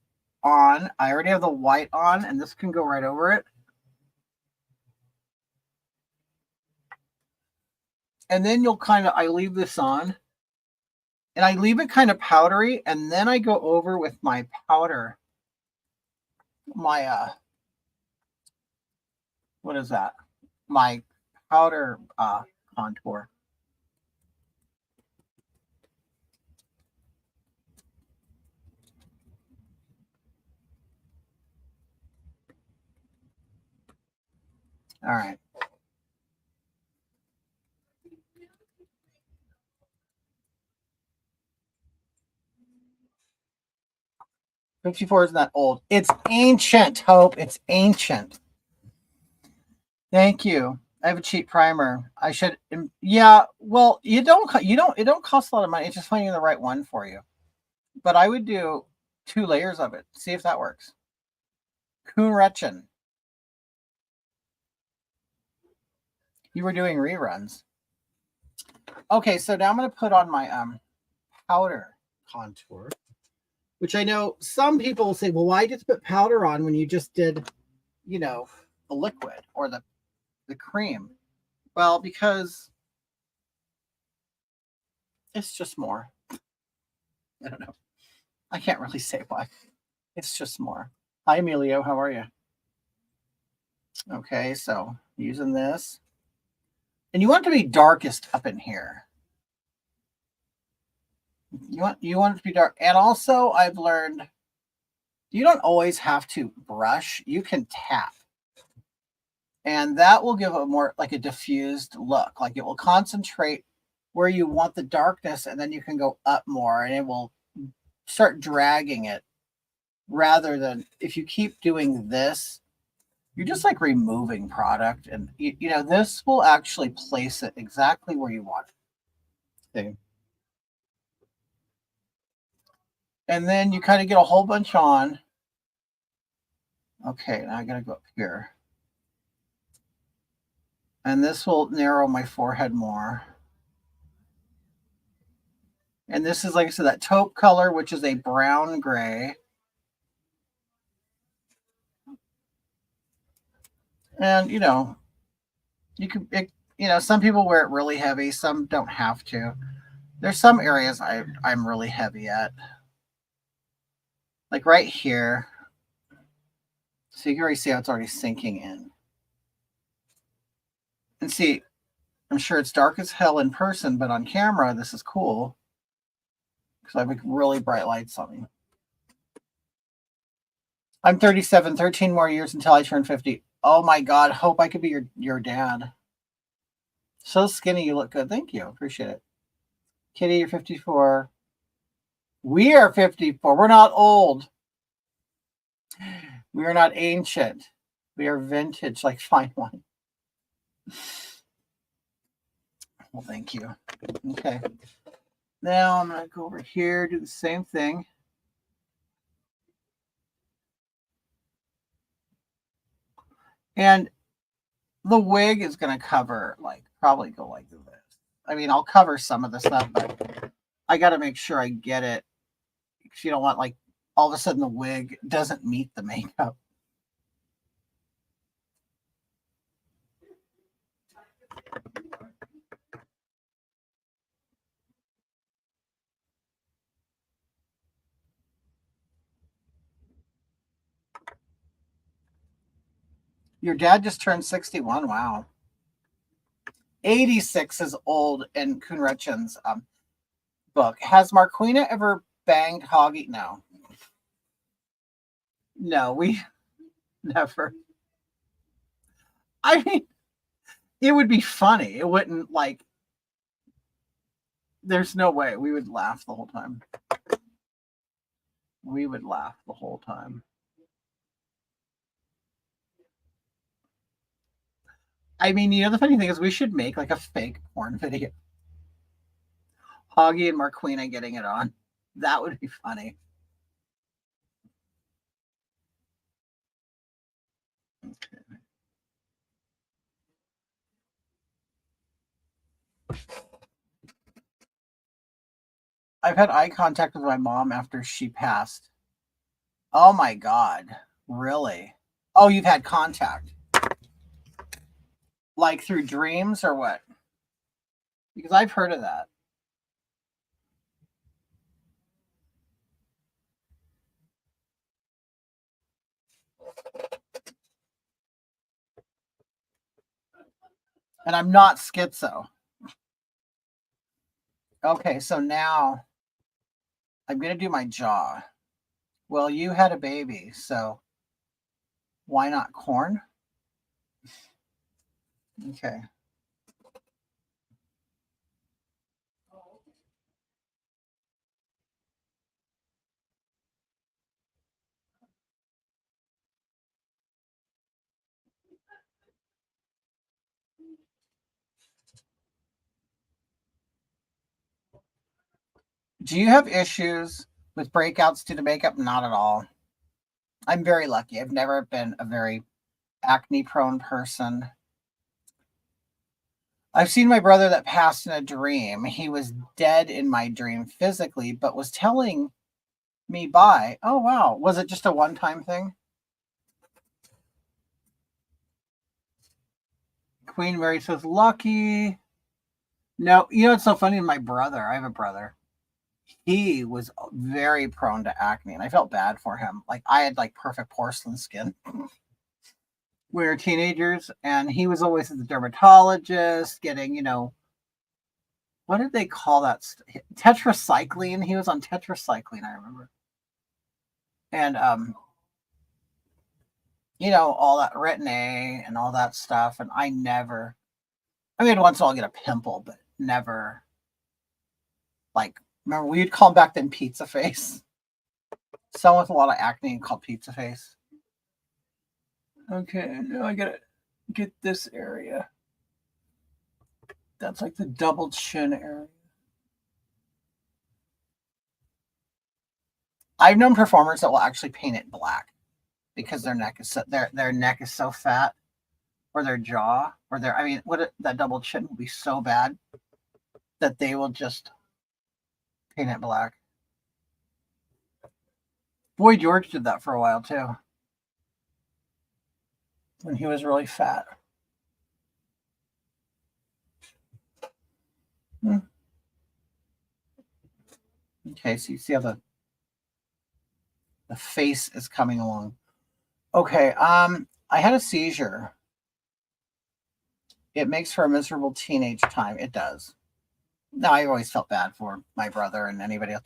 on. I already have the white on, and this can go right over it. And then I leave this on. And I leave it kind of powdery, and then I go over with my powder. What is that? My powder contour. All right. '54 isn't that old. It's ancient, Hope. It's ancient. Thank you. I have a cheap primer. I should, yeah. Well, it don't cost a lot of money. It's just finding the right one for you. But I would do 2 layers of it. See if that works. Kuhn Retchen. You were doing reruns. Okay, so now I'm going to put on my powder contour, which I know some people will say, well, why just put powder on when you just did, the liquid or the cream? Well, because it's just more. I don't know. I can't really say why. It's just more. Hi, Emilio. How are you? Okay, so using this. And you want it to be darkest up in here. You want it to be dark. And also, I've learned you don't always have to brush. You can tap. And that will give a more like a diffused look. Like it will concentrate where you want the darkness, and then you can go up more and it will start dragging it, rather than if you keep doing this, you're just like removing product. And this will actually place it exactly where you want it. See? And then you kind of get a whole bunch on. Okay, now I gotta go up here. And this will narrow my forehead more. And this is, like I said, that taupe color, which is a brown gray. And, some people wear it really heavy. Some don't have to. There's some areas I'm really heavy at. Like right here. So you can already see how it's already sinking in. And see, I'm sure it's dark as hell in person, but on camera, this is cool. Because I have really bright lights on me. I'm 37, 13 more years until I turn 50. Oh my God, hope I could be your dad. So skinny, you look good. Thank you. Appreciate it. Kitty, you're 54. We are 54. We're not old. We are not ancient. We are vintage, like fine wine. Well, thank you. Okay. Now I'm going to go over here, do the same thing. And the wig is going to cover, probably go like this. I mean, I'll cover some of the stuff, but I got to make sure I get it. Because you don't want, all of a sudden the wig doesn't meet the makeup. Your dad just turned 61. Wow. 86 is old in Kunrechen's book. Has Marquina ever banged Hoggy? No. No, we never. I mean, it would be funny. It wouldn't like, there's no way we would laugh the whole time. We would laugh the whole time. I mean, the funny thing is we should make like a fake porn video. Hoggy and Marquina getting it on. That would be funny. Okay. I've had eye contact with my mom after she passed. Oh my God. Really? Oh, you've had contact. Like through dreams or what? Because I've heard of that. And I'm not schizo. Okay, so now I'm going to do my jaw. Well, you had a baby, so why not corn? Okay. Do you have issues with breakouts due to makeup? Not at all. I'm very lucky. I've never been a very acne prone person. I've seen my brother that passed in a dream. He was dead in my dream physically, but was telling me bye. Oh, wow. Was it just a one-time thing? Queen Mary says, lucky. No, it's so funny. My brother, I have a brother. He was very prone to acne, and I felt bad for him. Like, I had like perfect porcelain skin. We were teenagers, and he was always at the dermatologist getting, what did they call that? Tetracycline. He was on tetracycline, I remember. And, all that retin-A and all that stuff. And I mean, once in a while I'll get a pimple, but never, like, remember we'd call him back then pizza face. Someone with a lot of acne called pizza face. Okay, now I gotta get this area. That's like the double chin area. I've known performers that will actually paint it black because their neck is so fat, or their jaw, or that double chin will be so bad that they will just paint it black. Boy George did that for a while too, when he was really fat. Okay, so you see how the face is coming along. Okay, I had a seizure. It makes for a miserable teenage time. It does. No, I always felt bad for my brother and anybody else.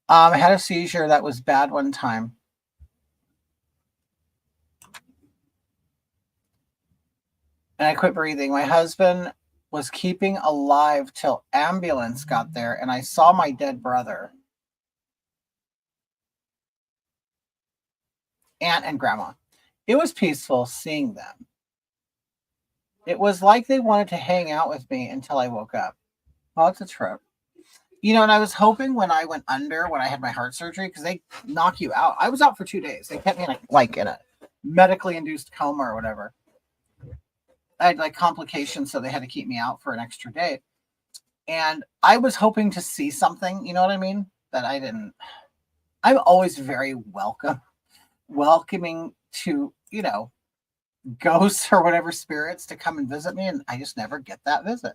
I had a seizure that was bad one time. And I quit breathing. My husband was keeping alive till ambulance got there, and I saw my dead brother, aunt, and grandma. It was peaceful seeing them. It was like they wanted to hang out with me until I woke up. Well, it's a trip. And I was hoping when I went under, when I had my heart surgery, because they knock you out. I was out for 2 days. They kept me in a medically induced coma or whatever. I had like complications, so they had to keep me out for an extra day. And I was hoping to see something, you know what I mean? That I didn't. I'm always very welcoming to, ghosts or whatever spirits to come and visit me, and I just never get that visit.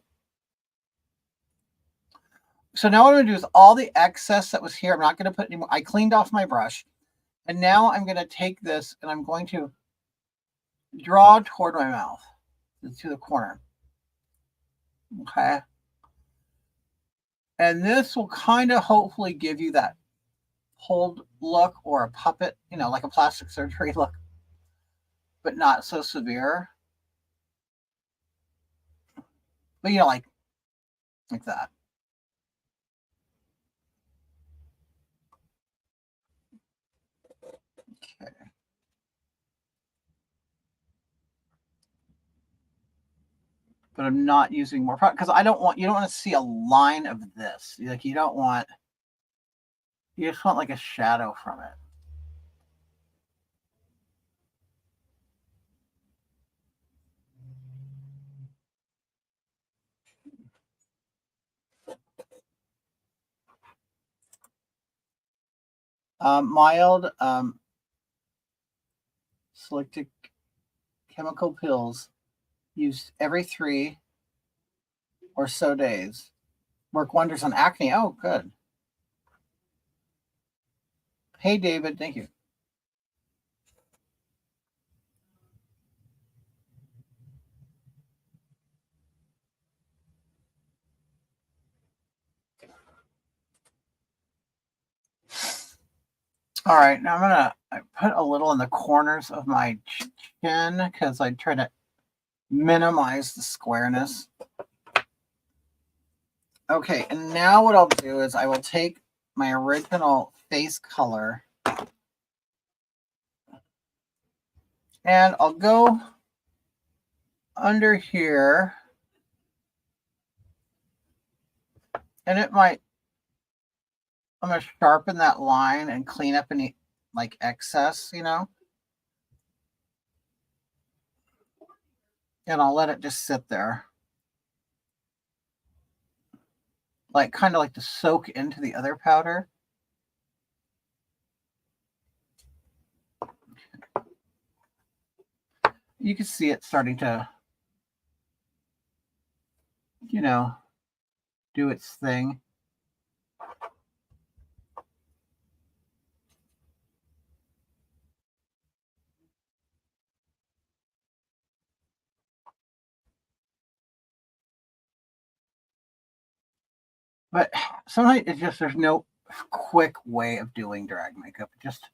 So now what I'm going to do is all the excess that was here, I'm not going to put anymore. I cleaned off my brush, and now I'm going to take this and I'm going to draw toward my mouth to the corner. Okay. And this will kind of hopefully give you that pulled look or a puppet, like a plastic surgery look, but not so severe. But like that. Okay. But I'm not using more product because you don't want to see a line of this. Like you just want like a shadow from it. Mild selected chemical pills used every 3 or so days work wonders on acne. Oh, good. Hey, David. Thank you. All right, now I put a little in the corners of my chin because I try to minimize the squareness. Okay, and now what I'll do is I will take my original face color and I'll go under here, and I'm going to sharpen that line and clean up any like excess, and I'll let it just sit there. Like kind of like to soak into the other powder. You can see it starting to, do its thing. But sometimes it's just there's no quick way of doing drag makeup. Just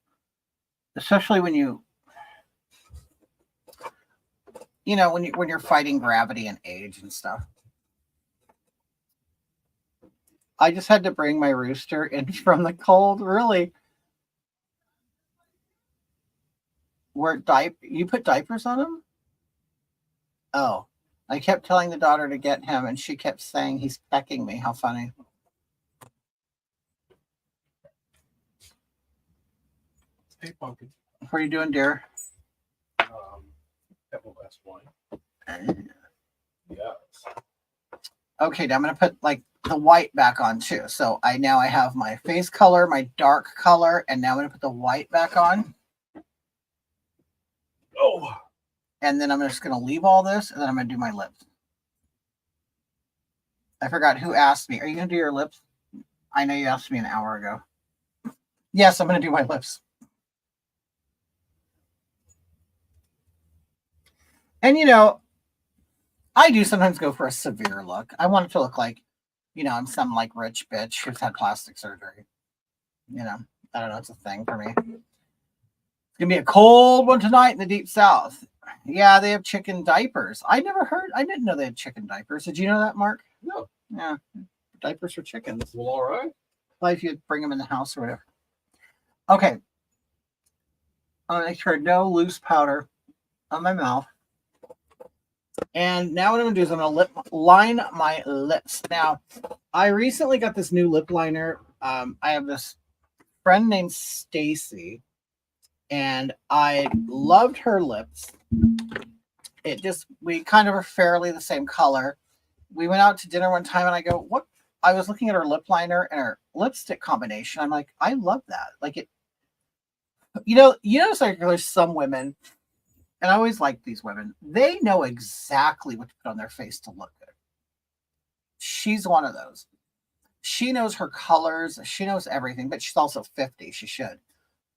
especially when when you're fighting gravity and age and stuff. I just had to bring my rooster in from the cold, really. You put diapers on him? Oh. I kept telling the daughter to get him and she kept saying he's pecking me. How funny. Hey, Pumpkin. What are you doing, dear? Have a glass of wine. Yes. Okay, now I'm gonna put like the white back on too. So I have my face color, my dark color, and now I'm gonna put the white back on. Oh. And then I'm just gonna leave all this, and then I'm gonna do my lips. I forgot who asked me. Are you gonna do your lips? I know you asked me an hour ago. Yes, I'm gonna do my lips. And I do sometimes go for a severe look. I want it to look like, I'm some like rich bitch who's had plastic surgery. I don't know. It's a thing for me. It's gonna be a cold one tonight in the deep south. Yeah, they have chicken diapers. I didn't know they had chicken diapers. Did you know that, Mark? No. Yeah. Diapers for chickens. Well, all right. Well, if you bring them in the house or whatever. Okay. I'm gonna make sure no loose powder on my mouth. And now what I'm gonna do is I'm gonna line my lips. Now, I recently got this new lip liner. I have this friend named Stacy, and I loved her lips. We kind of are fairly the same color. We went out to dinner one time, and I go, "What?" I was looking at her lip liner and her lipstick combination. I'm like, I love that. Like it. It's like there's some women. And I always like these women. They know exactly what to put on their face to look good. She's one of those. She knows her colors. She knows everything, but she's also 50. She should.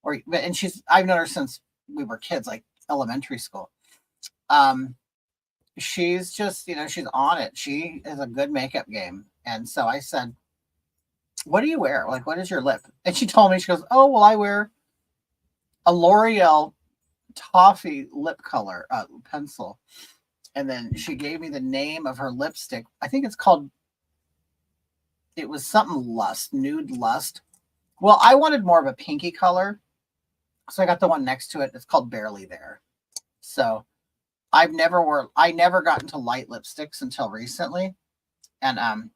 I've known her since we were kids, like elementary school. she's just, she's on it. She is a good makeup game. And so I said, what do you wear? Like, what is your lip? And she told me, she goes, oh, well, I wear a L'Oreal toffee lip color pencil. And then she gave me the name of her lipstick. I think it was something Lust, Nude Lust. Well, I wanted more of a pinky color. So I got the one next to it. It's called Barely There. So I never got into light lipsticks until recently. And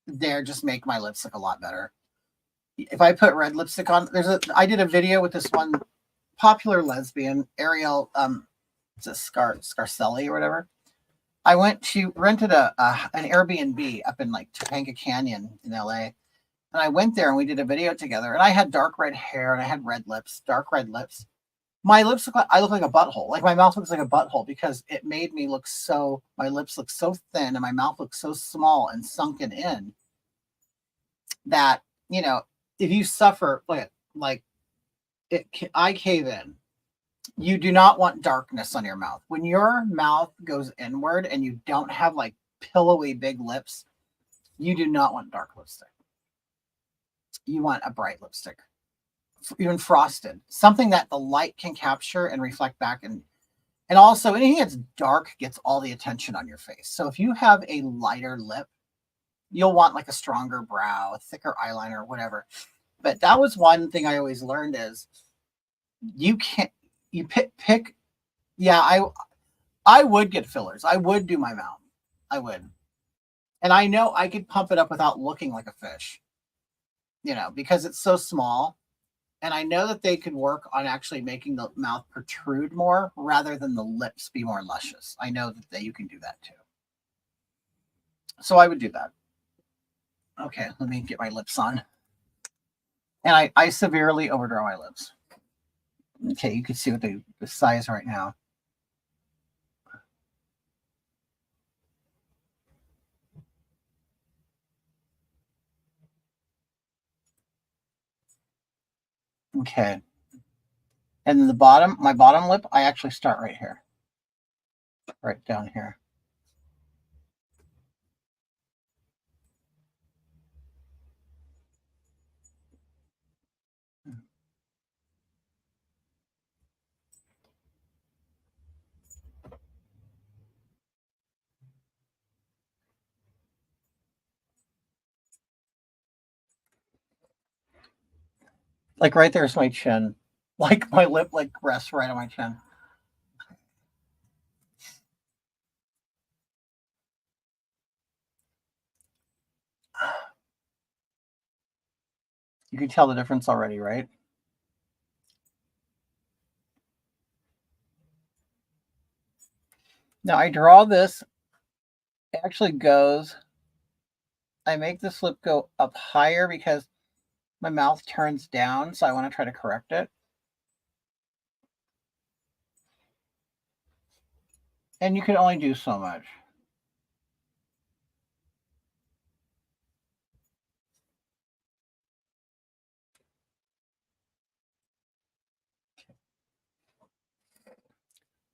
they just make my lips look a lot better. If I put red lipstick on, I did a video with this one popular lesbian, Ariel, it's a Scarcelli or whatever. She rented an Airbnb up in like Topanga Canyon in LA. And I went there and we did a video together. And I had dark red hair and I had red lips, dark red lips. My lips I look like a butthole. Like my mouth looks like a butthole because it made me my lips look so thin and my mouth looks so small and sunken in that, if you suffer I cave in. You do not want darkness on your mouth. When your mouth goes inward and you don't have like pillowy big lips, you do not want dark lipstick. You want a bright lipstick, even frosted, something that the light can capture and reflect back. And also anything that's dark gets all the attention on your face. So if you have a lighter lip, you'll want like a stronger brow, a thicker eyeliner, whatever. But that was one thing I always learned is you pick. Yeah, I would get fillers. I would do my mouth. I would. And I know I could pump it up without looking like a fish, because it's so small. And I know that they could work on actually making the mouth protrude more rather than the lips be more luscious. I know that you can do that too. So I would do that. Okay, let me get my lips on. And I severely overdraw my lips. Okay, you can see what the size right now. Okay. And then my bottom lip, I actually start right here. Right down here. Like right there's my chin. Like my lip rests right on my chin. You can tell the difference already, right? Now I draw this. It actually goes. I make this lip go up higher because my mouth turns down, so I want to try to correct it. And you can only do so much.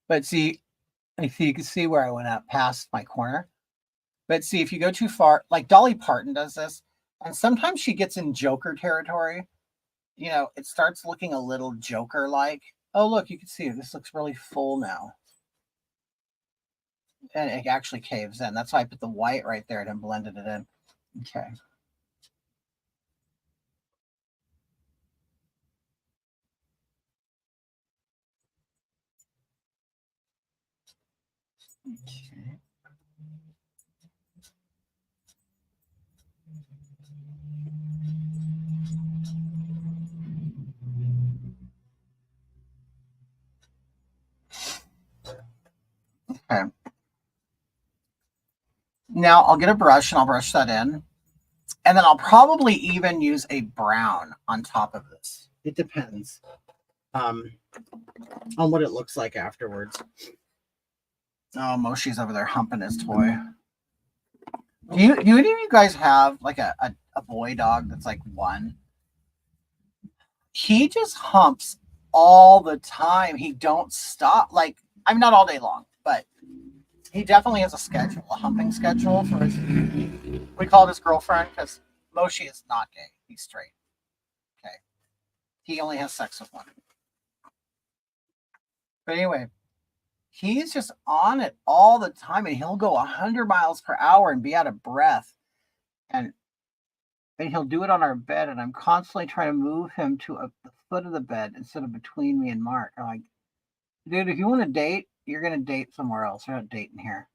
But see, you can see where I went up past my corner. But see, if you go too far, like Dolly Parton does this, and sometimes she gets in Joker territory. It starts looking a little Joker-like. Oh, look, you can see this looks really full now. And it actually caves in. That's why I put the white right there and blended it in. Okay. Okay. Okay. Now I'll get a brush and I'll brush that in. And then I'll probably even use a brown on top of this. It depends on what it looks like afterwards. Oh, Moshi's over there humping his toy. Do any of you guys have like a boy dog that's like one? He just humps all the time. He don't stop. Like, I'm not all day long, but he definitely has a schedule, a humping schedule for his. We call it his girlfriend because Moshi is not gay. He's straight. Okay, he only has sex with one. But anyway, he's just on it all the time, and he'll go 100 miles per hour and be out of breath, and he'll do it on our bed, and I'm constantly trying to move him to the foot of the bed instead of between me and Mark. I'm like, dude, if you want to date, you're gonna date somewhere else. You're not dating here.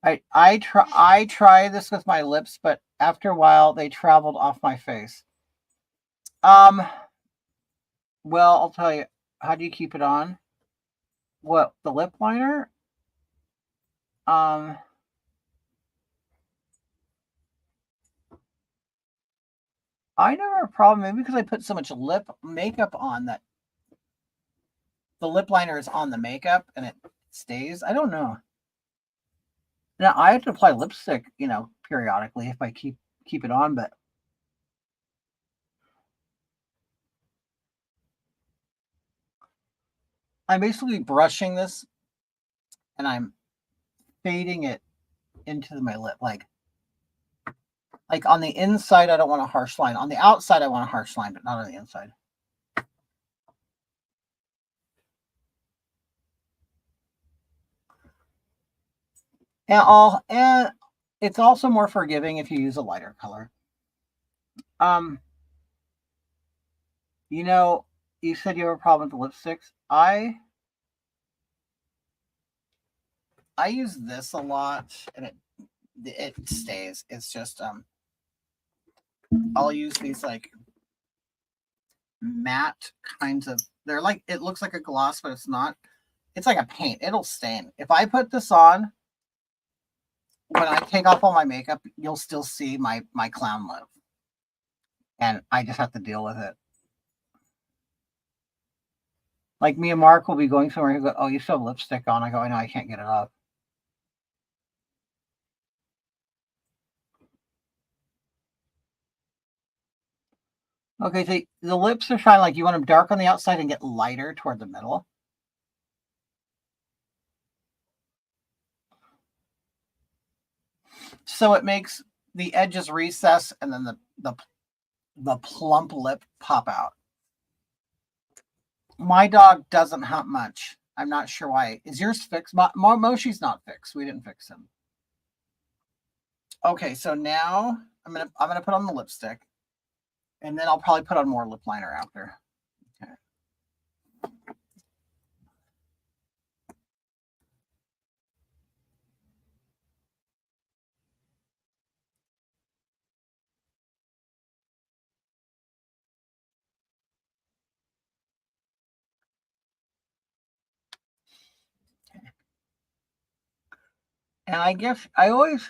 I try this with my lips, but after a while they traveled off my face. Um, well, I'll tell you. How do you keep it on? What, the lip liner? Um, I never have a problem, maybe because I put so much lip makeup on that the lip liner is on the makeup and it stays. I don't know. Now I have to apply lipstick, periodically if I keep it on, but I'm basically brushing this and I'm fading it into my lip. Like on the inside, I don't want a harsh line. On the outside, I want a harsh line, but not on the inside. And it's also more forgiving if you use a lighter color. You said you have a problem with the lipsticks. I use this a lot, and it stays. It's just I'll use these like matte kinds of. They're like, it looks like a gloss, but it's not. It's like a paint. It'll stain. If I put this on, when I take off all my makeup, you'll still see my clown lip, and I just have to deal with it. Like me and Mark will be going somewhere. He'll go, "Oh, you still have lipstick on." I go, "I know, I can't get it off." Okay, so the lips are shiny. Like you want them dark on the outside and get lighter toward the middle. So it makes the edges recess and then the plump lip pop out. My dog doesn't hump much. I'm not sure why. Is yours fixed? Moshi's not fixed. We didn't fix him. Okay, so now I'm gonna put on the lipstick, and then I'll probably put on more lip liner after. Okay. And I guess I don't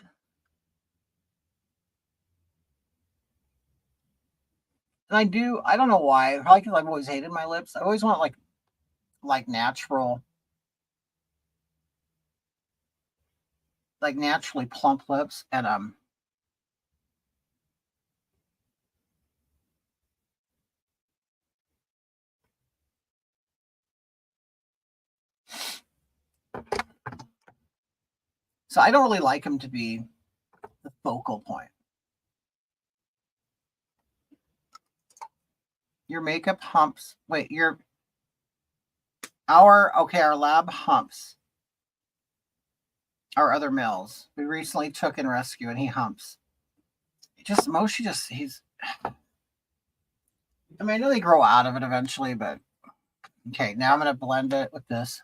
know why. Probably because I've always hated my lips. I always want like natural, like naturally plump lips, and so I don't really like them to be the focal point. Your makeup humps. Wait, our lab humps our other males. We recently took in rescue and he humps. He's, I mean, I know they grow out of it eventually, but okay, now I'm going to blend it with this.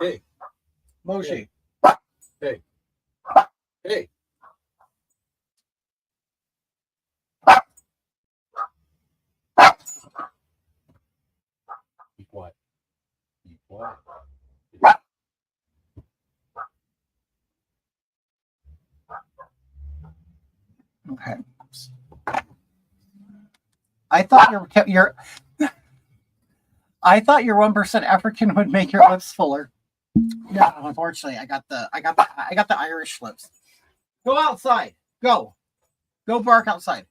Hey. Moshi. Hey. Hey. Be quiet. Be quiet. Okay. I thought I thought your 1% African would make your lips fuller. No, unfortunately, I got the Irish lips. Go outside. Go bark outside.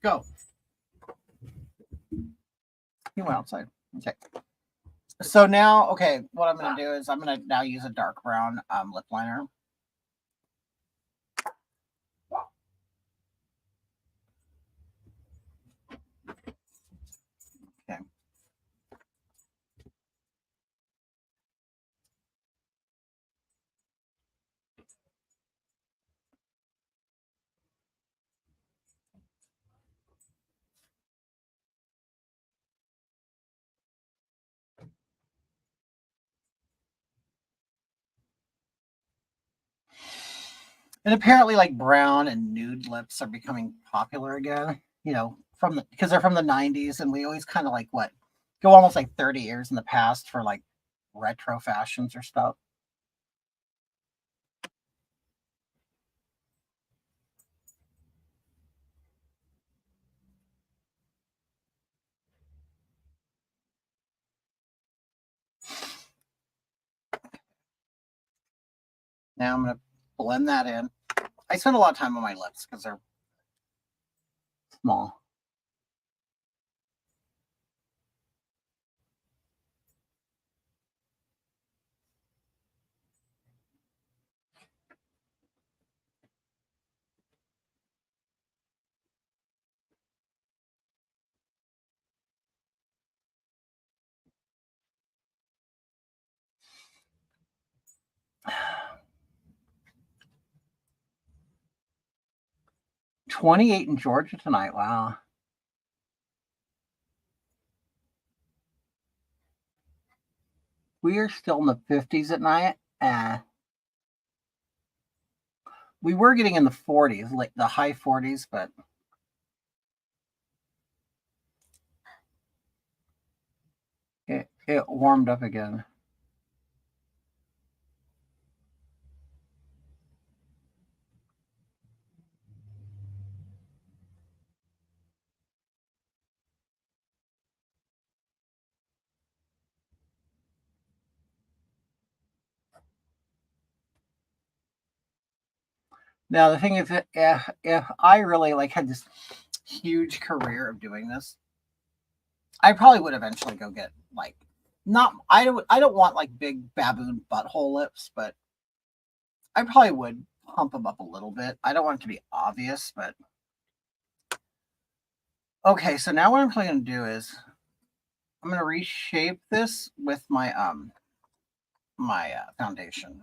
Go. he went outside. Okay. So now, okay, what I'm going to do is I'm going to now use a dark brown lip liner. Okay. And apparently, like brown and nude lips are becoming popular again. You know, because they're from the '90s, and we always kind of like go almost like 30 years in the past for like retro fashions or stuff. Now I'm going to blend that in. I spend a lot of time on my lips because they're small. '28 in Georgia tonight. Wow. We are still in the 50s at night. We were getting in the 40s, like the high 40s, but it warmed up again. Now the thing is, if I really like had this huge career of doing this, I probably would eventually go get like not I don't want like big baboon butthole lips, but I probably would pump them up a little bit. I don't want it to be obvious, but okay. So now what I'm probably going to do is I'm going to reshape this with my foundation.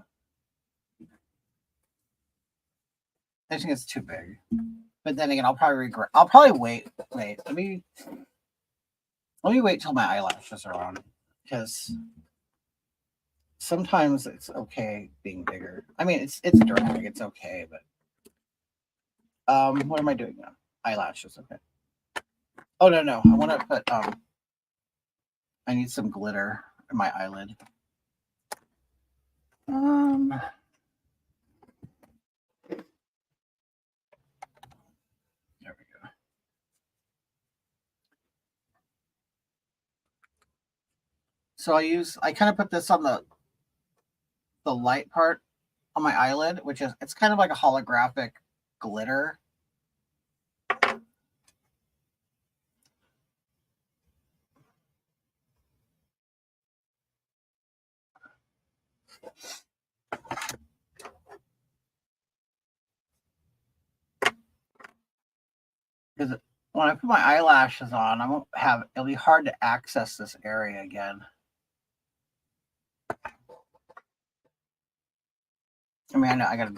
I think it's too big, but then again, I'll probably regret. I'll probably wait. Let me wait till my eyelashes are on, because sometimes it's okay being bigger. I mean, it's drag. It's okay, but what am I doing now? Eyelashes. Okay. Oh no, I want to put I need some glitter in my eyelid. There we go. So I kind of put this on the light part on my eyelid, which is it's kind of like a holographic glitter. Because when I put my eyelashes on, it'll be hard to access this area again. I mean, I know I gotta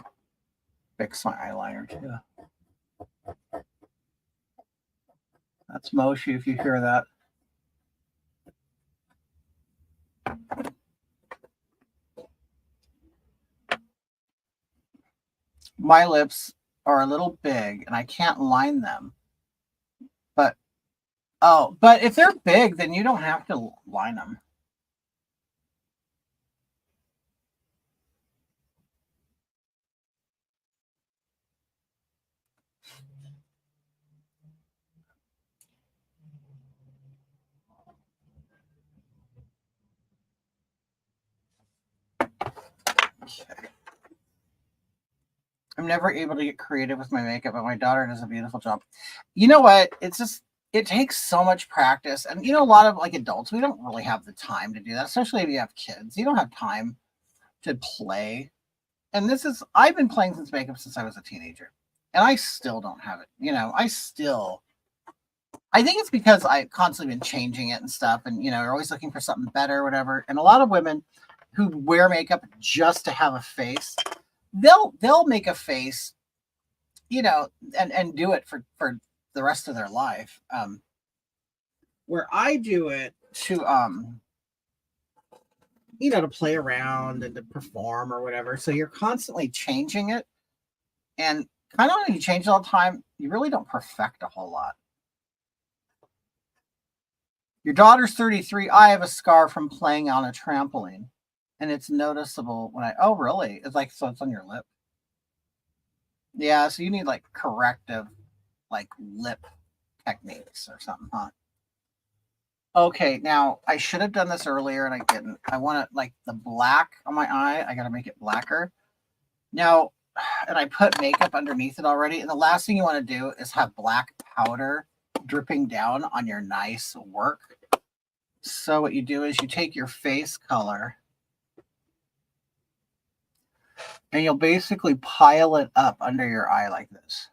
fix my eyeliner too. That's Moshi if you hear that. My lips are a little big and I can't line them. But if they're big, then you don't have to line them. Okay. I'm never able to get creative with my makeup, but my daughter does a beautiful job. You know what? It's just it takes so much practice. And a lot of like adults, we don't really have the time to do that, especially if you have kids. You don't have time to play. And I've been playing since makeup since I was a teenager. And I still don't have it. I think it's because I've constantly been changing it and stuff. And you're always looking for something better or whatever. And a lot of women who wear makeup just to have a face, they'll make a face, and do it for the rest of their life. Where I do it to to play around and to perform or whatever. So you're constantly changing it, and kind of when you change it all the time, you really don't perfect a whole lot. Your daughter's 33. I have a scar from playing on a trampoline, and it's noticeable when oh really? It's like, so it's on your lip. Yeah, so you need like corrective, like lip techniques or something, huh? Okay, now I should have done this earlier and I didn't. I want it like the black on my eye. I got to make it blacker. Now, and I put makeup underneath it already. And the last thing you want to do is have black powder dripping down on your nice work. So what you do is you take your face color and you'll basically pile it up under your eye like this.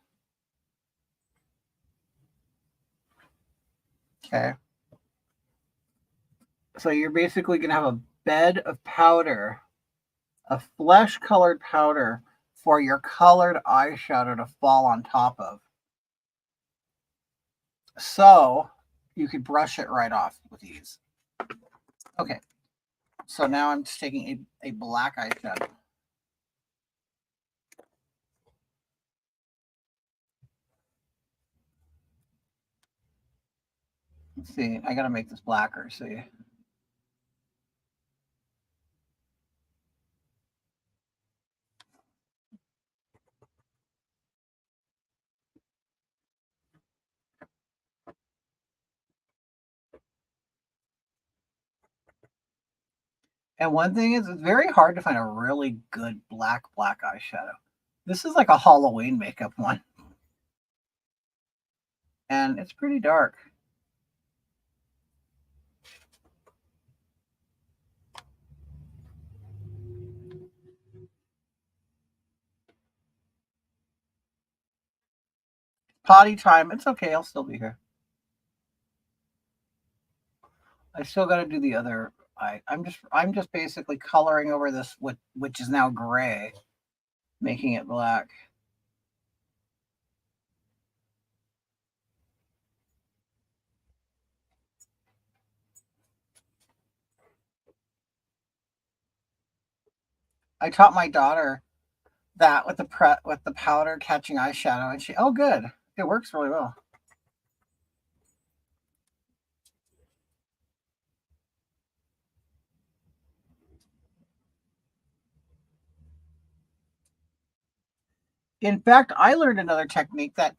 Okay. So you're basically going to have a bed of powder, a flesh-colored powder for your colored eyeshadow to fall on top of. So you could brush it right off with ease. Okay. So now I'm just taking a black eyeshadow. Let's see. I got to make this blacker. See. And one thing is, it's very hard to find a really good black eyeshadow. This is like a Halloween makeup one. And it's pretty dark. Potty time. It's okay. I'll still be here. I still got to do the other eye. I'm just basically coloring over this, which is now gray, making it black. I taught my daughter that with the powder catching eyeshadow, and oh good, it works really well. In fact, I learned another technique that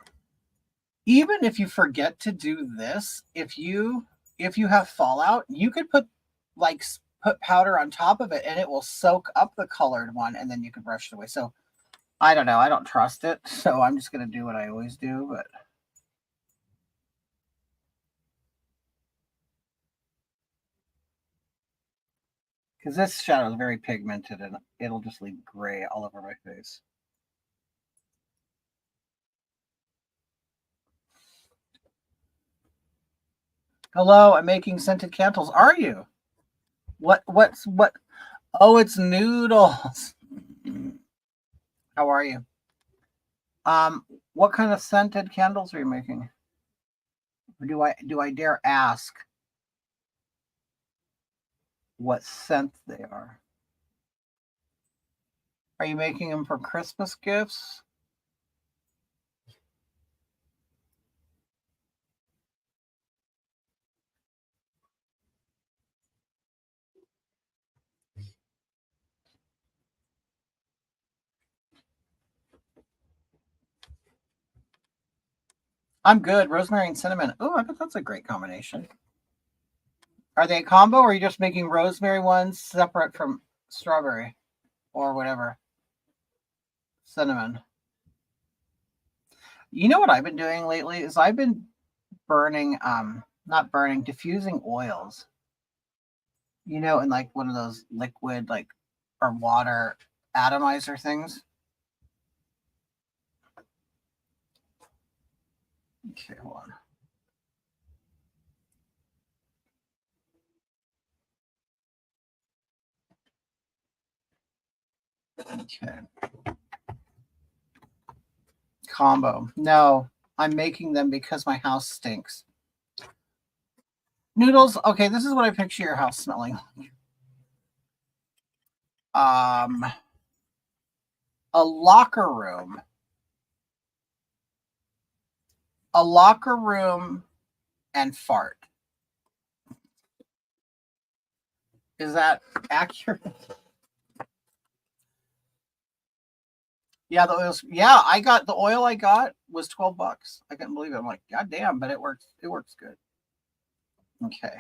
even if you forget to do this, if you have fallout, you could put powder on top of it and it will soak up the colored one, and then you can brush it away. So I don't know. I don't trust it. So I'm just going to do what I always do. But because this shadow is very pigmented and it'll just leave gray all over my face. Hello, I'm making scented candles. Are you? What? Oh, it's noodles. How are you? What kind of scented candles are you making? Or do I dare ask what scent they are? Are you making them for Christmas gifts? I'm good. Rosemary and cinnamon. Oh, I bet that's a great combination. Are they a combo, or are you just making rosemary ones separate from strawberry or whatever? Cinnamon. You know what I've been doing lately is I've been burning, not burning, diffusing oils. You know, in like one of those liquid, like, or water atomizer things. Okay, hold on. Okay. Combo. No, I'm making them because my house stinks. Noodles. Okay, this is what I picture your house smelling like. A locker room. A locker room and fart. Is that accurate? Yeah, the oils. Yeah, I got the oil I got was $12. I couldn't believe it. I'm like, God damn, but it works. It works good. Okay.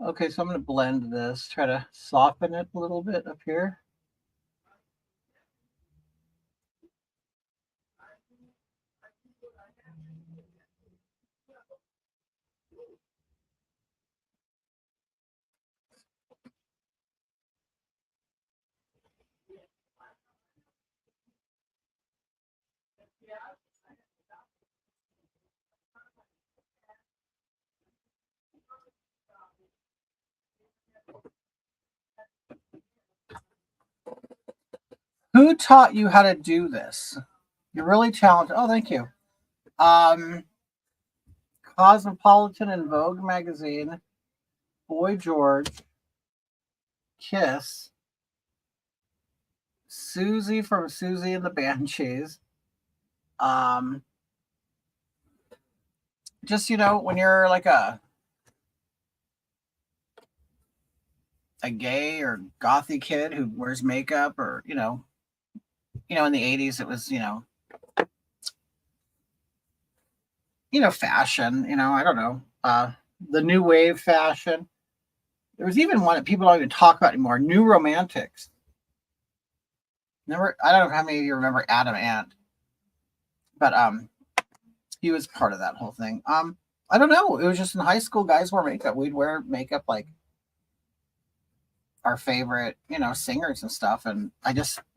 Okay, so I'm going to blend this, try to soften it a little bit up here. Who taught you how to do this? You're really talented. Oh, thank you. Cosmopolitan and Vogue magazine, Boy George, Kiss, Susie from Susie and the Banshees. Just, you know, when you're like a gay or gothy kid who wears makeup, or in the 80s it was, fashion, I don't know, the new wave fashion. There was even one that people don't even talk about anymore, New Romantics. I don't know how many of you remember Adam Ant, but he was part of that whole thing. I don't know, it was just in high school, guys wore makeup. We'd wear makeup like our favorite, singers and stuff, and it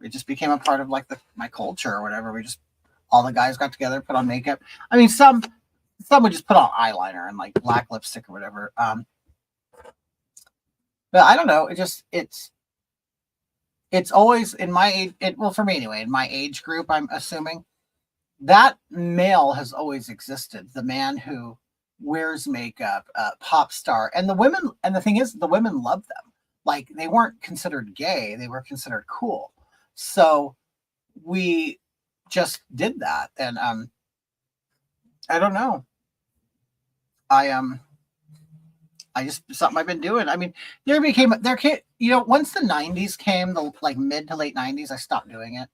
just became a part of like my culture or whatever. All the guys got together, put on makeup. I mean, some would just put on eyeliner and like black lipstick or whatever. But I don't know. It's always in my age. Well, for me anyway, in my age group, I'm assuming that male has always existed. The man who wears makeup, pop star, and the women. And the thing is, the women love them. Like, they weren't considered gay; they were considered cool. So we just did that, and I don't know. I just, something I've been doing. I mean, once the 90s came, the like mid to late 90s, I stopped doing it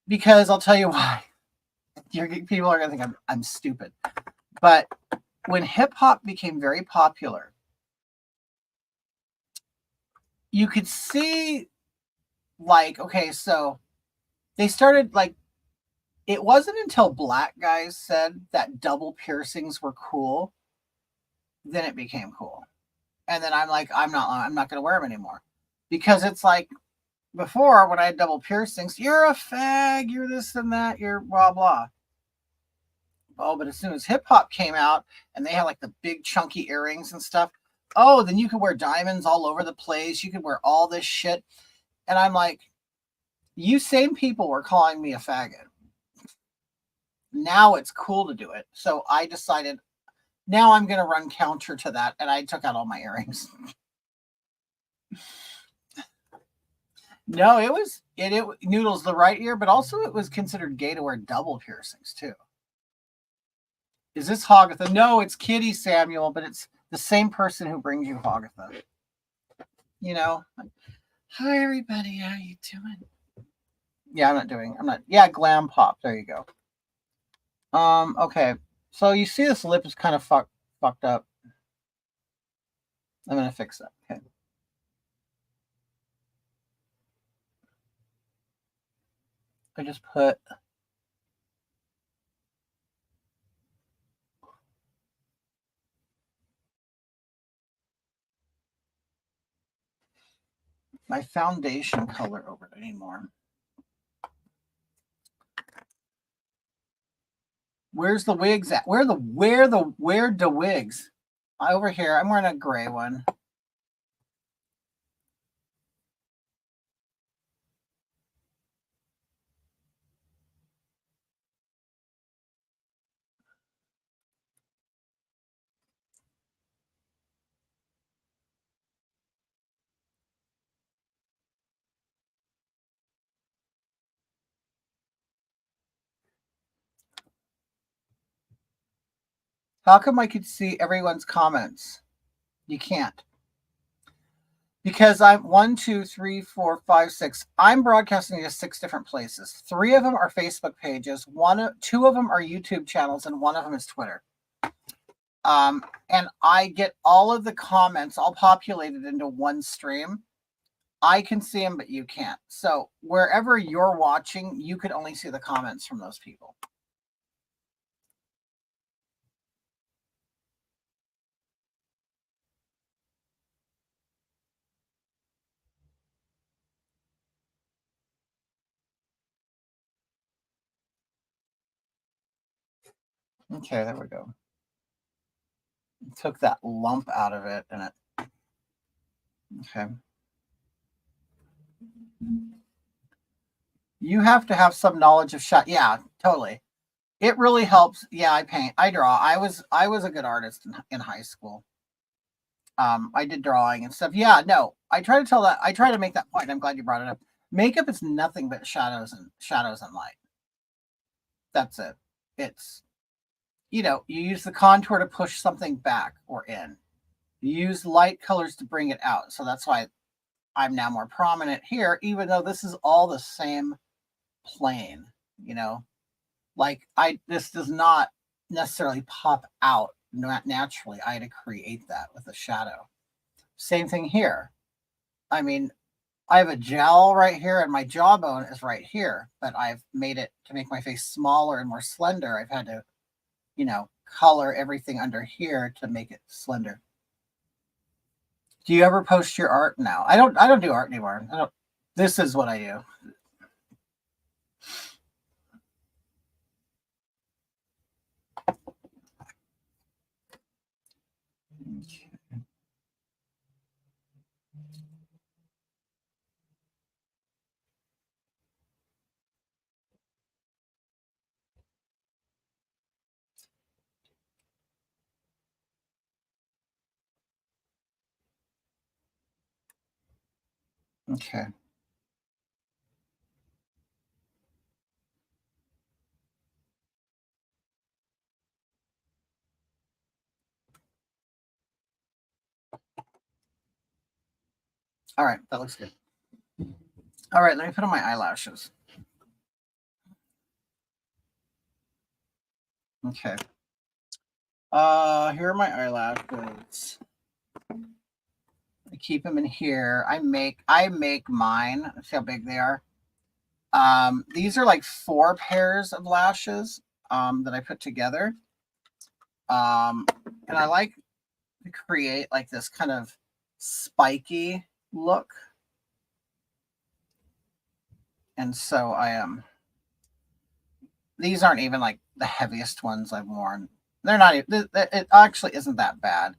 because I'll tell you why. People are gonna think I'm stupid, but when hip hop became very popular, you could see, like, okay, so they started, like, it wasn't until black guys said that double piercings were cool, then it became cool. And then I'm like, I'm not going to wear them anymore, because it's like, before, when I had double piercings, you're a fag, you're this and that, you're blah blah. Oh, but as soon as hip hop came out and they had like the big chunky earrings and stuff, oh, then you could wear diamonds all over the place. You could wear all this shit. And I'm like, you same people were calling me a faggot. Now it's cool to do it. So I decided, now I'm going to run counter to that. And I took out all my earrings. No, it was Noodles the right ear, but also it was considered gay to wear double piercings too. Is this Hogatha? No, it's Kitty, Samuel, but the same person who brings you Hogatha. You know, hi everybody, how you doing? Yeah, I'm not. Yeah, glam pop. There you go. Okay. So you see this lip is kind of fucked up. I'm gonna fix that. Okay. I just put my foundation color over it anymore. Where's the wigs at? Where the wigs? Over here. I'm wearing a gray one. How come I could see everyone's comments? You can't. Because I'm 1, 2, 3, 4, 5, 6. I'm broadcasting to 6 different places. 3 of them are Facebook pages. 2 of them are YouTube channels, and 1 of them is Twitter. And I get all of the comments all populated into one stream. I can see them, but you can't. So wherever you're watching, you can only see the comments from those people. Okay, there we go. Took that lump out of it, and it. Okay. You have to have some knowledge of shot. Yeah, totally. It really helps. Yeah, I paint. I draw. I was a good artist in high school. I did drawing and stuff. Yeah, no. I try to tell that. I try to make that point. I'm glad you brought it up. Makeup is nothing but shadows and light. That's it. It's you use the contour to push something back or in. You use light colors to bring it out. So that's why I'm now more prominent here, even though this is all the same plane, like this does not necessarily pop out not naturally. I had to create that with a shadow. Same thing here. I mean, I have a jowl right here and my jawbone is right here, but I've made it to make my face smaller and more slender. I've had to, color everything under here to make it slender. Do you ever post your art now? I don't do art anymore. This is what I do. Okay. All right, that looks good. All right, let me put on my eyelashes. Okay. Here are my eyelashes. I keep them in here. I make mine. See how big they are. These are like 4 pairs of lashes that I put together. And I like to create like this kind of spiky look. And so I am. These aren't even like the heaviest ones I've worn. They're not. It actually isn't that bad.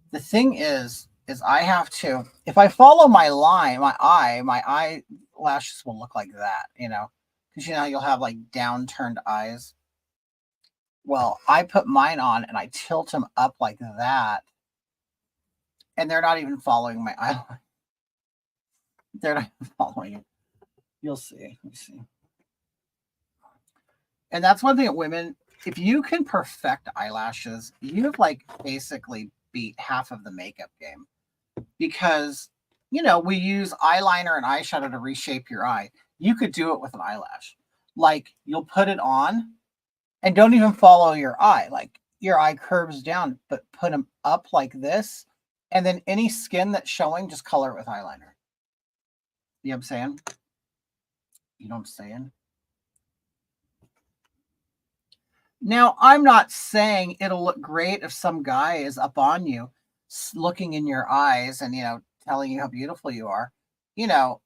The thing is I have to. If I follow my line, my eyelashes will look like that. Because you'll have like downturned eyes. Well, I put mine on and I tilt them up like that, and they're not even following my eyeline. They're not even following it. You'll see. Let me see. And that's one thing that women, if you can perfect eyelashes, you've like basically beat half of the makeup game because, you know, we use eyeliner and eyeshadow to reshape your eye. You could do it with an eyelash. Like you'll put it on and don't even follow your eye. Like your eye curves down, but put them up like this. And then any skin that's showing, just color it with eyeliner. You know what I'm saying? You know what I'm saying? Now, I'm not saying it'll look great if some guy is up on you, looking in your eyes and, you know, telling you how beautiful you are. You know,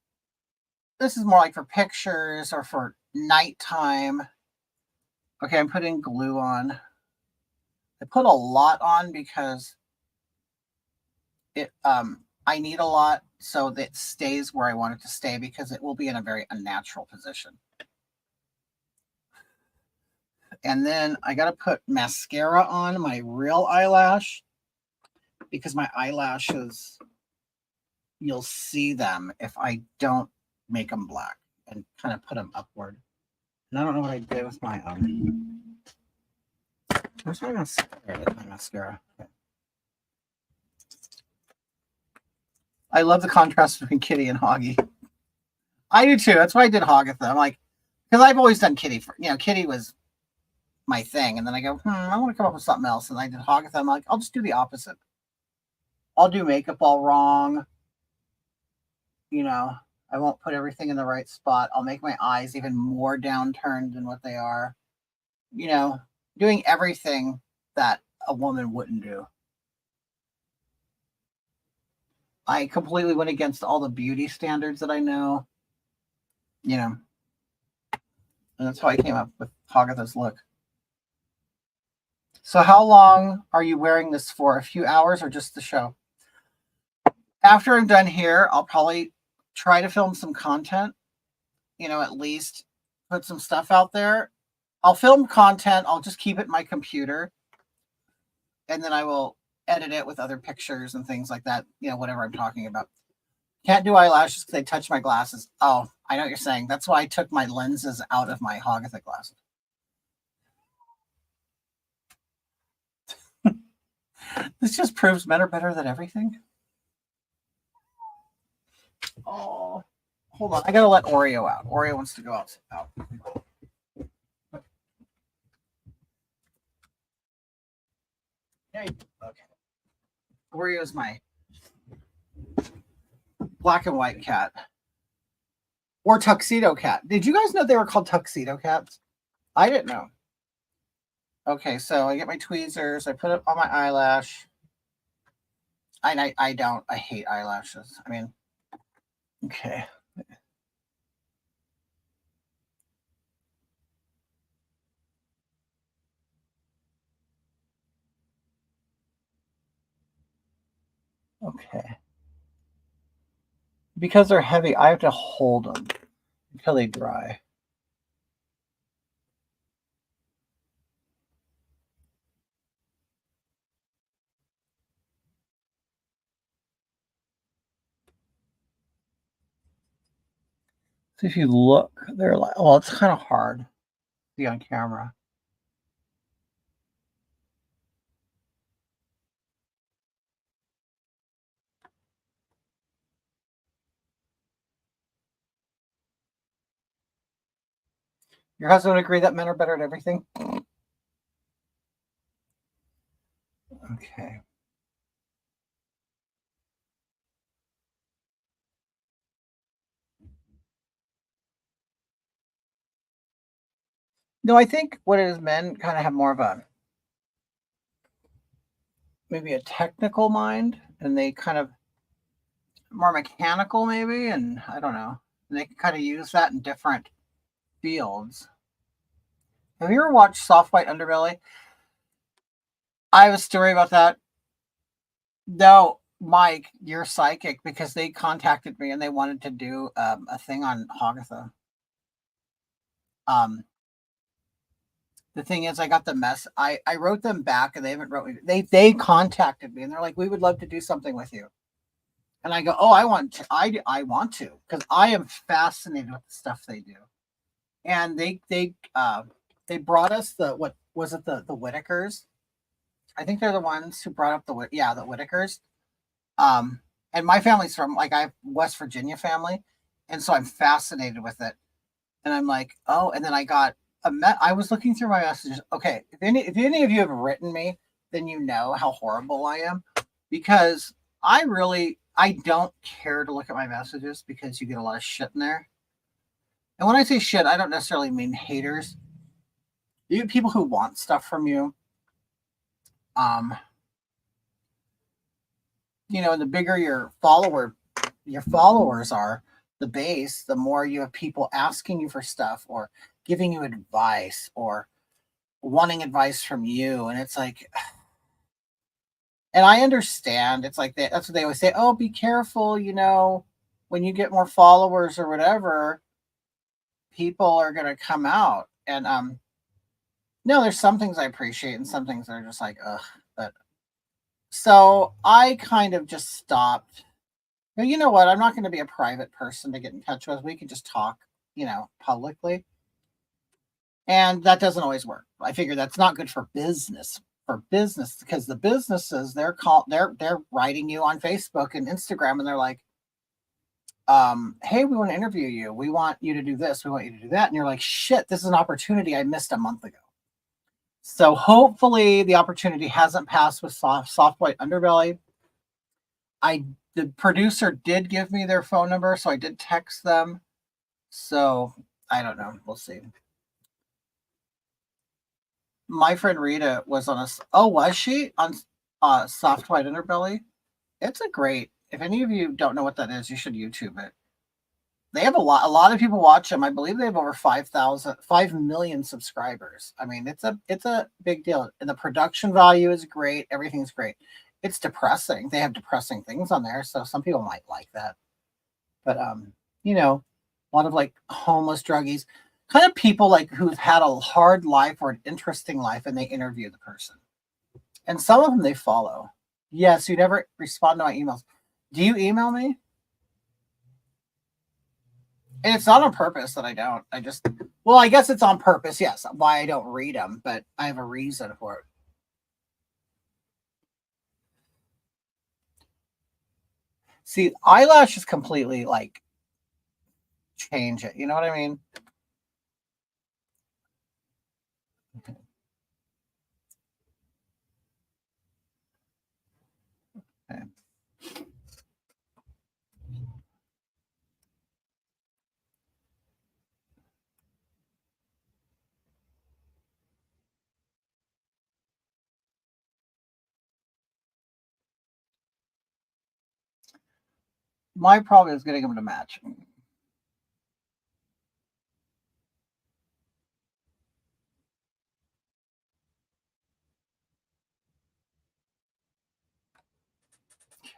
this is more like for pictures or for nighttime. Okay, I'm putting glue on. I put a lot on because I need a lot so that it stays where I want it to stay because it will be in a very unnatural position. And then I got to put mascara on my real eyelash because my eyelashes, you'll see them if I don't make them black and kind of put them upward. And I don't know what I did with my where's my mascara? Okay. I love the contrast between Kitty and Hoggy. I do too. That's why I did Hogatha. I'm like, because I've always done Kitty. Kitty was my thing. And then I go, I want to come up with something else. And I did Hogatha. I'm like, I'll just do the opposite. I'll do makeup all wrong. You know, I won't put everything in the right spot. I'll make my eyes even more downturned than what they are. You know, doing everything that a woman wouldn't do. I completely went against all the beauty standards that I know. You know, and that's how I came up with Hogatha's look. So how long are you wearing this for? A few hours or just the show? After I'm done here, I'll probably try to film some content, you know, at least put some stuff out there. I'll film content. I'll just keep it in my computer. And then I will edit it with other pictures and things like that, you know, whatever I'm talking about. Can't do eyelashes because they touch my glasses. Oh, I know what you're saying. That's why I took my lenses out of my Hogatha glasses. This just proves men are better than everything. Oh, hold on. I gotta let Oreo out. Oreo wants to go out. Okay. Oreo's my black and white cat. Or tuxedo cat. Did you guys know they were called tuxedo cats? I didn't know. Okay, so I get my tweezers. I put it on my eyelash. I don't. I hate eyelashes. I mean, okay. Okay. Because they're heavy, I have to hold them until they dry. So if you look, they're like, well, it's kind of hard to see on camera. Your husband would agree that men are better at everything? Okay. No, I think what it is, men kind of have more of a maybe a technical mind, and they kind of more mechanical, maybe, and I don't know. And they can kind of use that in different fields. Have you ever watched Soft White Underbelly? I have a story about that. No, Mike, you're psychic because they contacted me and they wanted to do a thing on Hogatha. The thing is, I got the mess. I wrote them back and they haven't wrote me. They contacted me and they're like, we would love to do something with you. And I go, oh, I want to. I want to because I am fascinated with the stuff they do. And they brought us the what was it the Whitakers I think they're the ones who brought up the Whitakers. Um, and my family's from like I have West Virginia family, and so I'm fascinated with it. And I'm like, oh, and then I got I was looking through my messages. Okay, if any of you have written me, then you know how horrible I am, because I don't care to look at my messages because you get a lot of shit in there. And when I say shit, I don't necessarily mean haters. You get people who want stuff from you. Um, and the bigger your followers are, the base, the more you have people asking you for stuff or giving you advice or wanting advice from you. And it's like, and I understand it's like that's what they always say. Oh, be careful, when you get more followers or whatever, people are going to come out. And no, there's some things I appreciate and some things that are just like, ugh. But so I kind of just stopped. Well, you know what? I'm not going to be a private person to get in touch with. We can just talk, publicly. And that doesn't always work. I figure that's not good for business. Because the businesses they're writing you on Facebook and Instagram, and they're like, hey, we want to interview you. We want you to do this. We want you to do that. And you're like, shit, this is an opportunity I missed a month ago. So hopefully the opportunity hasn't passed with soft white underbelly. The producer did give me their phone number, so I did text them. So I don't know. We'll see. My friend Rita was on was she on Soft White Underbelly? It's a great. If any of you don't know what that is, you should YouTube it. They have a lot of people watch them. I believe they have over 5 million subscribers. I mean, it's a big deal, and the production value is great. Everything's great. It's depressing. They have depressing things on there, so some people might like that. But a lot of like homeless druggies, kind of people like who've had a hard life or an interesting life, and they interview the person. And some of them they follow. Yes, you never respond to my emails. Do you email me? And it's not on purpose that I don't. I guess it's on purpose, yes, why I don't read them, but I have a reason for it. See, eyelashes completely like change it. You know what I mean? Okay. My problem is getting them to match.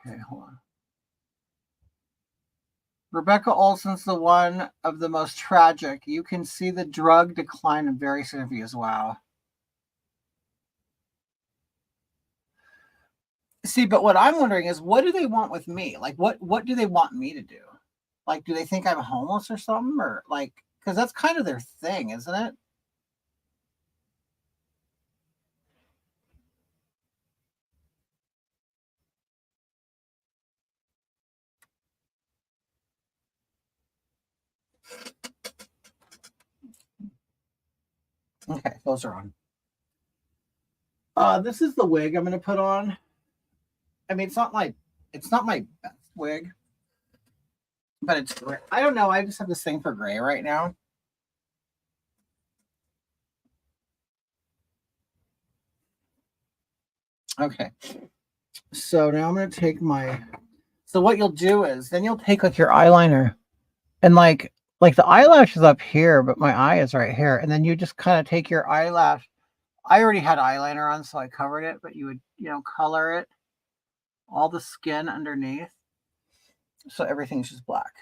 Okay, hold on. Rebecca Olson's the one of the most tragic. You can see the drug decline in various interviews. Wow. See, but what I'm wondering is, what do they want with me? Like, what do they want me to do? Like, do they think I'm homeless or something? Or like, because that's kind of their thing, isn't it? Okay, those are on. This is the wig I'm going to put on. I mean, it's not my best wig, but it's gray. I don't know. I just have this thing for gray right now. Okay. So now I'm going to take so what you'll do is then you'll take like your eyeliner and like the eyelash is up here, but my eye is right here. And then you just kind of take your eyelash. I already had eyeliner on, so I covered it, but you would, color it, all the skin underneath. So everything's just black.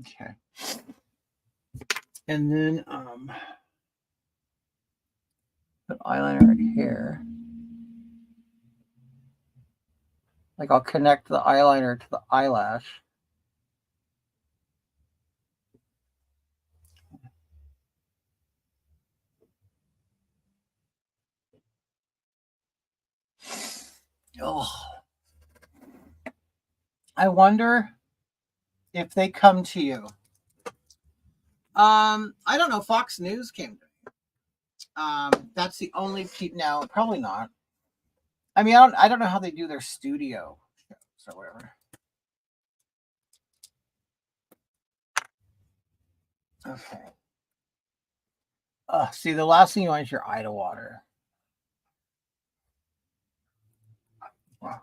Okay. And then put eyeliner right here. Like I'll connect the eyeliner to the eyelash. Oh, I wonder if they come to you. I don't know. Fox News came to me. That's the only no, probably not. I mean, I don't know how they do their studio shows or whatever. Okay. See, the last thing you want is your eye to water. Wow.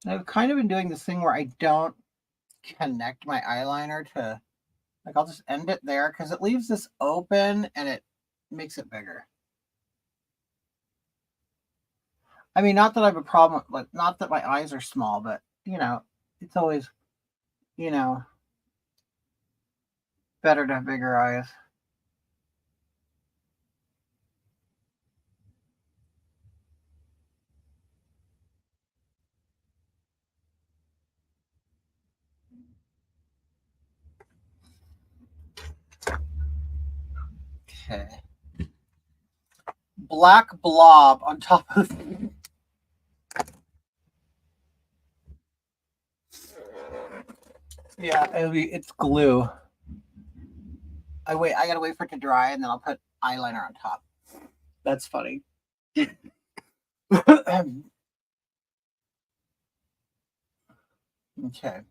I've kind of been doing this thing where I don't connect my eyeliner to, like, I'll just end it there because it leaves this open and it makes it bigger. I mean, not that I have a problem, like, not that my eyes are small, but, it's always, you know, better to have bigger eyes. Okay. Black blob on top of. Yeah, it's glue. I gotta wait for it to dry and then I'll put eyeliner on top. That's funny. Okay.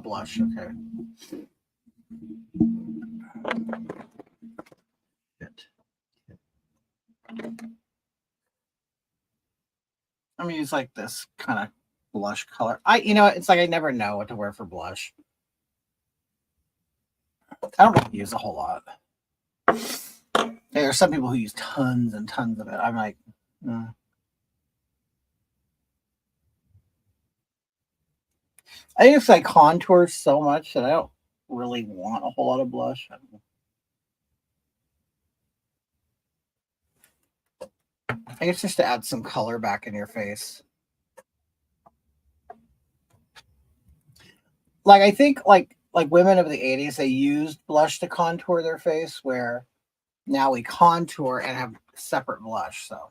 Blush. Okay. Good. I'm gonna use like this kind of blush color. It's like I never know what to wear for blush. I don't really use a whole lot. There are some people who use tons and tons of it. I'm like, I think it's like contours so much that I don't really want a whole lot of blush. I think it's just to add some color back in your face. Like I think like women of the 80s, they used blush to contour their face, where now we contour and have separate blush. So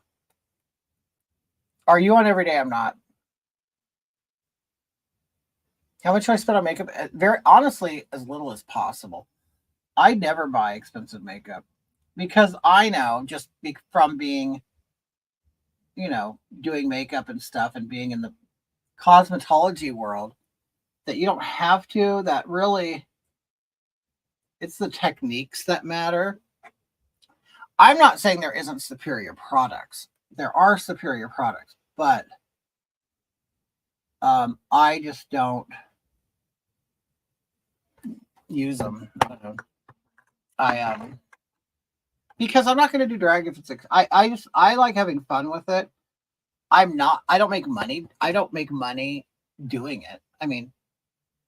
are you on every day? I'm not. How much do I spend on makeup? Very honestly, as little as possible. I never buy expensive makeup because I know just from being, doing makeup and stuff and being in the cosmetology world, that you don't have to. That really, it's the techniques that matter. I'm not saying there isn't superior products. There are superior products, but I just don't use them. Because I'm not going to do drag if it's. I like having fun with it. I don't make money. I don't make money doing it. I mean,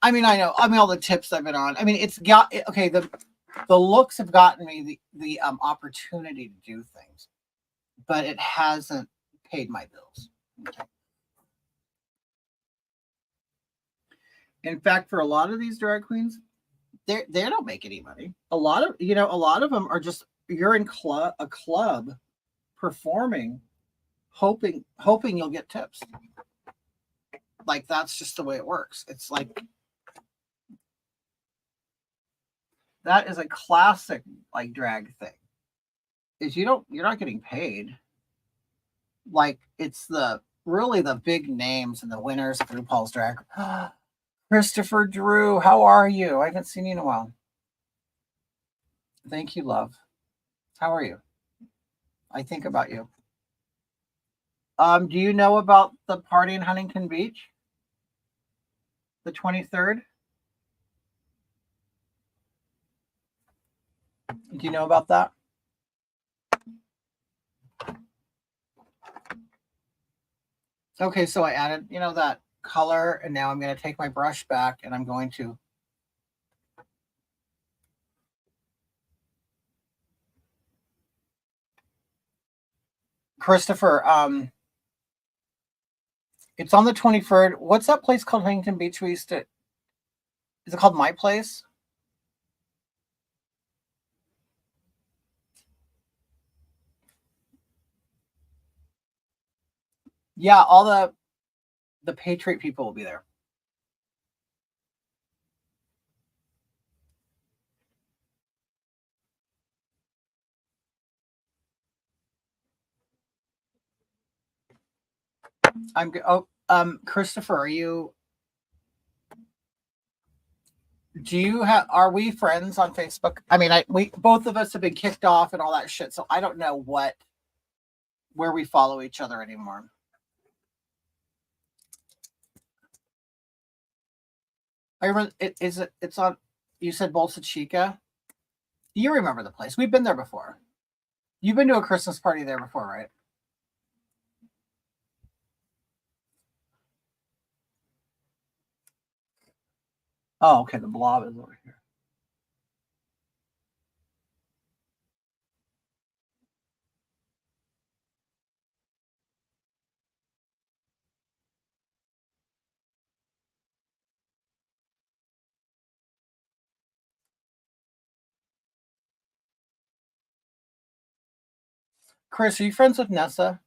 I know. I mean, all the tips I've been on. I mean, it's got okay. The looks have gotten me the opportunity to do things, but it hasn't paid my bills. Okay. In fact, for a lot of these drag queens, they don't make any money. A lot of them are just you're in a club performing, hoping you'll get tips. Like that's just the way it works. It's like that is a classic like drag thing. Is you're not getting paid. Like it's really the big names and the winners of RuPaul's Drag. Christopher Drew, how are you? I haven't seen you in a while. Thank you, love. How are you? I think about you. Do you know about the party in Huntington Beach? The 23rd? Do you know about that? Okay, so I added, that color, and now I'm going to take my brush back and I'm going to Christopher, it's on the 23rd. What's that place called, Huntington Beach? We used to. Is it called My Place? Yeah, all the Patriot people will be there. Christopher, do you have, are we friends on Facebook? I mean, we both of us have been kicked off and all that shit, so I don't know where we follow each other anymore. I remember it's on, you said Bolsa Chica. You remember the place. We've been there before. You've been to a Christmas party there before, right? Oh, okay. The blob is over here. Chris, are you friends with Nessa?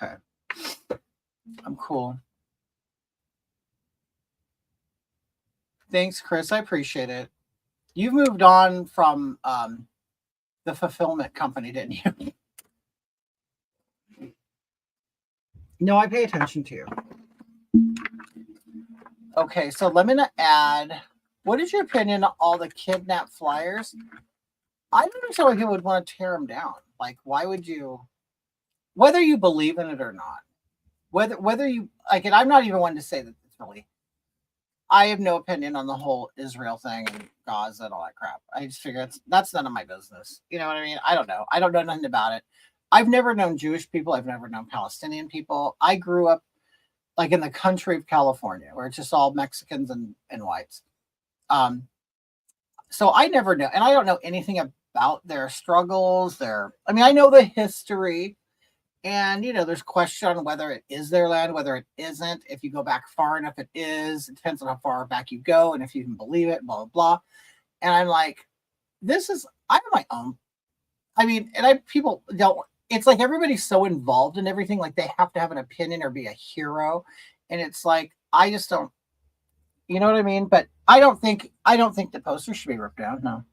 Okay. I'm cool. Thanks, Chris. I appreciate it. You've moved on from the fulfillment company, didn't you? No, I pay attention to you. Okay, so let me add. What is your opinion on all the kidnapped flyers? I don't understand why people would want to tear them down. Like, why would you? Whether you believe in it or not, whether you like it, I'm not even one to say that it's really. I have no opinion on the whole Israel thing and Gaza and all that crap. I just figure that's none of my business. You know what I mean? I don't know. I don't know nothing about it. I've never known Jewish people. I've never known Palestinian people. I grew up like in the country of California, where it's just all Mexicans and whites. So I never know, and I don't know anything about their struggles. I mean, I know the history, and there's question on whether it is their land, whether it isn't. If you go back far enough, it is. It depends on how far back you go, and if you can believe it, blah blah blah. And I'm like, I have my own. I mean, people don't. It's like everybody's so involved in everything, like they have to have an opinion or be a hero, and it's like I just don't. You know what I mean? But I don't think the poster should be ripped down. No.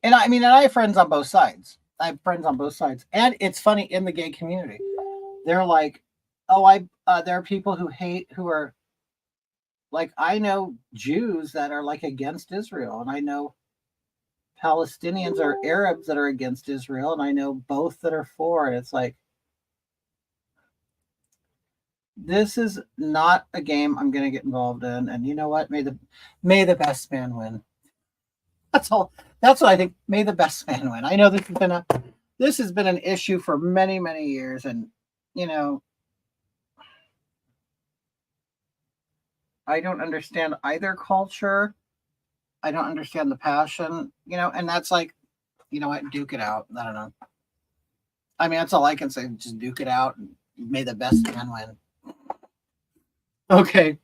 And I mean, and I have friends on both sides. I have friends on both sides, and it's funny in the gay community. They're like, "Oh, there are people who are like, I know Jews that are like against Israel, and I know Palestinians or Arabs that are against Israel, and I know both that are for." And it's like, this is not a game I'm going to get involved in. And you know what? May the best man win. That's all. That's what I think. May the best man win. I know this has been an issue for many, many years, and I don't understand either culture. I don't understand the passion, and that's like, you know what, duke it out. I don't know. I mean, that's all I can say. Just duke it out, and may the best man win. Okay.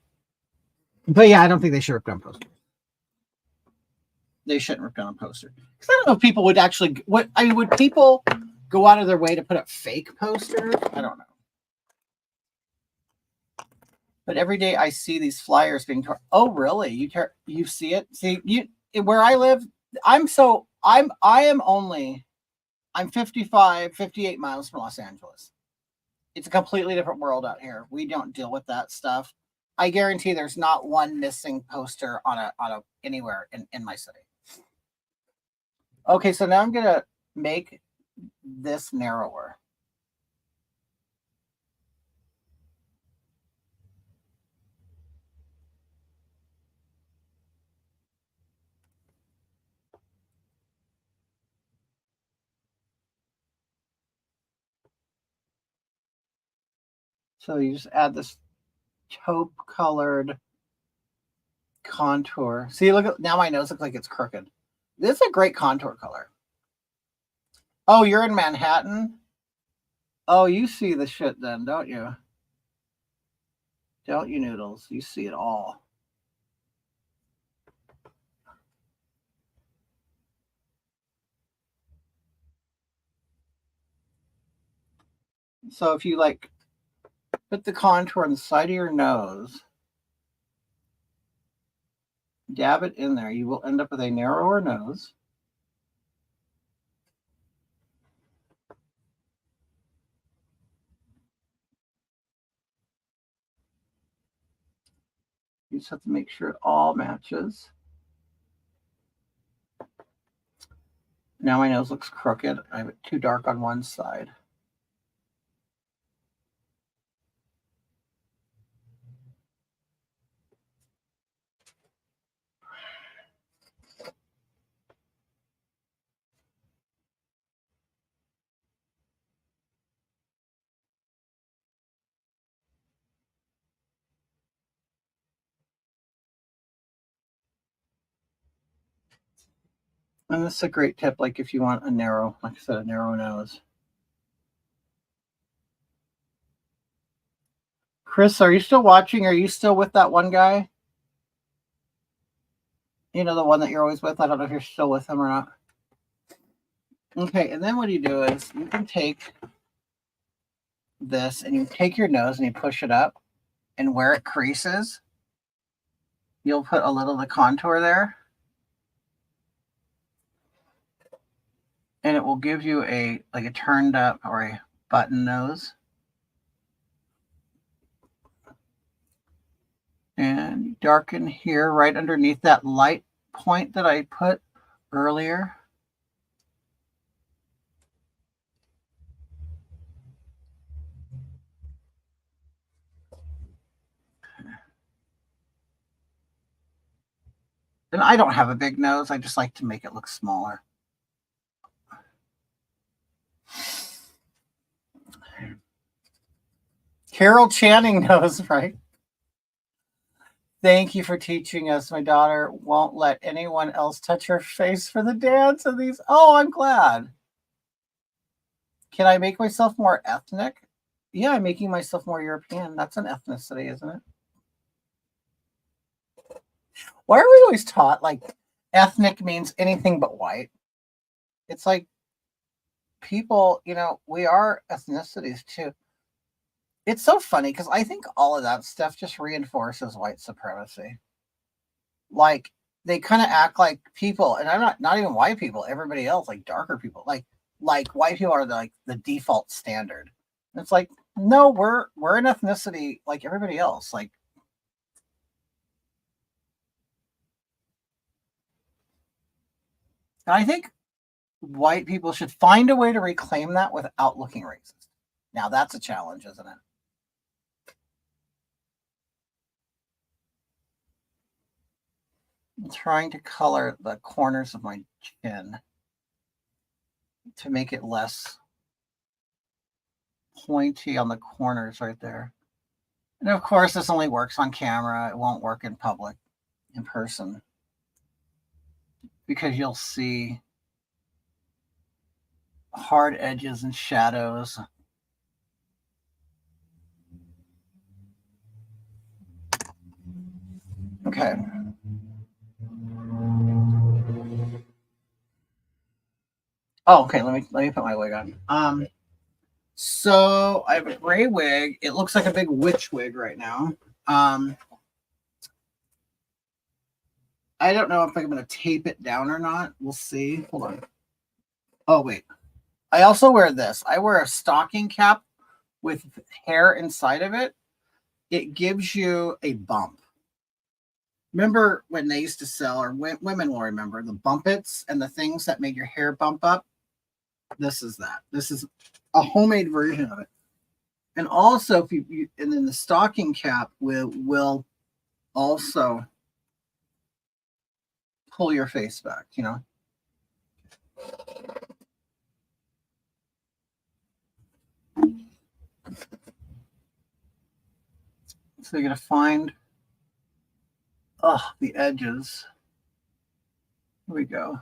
But yeah, I don't think they should rip down posters. They shouldn't rip down a poster. Because I don't know if people would actually, would people go out of their way to put up fake posters? I don't know. But every day I see these flyers being torn. Oh, really? You see it? See, where I live, I'm 55, 58 miles from Los Angeles. It's a completely different world out here. We don't deal with that stuff. I guarantee there's not one missing poster on a anywhere in my city. Okay, so now I'm gonna make this narrower. So you just add this taupe colored contour. See, look at now my nose looks like it's crooked. This is a great contour color. Oh, you're in Manhattan? Oh, you see the shit then, don't you? Don't you, Noodles? You see it all. So if you like put the contour on the side of your nose, dab it in there, you will end up with a narrower nose. You just have to make sure it all matches. Now my nose looks crooked. I have it too dark on one side. And this is a great tip, like if you want a narrow, like I said, a narrow nose. Chris, are you still watching? Are you still with that one guy? You know, the one that you're always with? I don't know if you're still with him or not. Okay, and then what you do is you can take this and you take your nose and you push it up, and where it creases, you'll put a little of the contour there. And it will give you a turned up or a button nose. And darken here right underneath that light point that I put earlier. And I don't have a big nose. I just like to make it look smaller. Carol Channing knows, right? Thank you for teaching us. My daughter won't let anyone else touch her face for the dance of these. Oh, I'm glad. Can I make myself more ethnic? Yeah, I'm making myself more European. That's an ethnicity, isn't it? Why are we always taught like ethnic means anything but white? It's like people, we are ethnicities too. It's so funny because I think all of that stuff just reinforces white supremacy. Like they kind of act like people, and I'm not even white people, everybody else, like darker people, like white people are the default standard. And it's like, no, we're an ethnicity like everybody else. Like and I think white people should find a way to reclaim that without looking racist. Now that's a challenge, isn't it? I'm trying to color the corners of my chin to make it less pointy on the corners right there. And of course, this only works on camera. It won't work in public, in person, because you'll see hard edges and shadows. Okay. Oh, okay. Let me put my wig on. So I have a gray wig. It looks like a big witch wig right now. I don't know if I'm going to tape it down or not. We'll see. Hold on. Oh, wait. I also wear this. I wear a stocking cap with hair inside of it. It gives you a bump. Remember when they used to sell, or women will remember, the bumpets and the things that made your hair bump up? This is that. This is a homemade version of it. And also, if you and then the stocking cap will also pull your face back, you know. So you're gonna find the edges. Here we go.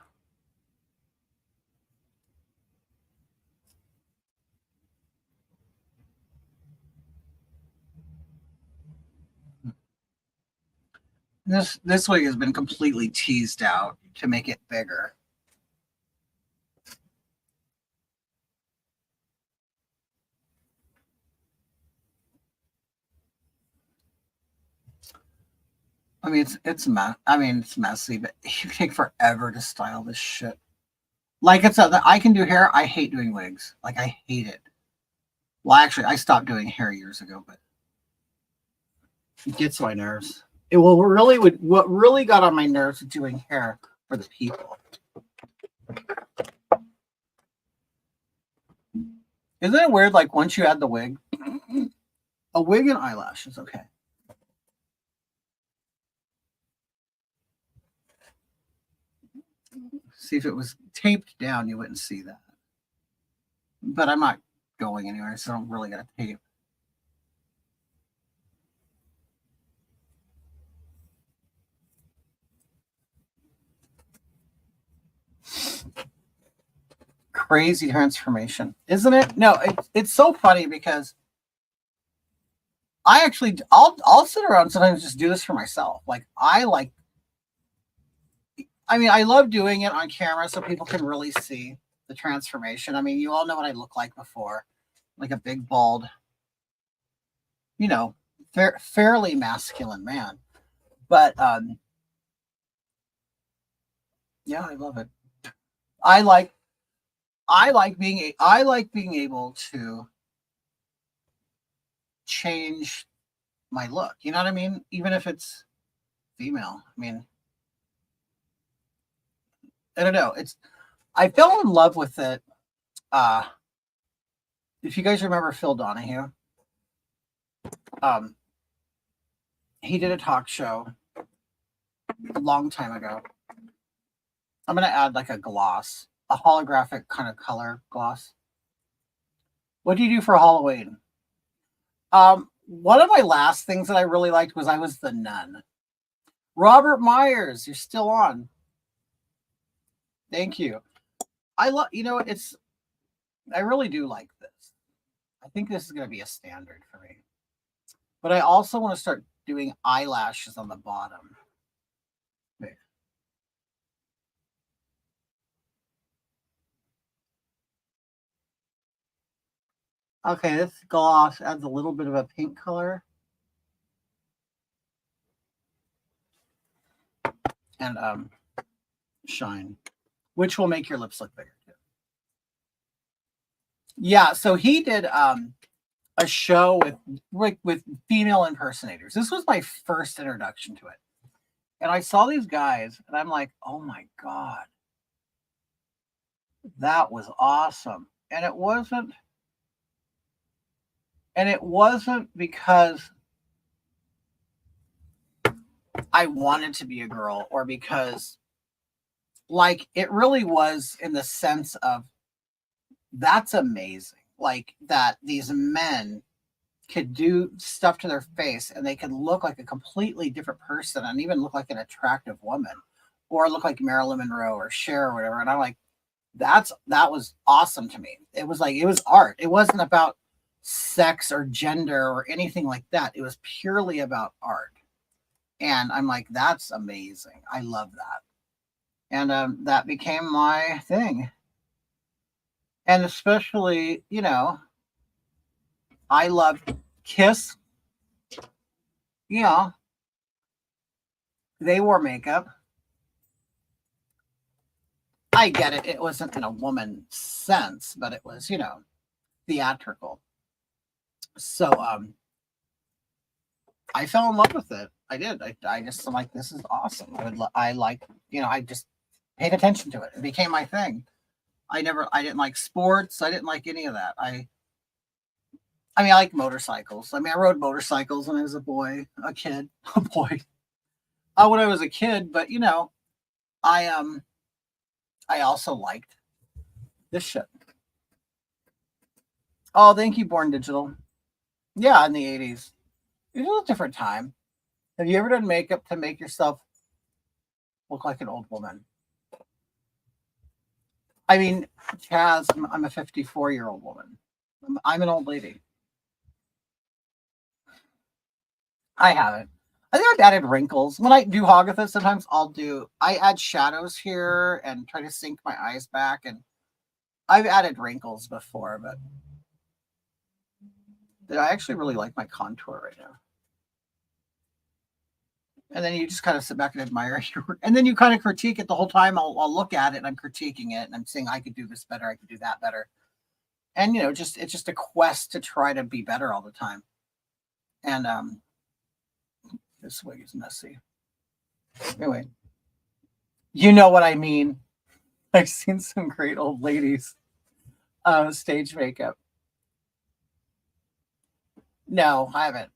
This wig has been completely teased out to make it bigger. I mean, it's messy, but you take forever to style this shit. Like I can do hair. I hate doing wigs. Like I hate it. Well, actually, I stopped doing hair years ago, but it gets my nerves. What really got on my nerves with doing hair for the people. Isn't it weird? Like once you add the wig, a wig and eyelashes, okay. See, if it was taped down, you wouldn't see that. But I'm not going anywhere, so I don't really got to tape. Crazy transformation, isn't it? No, it's so funny because I'll sit around and sometimes just do this for myself. Like I love doing it on camera so people can really see the transformation. I mean, you all know what I look like before, like a big bald, you know, fairly masculine man. But yeah, I love it. I like being able to change my look. You know what I mean? Even if it's female. I mean, I don't know. I fell in love with it. If you guys remember Phil Donahue, he did a talk show a long time ago. I'm gonna add like a gloss, a holographic kind of color gloss. What do you do for Halloween? One of my last things that I really liked was I was the nun. Robert Myers, you're still on. Thank you. I really do like this. I think this is going to be a standard for me. But I also want to start doing eyelashes on the bottom. Wait. Okay, this gloss adds a little bit of a pink color. And shine, which will make your lips look bigger too. Yeah, so he did a show with female impersonators. This was my first introduction to it. And I saw these guys and I'm like, oh my God, that was awesome. And it wasn't because I wanted to be a girl or because like it really was in the sense of that's amazing. Like that these men could do stuff to their face and they could look like a completely different person and even look like an attractive woman or look like Marilyn Monroe or Cher or whatever. And I'm like, that was awesome to me. It was like, it was art. It wasn't about sex or gender or anything like that. It was purely about art. And I'm like, that's amazing. I love that. And that became my thing. And especially, you know, I love Kiss. You know, they wore makeup. I get it. It wasn't in a woman sense, but it was, theatrical. So I fell in love with it. I did. I just am like, this is awesome. I like, I just paid attention to it. It became my thing. I didn't like sports. I didn't like any of that. I like motorcycles. I rode motorcycles when I was a boy, a kid, a boy. When I was a kid, but I also liked this shit. Oh, thank you, Born Digital. Yeah, in the 80s. It was a different time. Have you ever done makeup to make yourself look like an old woman? Chaz, I'm a 54-year-old woman. I'm an old lady. I haven't. I think I've added wrinkles. When I do Hogatha, sometimes I add shadows here and try to sink my eyes back. And I've added wrinkles before, but I actually really like my contour right now. And then you just kind of sit back and admire your work. And then you kind of critique it the whole time. I'll look at it and I'm critiquing it and I'm saying I could do this better, I could do that better. And it's just a quest to try to be better all the time. And this wig is messy. Anyway, you know what I mean. I've seen some great old ladies stage makeup. No, I haven't.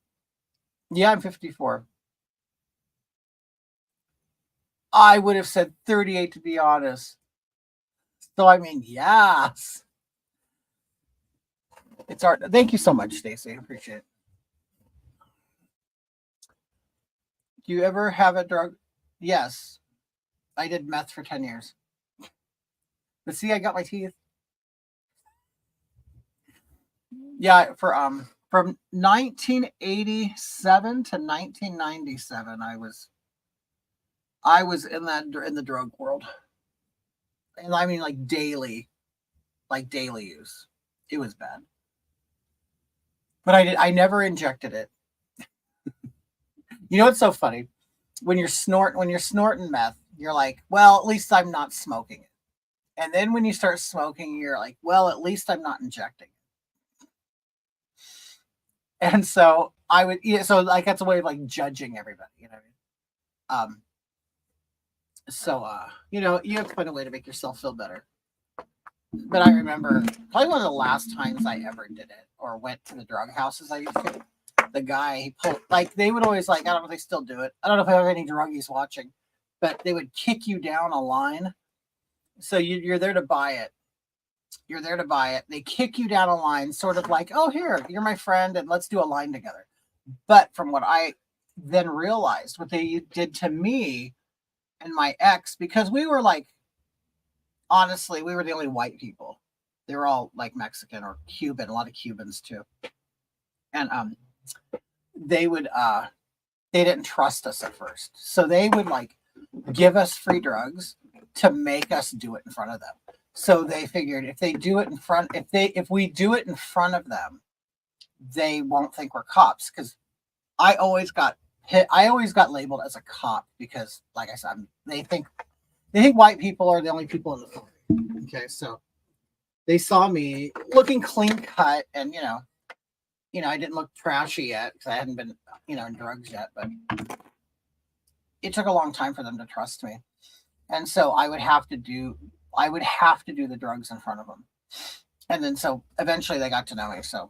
Yeah, I'm 54. I would have said 38 to be honest. So yes. It's art. Thank you so much, Stacy. I appreciate it. Do you ever have a drug? Yes. I did meth for 10 years. But see, I got my teeth. Yeah, from 1987 to 1997, I was in the drug world. And like daily use. It was bad. But I never injected it. You know what's so funny? When you're snorting meth, you're like, well, at least I'm not smoking it. And then when you start smoking, you're like, well, at least I'm not injecting it. And so that's a way of like judging everybody, you know what I mean? You have to find a way to make yourself feel better. But I remember probably one of the last times I ever did it or went to the drug houses I used to. The guy he pulled, they would always I don't know if they still do it. I don't know if I have any druggies watching, but they would kick you down a line. So you're there to buy it. You're there to buy it. They kick you down a line, sort of like, oh, here, you're my friend, and let's do a line together. But from what I then realized, what they did to me and my ex, because we were honestly, we were the only white people. They were all Mexican or Cuban, a lot of Cubans too. And they didn't trust us at first. So they would give us free drugs to make us do it in front of them. So they figured if we do it in front of them, they won't think we're cops. Because I always got labeled as a cop because, like I said, they think white people are the only people in the film. Okay, so they saw me looking clean cut, and I didn't look trashy yet because I hadn't been in drugs yet, but it took a long time for them to trust me, and so I would have to do the drugs in front of them, and then so eventually they got to know me. So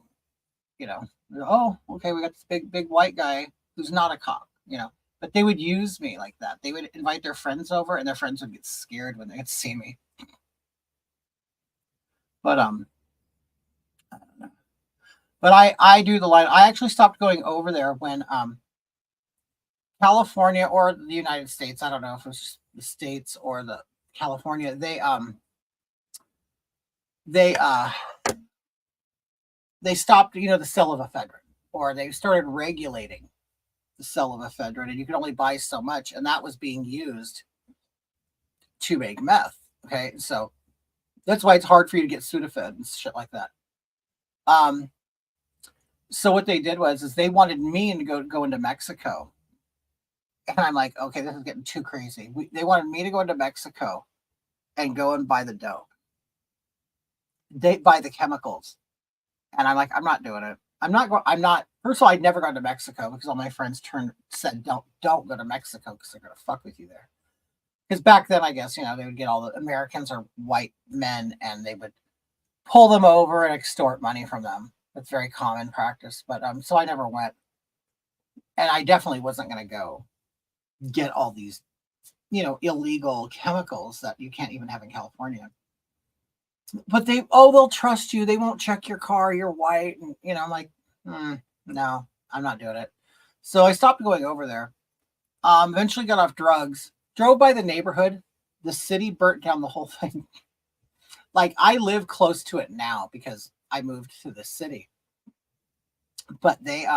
oh, okay, we got this big white guy who's not a cop, but they would use me like that. They would invite their friends over, and their friends would get scared when they could see me. But I don't know. But I do the line. I actually stopped going over there when California or the United States, I don't know if it was just the States or the California, they stopped, the sale of ephedrine, or they started regulating the sale of ephedrine, and you could only buy so much, and that was being used to make meth. Okay, so that's why it's hard for you to get Sudafed and shit like that. So what they did is they wanted me to go into Mexico, and I'm like, okay, this is getting too crazy. They wanted me to go into Mexico and go and buy the dope. They buy the chemicals. And I'm like, I'm not doing it. I'm not, first of all, I'd never gone to Mexico because all my friends said, don't go to Mexico because they're going to fuck with you there. Because back then, I guess, they would get all the Americans or white men and they would pull them over and extort money from them. That's very common practice. But so I never went. And I definitely wasn't going to go get all these, illegal chemicals that you can't even have in California. But they'll trust you. They won't check your car. You're white. And, I'm like, no, I'm not doing it. So I stopped going over there. Eventually got off drugs, drove by the neighborhood. The city burnt down the whole thing. Like, I live close to it now because I moved to the city. But they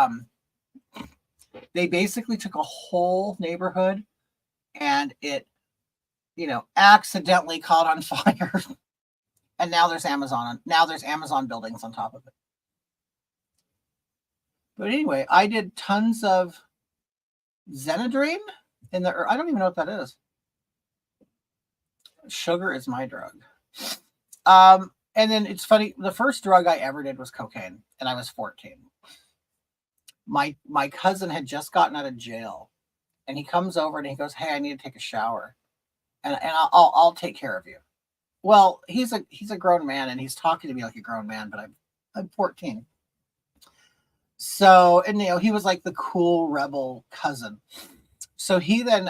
basically took a whole neighborhood and it, accidentally caught on fire. And now there's Amazon. Now there's Amazon buildings on top of it. But anyway, I did tons of Xenadrine I don't even know what that is. Sugar is my drug. And then it's funny. The first drug I ever did was cocaine, and I was 14. My cousin had just gotten out of jail, and he comes over and he goes, "Hey, I need to take a shower, and I'll take care of you." Well, he's a grown man and he's talking to me like a grown man, but I'm 14. So, and he was like the cool rebel cousin. So he then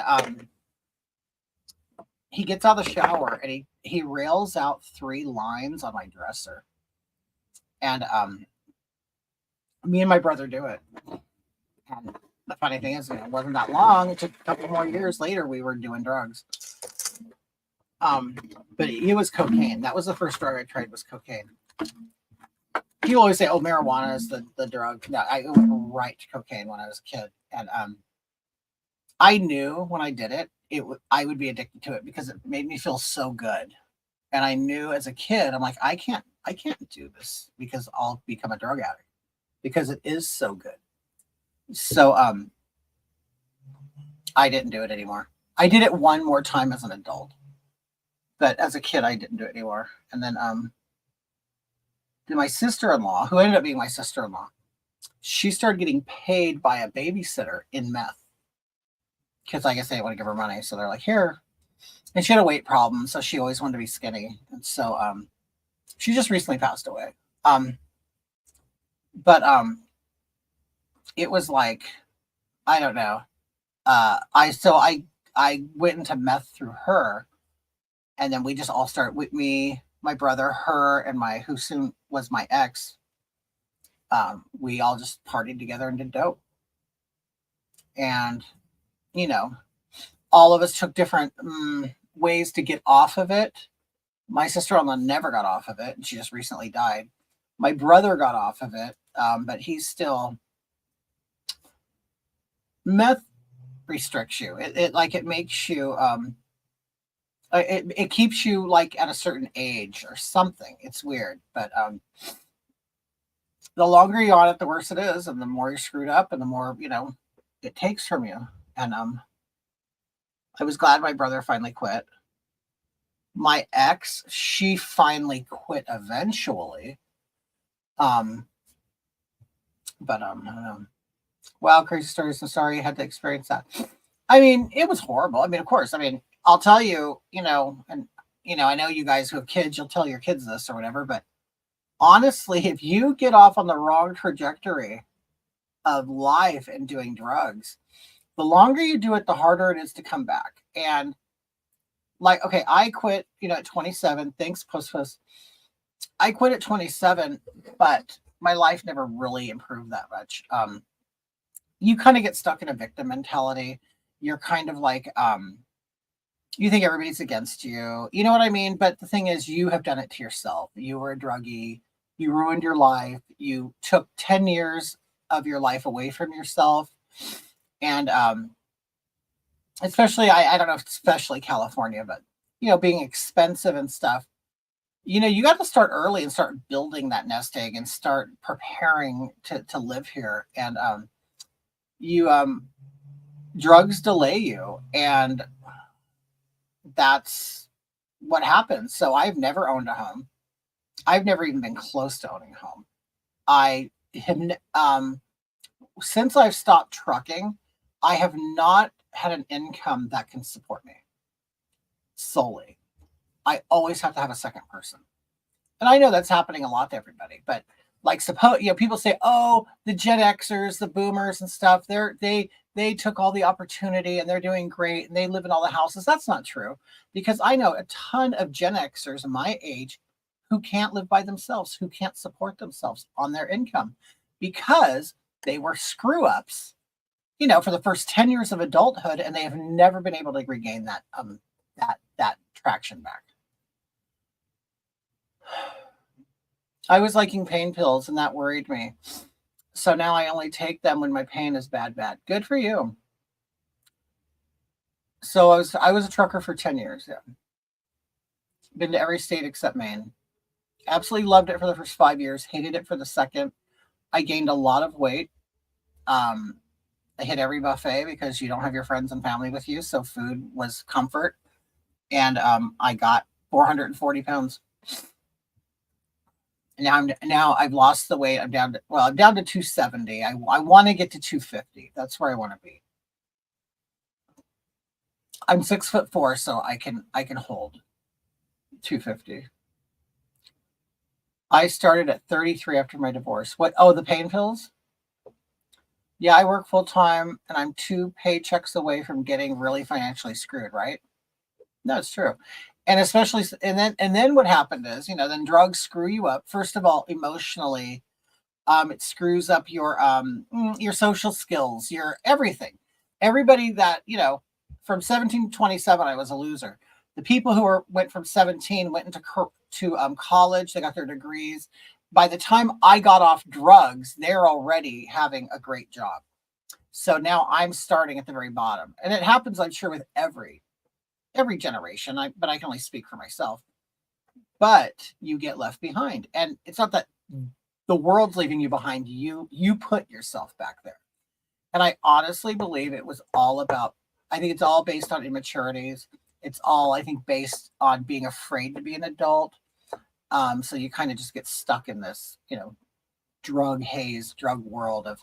he gets out of the shower and he rails out 3 lines on my dresser. And me and my brother do it. And the funny thing is, it wasn't that long. It took a couple more years later we were doing drugs. But it was cocaine. That was the first drug I tried was cocaine. People always say, "Oh, marijuana is the drug." No, I went right to cocaine when I was a kid, and I knew when I did it, I would be addicted to it because it made me feel so good. And I knew as a kid, I'm like, I can't do this because I'll become a drug addict because it is so good. So I didn't do it anymore. I did it one more time as an adult. But as a kid, I didn't do it anymore. And then my sister-in-law, who ended up being my sister-in-law, she started getting paid by a babysitter in meth. Because I guess they didn't want to give her money. So they're like, here. And she had a weight problem. So she always wanted to be skinny. And so she just recently passed away. But it was like, I don't know. I went into meth through her. And then we just all started with me, my brother, her, and who soon was my ex. We all just partied together and did dope. And, all of us took different ways to get off of it. My sister-in-law never got off of it, and she just recently died. My brother got off of it, but he's still... Meth restricts you. It makes you... It keeps you like at a certain age or something. It's weird, but the longer you're on it, the worse it is, and the more you're screwed up, and the more it takes from you. And I was glad my brother finally quit. My ex, she finally quit eventually. But I don't know. Wow, crazy stories. I'm sorry you had to experience that. I mean, it was horrible. I mean, of course. I mean, I'll tell you, and I know you guys who have kids, you'll tell your kids this or whatever, but honestly, if you get off on the wrong trajectory of life and doing drugs, the longer you do it, the harder it is to come back. And like, okay, I quit, at 27. Thanks, post. I quit at 27, but my life never really improved that much. You kind of get stuck in a victim mentality. You're kind of like, you think everybody's against you. You know what I mean? But the thing is, you have done it to yourself. You were a druggie. You ruined your life. You took 10 years of your life away from yourself. And especially, I don't know if especially California, but, being expensive and stuff, you got to start early and start building that nest egg and start preparing to live here. And drugs delay you. And that's what happens. So I've never owned a home. I've never even been close to owning a home. I have, since I've stopped trucking, I have not had an income that can support me solely. I always have to have a second person. And I know that's happening a lot to everybody, but like suppose people say, oh, the Gen Xers, the boomers and stuff, they took all the opportunity and they're doing great and they live in all the houses. That's not true, because I know a ton of Gen Xers my age who can't live by themselves, who can't support themselves on their income because they were screw ups, for the first 10 years of adulthood, and they have never been able to regain that traction back. I was liking pain pills and that worried me. So now I only take them when my pain is bad. Good for you. So I was a trucker for 10 years. Yeah. Been to every state except Maine. Absolutely loved it for the first 5 years. Hated it for the second. I gained a lot of weight. I hit every buffet because you don't have your friends and family with you. So food was comfort. And I got 440 pounds. Now I've lost the weight. I'm down to 270. I want to get to 250. That's where I want to be. I'm 6'4", so I can hold 250. I started at 33 after my divorce. What? Oh, the pain pills? Yeah, I work full time and I'm 2 paychecks away from getting really financially screwed, right? No, it's true. And especially, and then what happened is, then drugs screw you up. First of all, emotionally, it screws up your social skills, your everything. Everybody that, from 17 to 27, I was a loser. The people who went from 17 went into college, they got their degrees. By the time I got off drugs, they're already having a great job. So now I'm starting at the very bottom. And it happens, I'm sure, with every generation, but I can only speak for myself. But you get left behind. And it's not that the world's leaving you behind. You put yourself back there. And I honestly believe it was all about, I think it's all based on immaturities. It's all, I think, based on being afraid to be an adult. So you kind of just get stuck in this, drug world of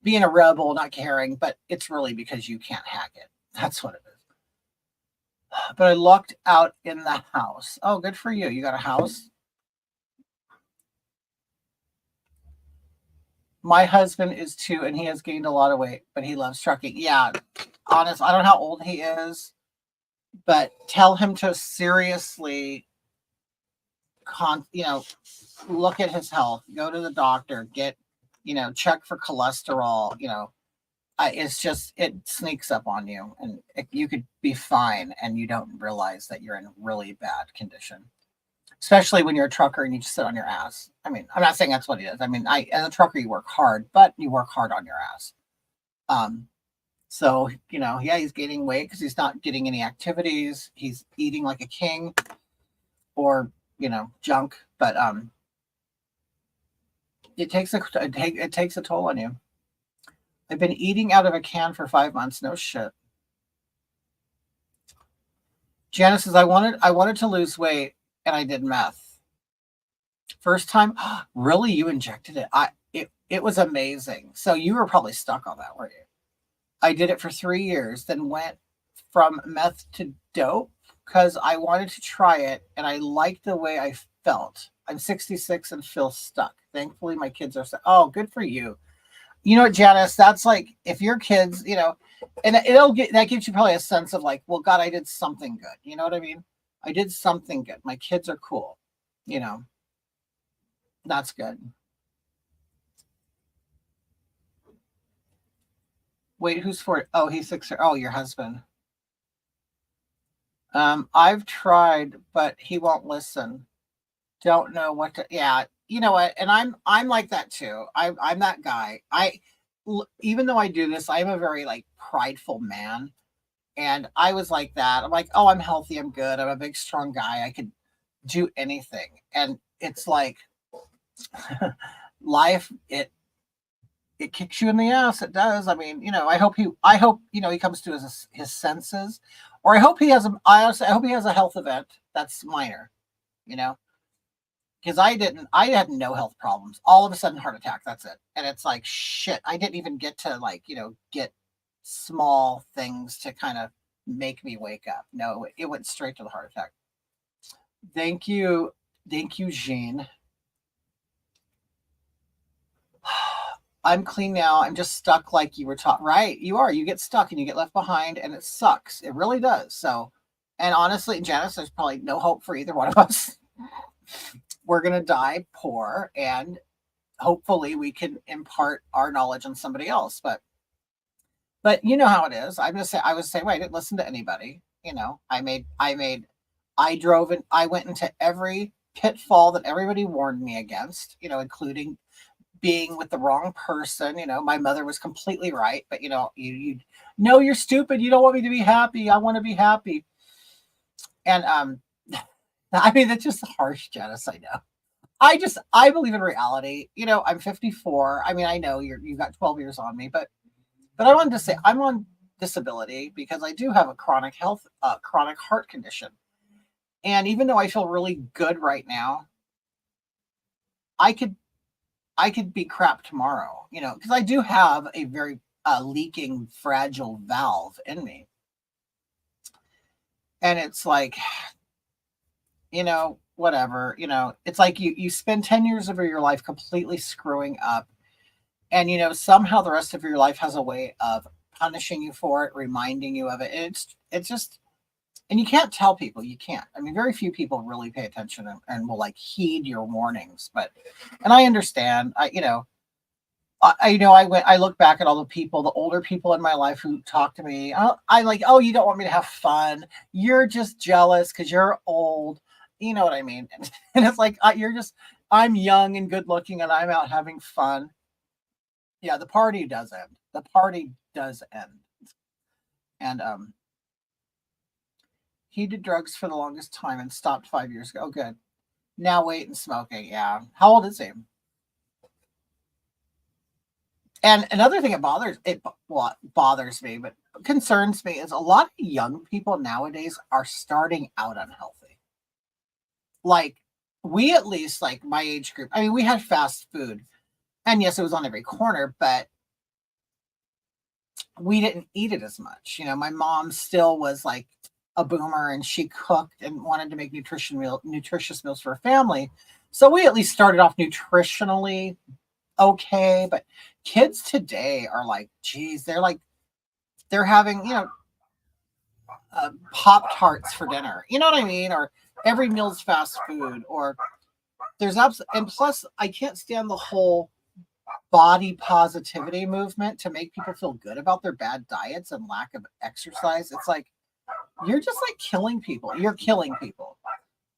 being a rebel, not caring, but it's really because you can't hack it. That's what it is. But I lucked out in the house. Oh, good for you. You got a house? My husband is 2 and he has gained a lot of weight, but he loves trucking. Yeah, honest, I don't know how old he is, but tell him to seriously look at his health, go to the doctor, get, check for cholesterol, it's just, it sneaks up on you and you could be fine and you don't realize that you're in really bad condition, especially when you're a trucker and you just sit on your ass. I mean, I'm not saying that's what it is. I mean, as a trucker, you work hard, but you work hard on your ass. So, he's gaining weight because he's not getting any activities. He's eating like a king or, junk, but it takes a toll on you. I've been eating out of a can for 5 months. No shit. Janice says, I wanted to lose weight and I did meth. First time, really? You injected it? It was amazing. So you were probably stuck on that, weren't you? I did it for 3 years, then went from meth to dope because I wanted to try it and I liked the way I felt. I'm 66 and feel stuck. Thankfully, my kids are stuck. Oh, good for you. You know what, Janice? That's like if your kids, and that gives you probably a sense of like, well, God, I did something good. You know what I mean? I did something good. My kids are cool. That's good. Wait, who's 40? Oh, he's 6. Oh, your husband. I've tried, but he won't listen. Don't know what to. Yeah, you know what? And I'm like that too. I'm that guy. Even though I do this, I'm a very prideful man, and I was like that. I'm like, oh, I'm healthy. I'm good. I'm a big, strong guy. I could do anything. And it's like life. it kicks you in the ass. It does. I mean, I hope he comes to his senses, or I honestly, I hope he has a health event that's minor, you know, because I had no health problems. All of a sudden, heart attack. That's it. And it's like, shit, I didn't even get to, like, get small things to kind of make me wake up. No, it went straight to the heart attack. Thank you. Thank you, Jean. I'm clean now. I'm just stuck like you were taught. Right. You are. You get stuck and you get left behind, and it sucks. It really does. So, and honestly, Janice, there's probably no hope for either one of us. We're going to die poor, and hopefully we can impart our knowledge on somebody else. But you know how it is. I was the same way. I didn't listen to anybody. I went into every pitfall that everybody warned me against, including being with the wrong person. My mother was completely right, but you know, you're stupid. You don't want me to be happy. I want to be happy. And I mean, that's just harsh, Janice. I know. I believe in reality. I'm 54. I mean, I know you've got 12 years on me, but I wanted to say I'm on disability because I do have a chronic heart condition. And even though I feel really good right now, I could be crap tomorrow, because I do have a very leaking, fragile valve in me. And it's like, whatever, it's like you spend 10 years of your life completely screwing up. And, somehow the rest of your life has a way of punishing you for it, reminding you of it. And it's just, and you can't tell people, you can't. I mean, very few people really pay attention and will like heed your warnings. And I understand, I look back at all the older people in my life who talk to me. I like, oh, you don't want me to have fun. You're just jealous because you're old. You know what I mean? And it's like, I'm young and good looking and I'm out having fun. Yeah, the party does end. The party does end. And he did drugs for the longest time and stopped 5 years ago. Oh, good. Now weight and smoking. Yeah. How old is he? And another thing bothers me, but concerns me, is a lot of young people nowadays are starting out unhealthy. Like, we, at least, like my age group, I mean, we had fast food. And yes, it was on every corner, but we didn't eat it as much. My mom still was like a boomer and she cooked and wanted to make nutritious meals for her family. So we at least started off nutritionally okay. But kids today are like, geez, they're having, Pop-Tarts for dinner. You know what I mean? Or every meal's fast food, or and plus I can't stand the whole body positivity movement to make people feel good about their bad diets and lack of exercise. It's like, you're just like killing people. You're killing people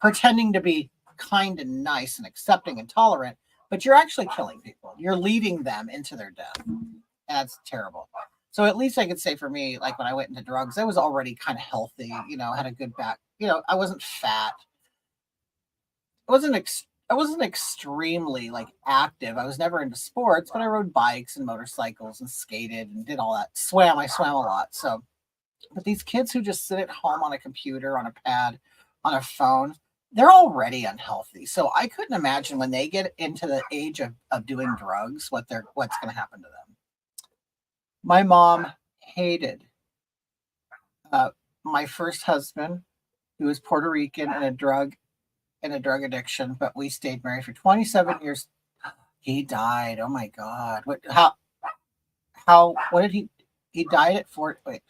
pretending to be kind and nice and accepting and tolerant, but you're actually killing people. You're leading them into their death. And that's terrible. So at least I could say for me, like when I went into drugs, I was already kind of healthy, had a good back, I wasn't fat. I wasn't extremely like active. I was never into sports, but I rode bikes and motorcycles and skated and did all that. I swam a lot. So, but these kids who just sit at home on a computer, on a pad, on a phone, they're already unhealthy. So I couldn't imagine when they get into the age of doing drugs, what's going to happen to them. My mom hated my first husband, who was Puerto Rican and a drug addiction, but we stayed married for 27 years. He died. Oh my God. What did he died at 40? Wait.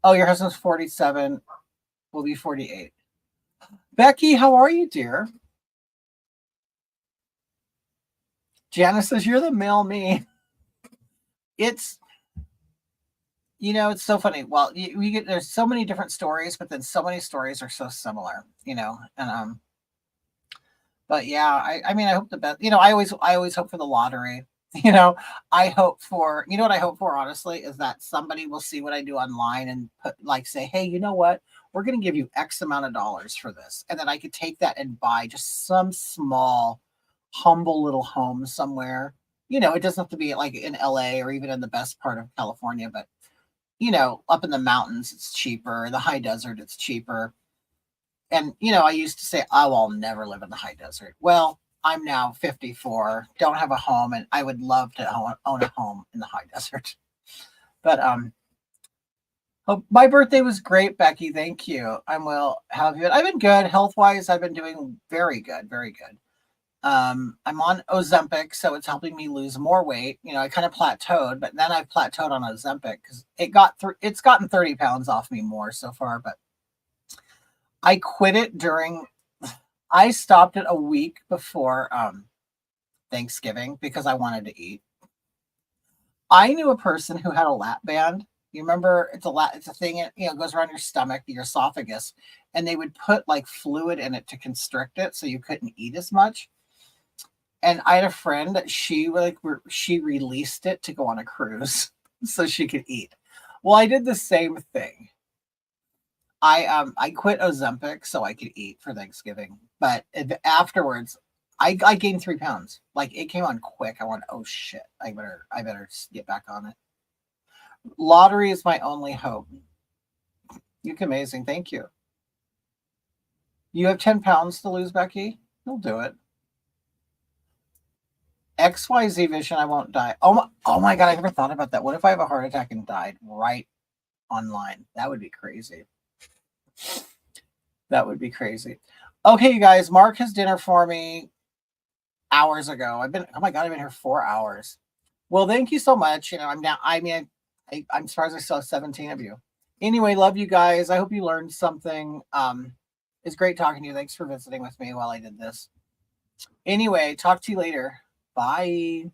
Oh, your husband's 47. Will be 48. Becky, how are you, dear? Janice says, you're the male me. It's so funny. Well, there's so many different stories, but then so many stories are so similar, and but yeah, I mean, I hope the best. I always hope for the lottery. I hope for, what I hope for, honestly, is that somebody will see what I do online and say, hey, you know what? We're going to give you X amount of dollars for this. And then I could take that and buy just some small, humble little home somewhere, it doesn't have to be like in LA or even in the best part of California, but up in the mountains, it's cheaper. The high desert, it's cheaper. And, I used to say, oh, I'll never live in the high desert. Well, I'm now 54, don't have a home, and I would love to own a home in the high desert. But my birthday was great, Becky. Thank you. I'm well. How have you been? I've been good. Health-wise, I've been doing very good, very good. I'm on Ozempic, so it's helping me lose more weight. I kind of plateaued, but then I've plateaued on Ozempic because it's gotten 30 pounds off me more so far, but I quit it I stopped it a week before Thanksgiving because I wanted to eat. I knew a person who had a lap band. You remember it's a thing, it goes around your stomach, your esophagus, and they would put like fluid in it to constrict it so you couldn't eat as much. And I had a friend that she released it to go on a cruise so she could eat. Well, I did the same thing. I quit Ozempic so I could eat for Thanksgiving, but afterwards I gained 3 pounds. Like it came on quick. I went, oh shit, I better get back on it. Lottery is my only hope. You look amazing. Thank you. You have 10 pounds to lose, Becky? You'll do it. XYZ vision, I won't die. Oh my God, I never thought about that. What if I have a heart attack and died right online? That would be crazy. That would be crazy. Okay, you guys, Mark has dinner for me hours ago. Oh my God, I've been here 4 hours. Well, thank you so much. I'm surprised I still have 17 of you. Anyway, love you guys. I hope you learned something. It's great talking to you. Thanks for visiting with me while I did this. Anyway, talk to you later. Bye.